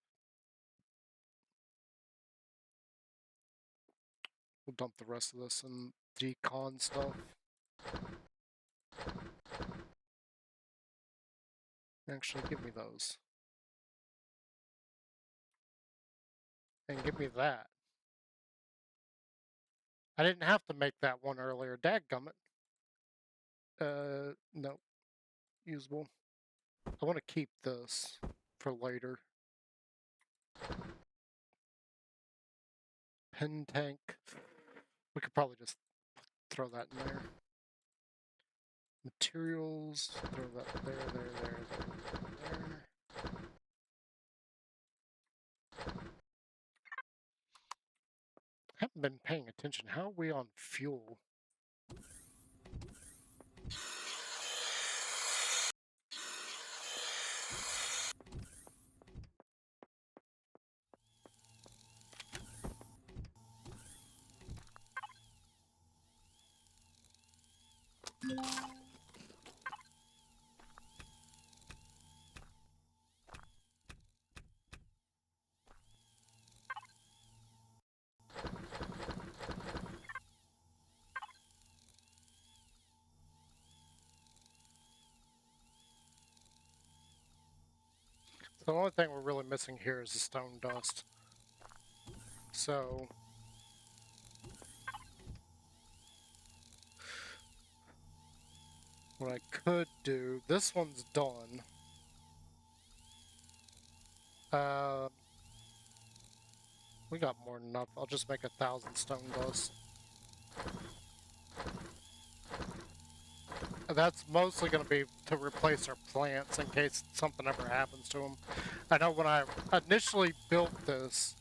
We'll dump the rest of this and decon stuff. Actually, give me those. And give me that. I didn't have to make that one earlier. Dadgummit. No. Usable. I want to keep this for later. Pen tank. We could probably just throw that in there. Materials. Throw that there. I haven't been paying attention. How are we on fuel? The only thing we're really missing here is the stone dust. So what I could do, this one's done. We got more than enough. I'll just make 1,000 stone dust. That's mostly going to be to replace our plants in case something ever happens to them. I know when I initially built this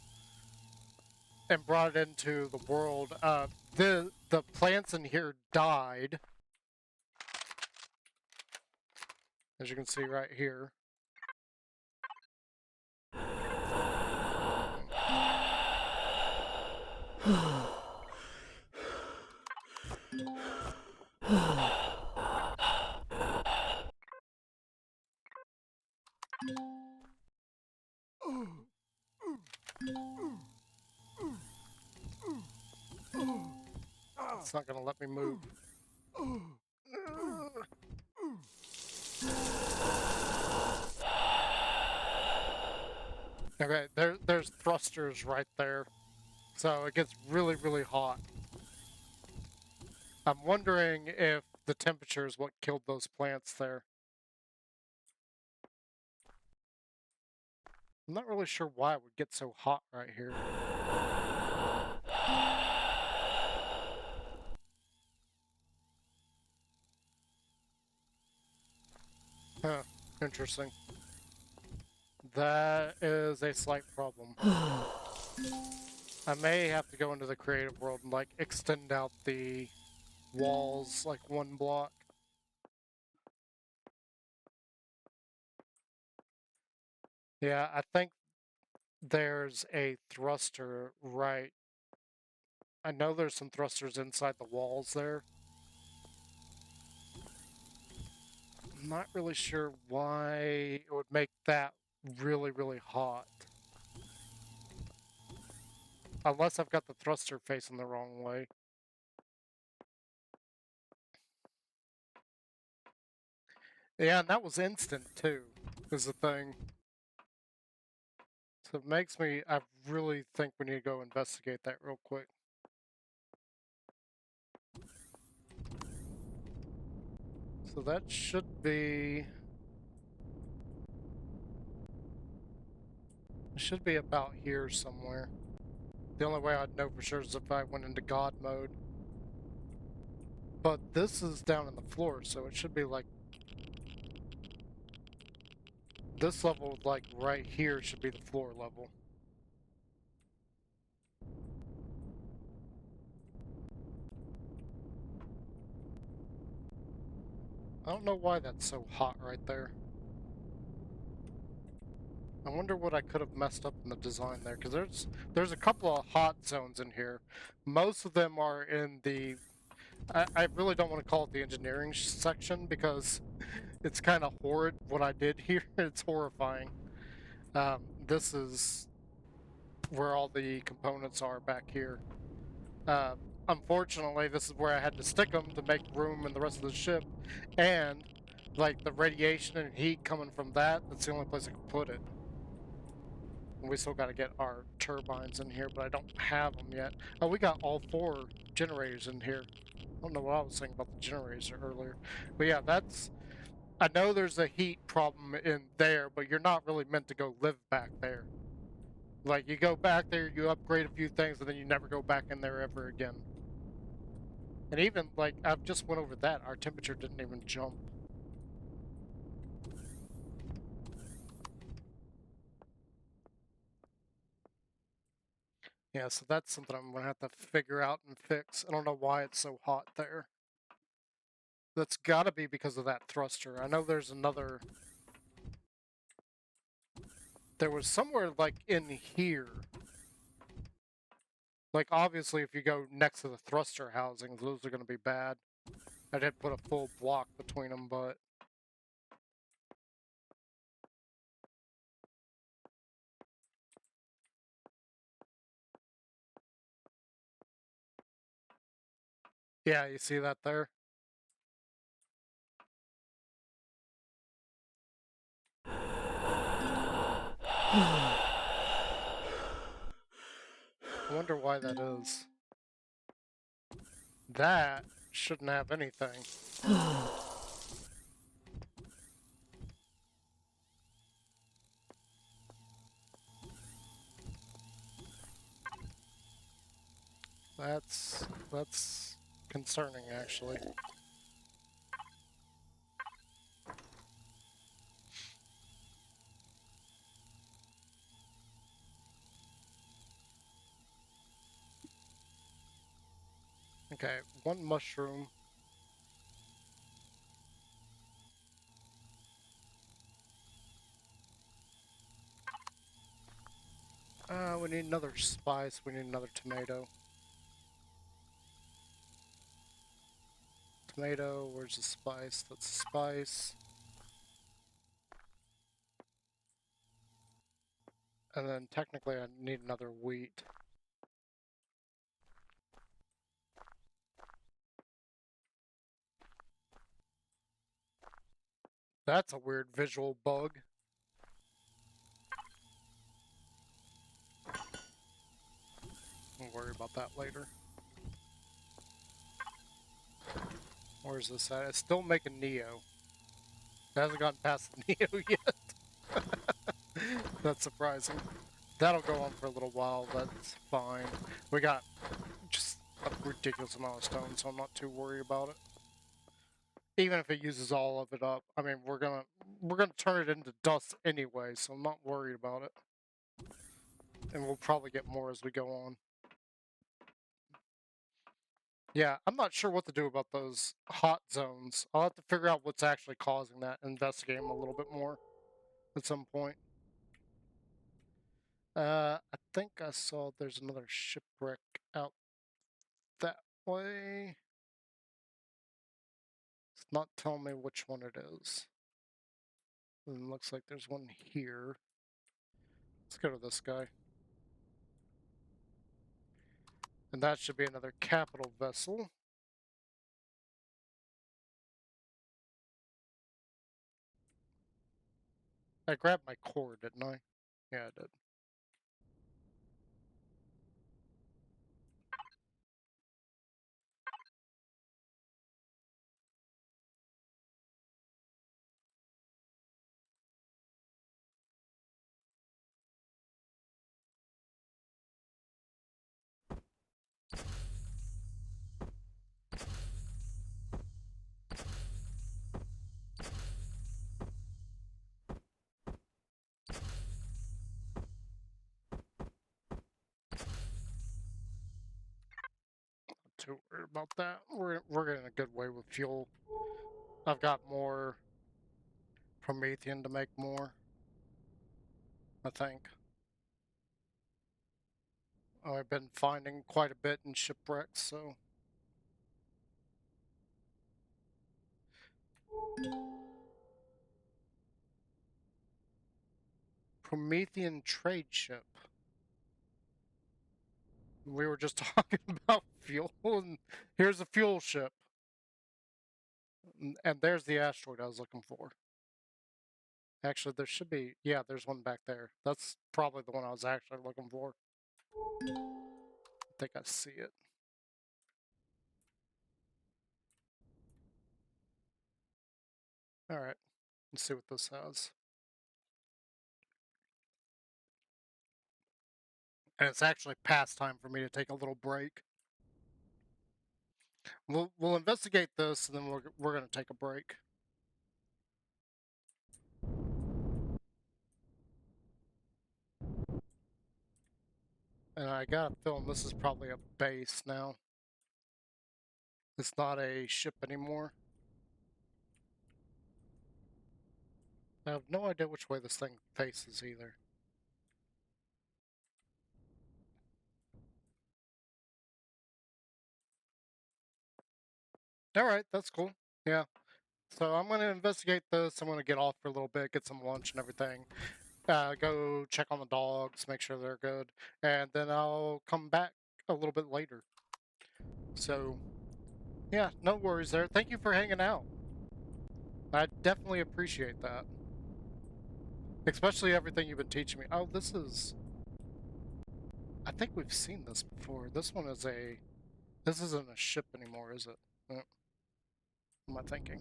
and brought it into the world, the plants in here died, as you can see right here. It's not going to let me move. Okay, there's thrusters right there. So it gets really, really hot. I'm wondering if the temperature is what killed those plants there. I'm not really sure why it would get so hot right here. Huh, interesting. That is a slight problem. I may have to go into the creative world and like extend out the walls like 1 block. Yeah, I think there's a thruster right. I know there's some thrusters inside the walls there. I'm not really sure why it would make that really, really hot. Unless I've got the thruster facing the wrong way. Yeah, and that was instant too, is the thing. So it makes me, I really think we need to go investigate that real quick. So that should be... It should be about here somewhere. The only way I'd know for sure is if I went into God mode. But this is down in the floor, so it should be like... This level, like right here, should be the floor level. I don't know why that's so hot right there. I wonder what I could have messed up in the design there, because there's a couple of hot zones in here. Most of them are in the... I really don't want to call it the engineering section, because it's kind of horrid what I did here. It's horrifying. This is where all the components are back here. Uh, Unfortunately, this is where I had to stick them to make room in the rest of the ship, and like the radiation and heat coming from that, that's the only place I could put it. And we still got to get our turbines in here, but I don't have them yet. Oh, we got all 4 generators in here. I don't know what I was saying about the generators earlier. But yeah, that's... I know there's a heat problem in there, but you're not really meant to go live back there. Like, you go back there, you upgrade a few things, and then you never go back in there ever again. And even, like, I've just went over that. Our temperature didn't even jump. Yeah, so that's something I'm going to have to figure out and fix. I don't know why it's so hot there. That's got to be because of that thruster. I know there's another... There was somewhere, like, in here. Like, obviously, if you go next to the thruster housings, those are going to be bad. I did put a full block between them, but... Yeah, you see that there? I wonder why that is. That shouldn't have anything. That's concerning, actually. Okay, one mushroom. We need another spice. We need another tomato. Tomato, where's the spice? That's the spice. And then technically I need another wheat. That's a weird visual bug. We'll worry about that later. Where's this at? It's still making Neo. It hasn't gotten past the Neo yet. That's surprising. That'll go on for a little while, that's fine. We got just a ridiculous amount of stone, so I'm not too worried about it. Even if it uses all of it up, I mean, we're gonna turn it into dust anyway, so I'm not worried about it. And we'll probably get more as we go on. Yeah, I'm not sure what to do about those hot zones. I'll have to figure out what's actually causing that and investigate them a little bit more at some point. I think I saw there's another shipwreck out that way. It's not telling me which one it is. And it looks like there's one here. Let's go to this guy. And that should be another capital vessel. I grabbed my core, didn't I? Yeah, I did. Not too worried about that. We're getting a good way with fuel. I've got more Promethean to make more, I think. I've been finding quite a bit in shipwrecks, so. Promethean trade ship. We were just talking about fuel, and here's a fuel ship. And there's the asteroid I was looking for. Actually, there should be, yeah, there's one back there. That's probably the one I was actually looking for. I think I see it. Alright, let's see what this has. And it's actually past time for me to take a little break. We'll investigate this, and then we're going to take a break. And I got a feeling this is probably a base now. It's not a ship anymore. I have no idea which way this thing faces either. Alright, that's cool. Yeah. So I'm going to investigate this. I'm going to get off for a little bit, get some lunch and everything. Go check on the dogs, make sure they're good. And then I'll come back a little bit later. So, yeah, no worries there. Thank you for hanging out. I definitely appreciate that. Especially everything you've been teaching me. Oh, this is... I think we've seen this before. This one is a... This isn't a ship anymore, is it? What am I thinking?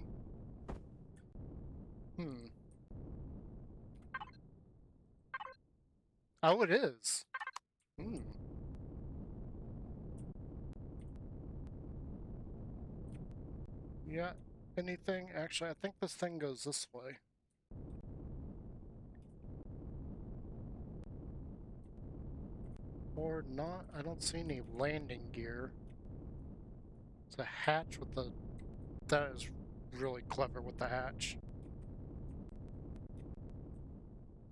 Hmm. Oh, it is. Hmm. Yeah. Anything? Actually, I think this thing goes this way. Or not. I don't see any landing gear. It's a hatch with the... That is really clever with the hatch.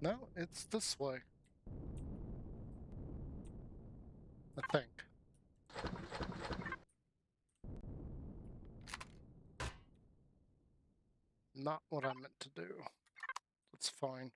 No, it's this way. I think. Not what I meant to do. That's fine.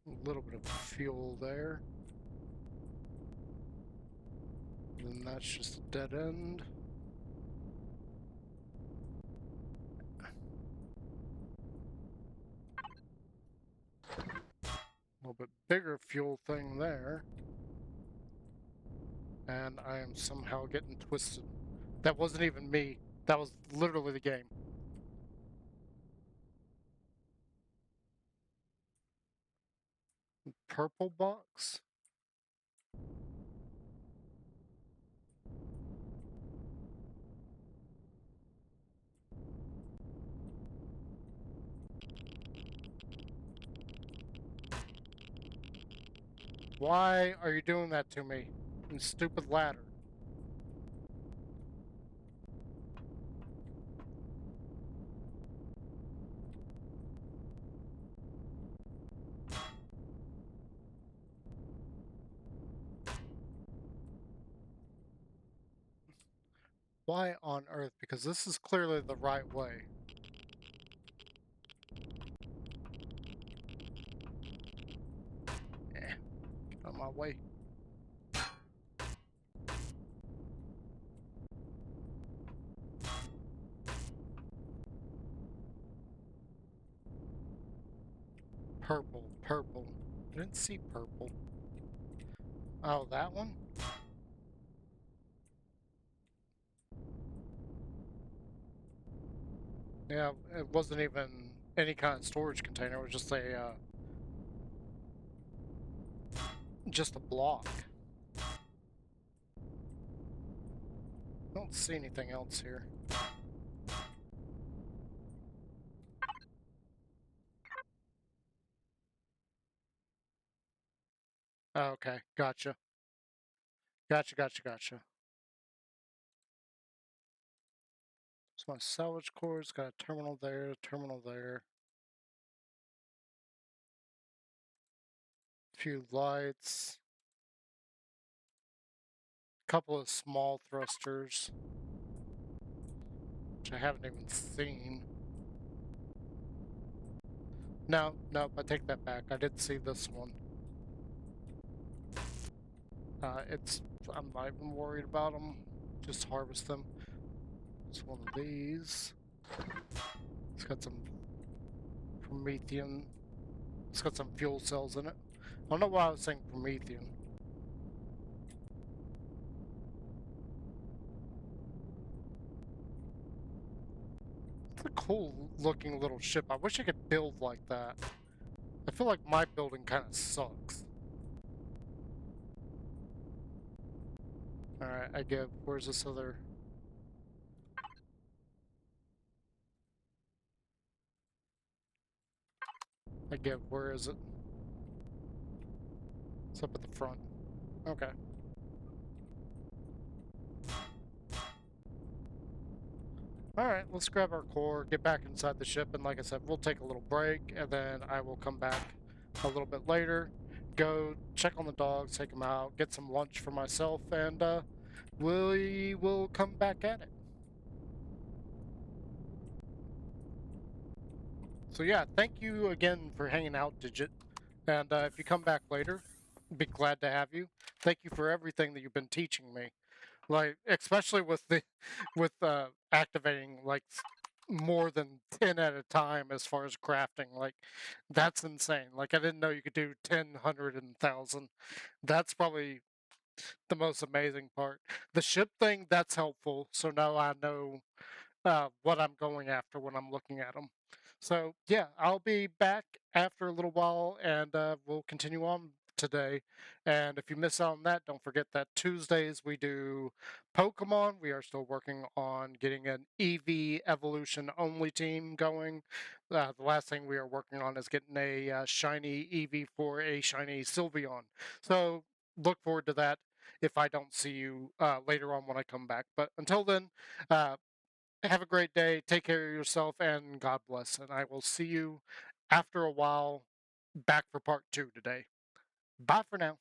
A little bit of fuel there. And that's just a dead end. A little bit bigger fuel thing there. And I am somehow getting twisted. That wasn't even me. That was literally the game. Purple box? Why are you doing that to me? You stupid ladder. Why on earth? Because this is clearly the right way. Eh, get out of my way. Purple, purple. I didn't see purple. Oh, that one? Yeah, it wasn't even any kind of storage container. It was just a block. I don't see anything else here. Oh, okay, gotcha. Gotcha. So my salvage core's got a terminal there, terminal there. A few lights. A couple of small thrusters, which I haven't even seen. No, nope, I take that back. I did see this one. I'm not even worried about them. Just harvest them. It's one of these. It's got some Promethean. It's got some fuel cells in it. I don't know why I was saying Promethean. It's a cool looking little ship. I wish I could build like that. I feel like my building kind of sucks. Alright, I give. Where's this other... I give. Where is it? It's up at the front. Okay. Alright, let's grab our core, get back inside the ship, and like I said, we'll take a little break, and then I will come back a little bit later, go check on the dogs, take them out, get some lunch for myself, and we will come back at it. So yeah, thank you again for hanging out, Digit. And if you come back later, be glad to have you. Thank you for everything that you've been teaching me. Like especially with the with activating more than 10 at a time as far as crafting. Like that's insane. Like I didn't know you could do 10, 100, and 1,000. That's probably the most amazing part. The ship thing, that's helpful. So now I know what I'm going after when I'm looking at them. So yeah, I'll be back after a little while, and we'll continue on today. And if you miss out on that, don't forget that Tuesdays we do Pokemon. We are still working on getting an EV evolution only team going. The last thing we are working on is getting a shiny EV for a shiny Sylveon. So look forward to that if I don't see you later on when I come back. But until then, uh, have a great day. Take care of yourself and God bless. And I will see you after a while back for part two today. Bye for now.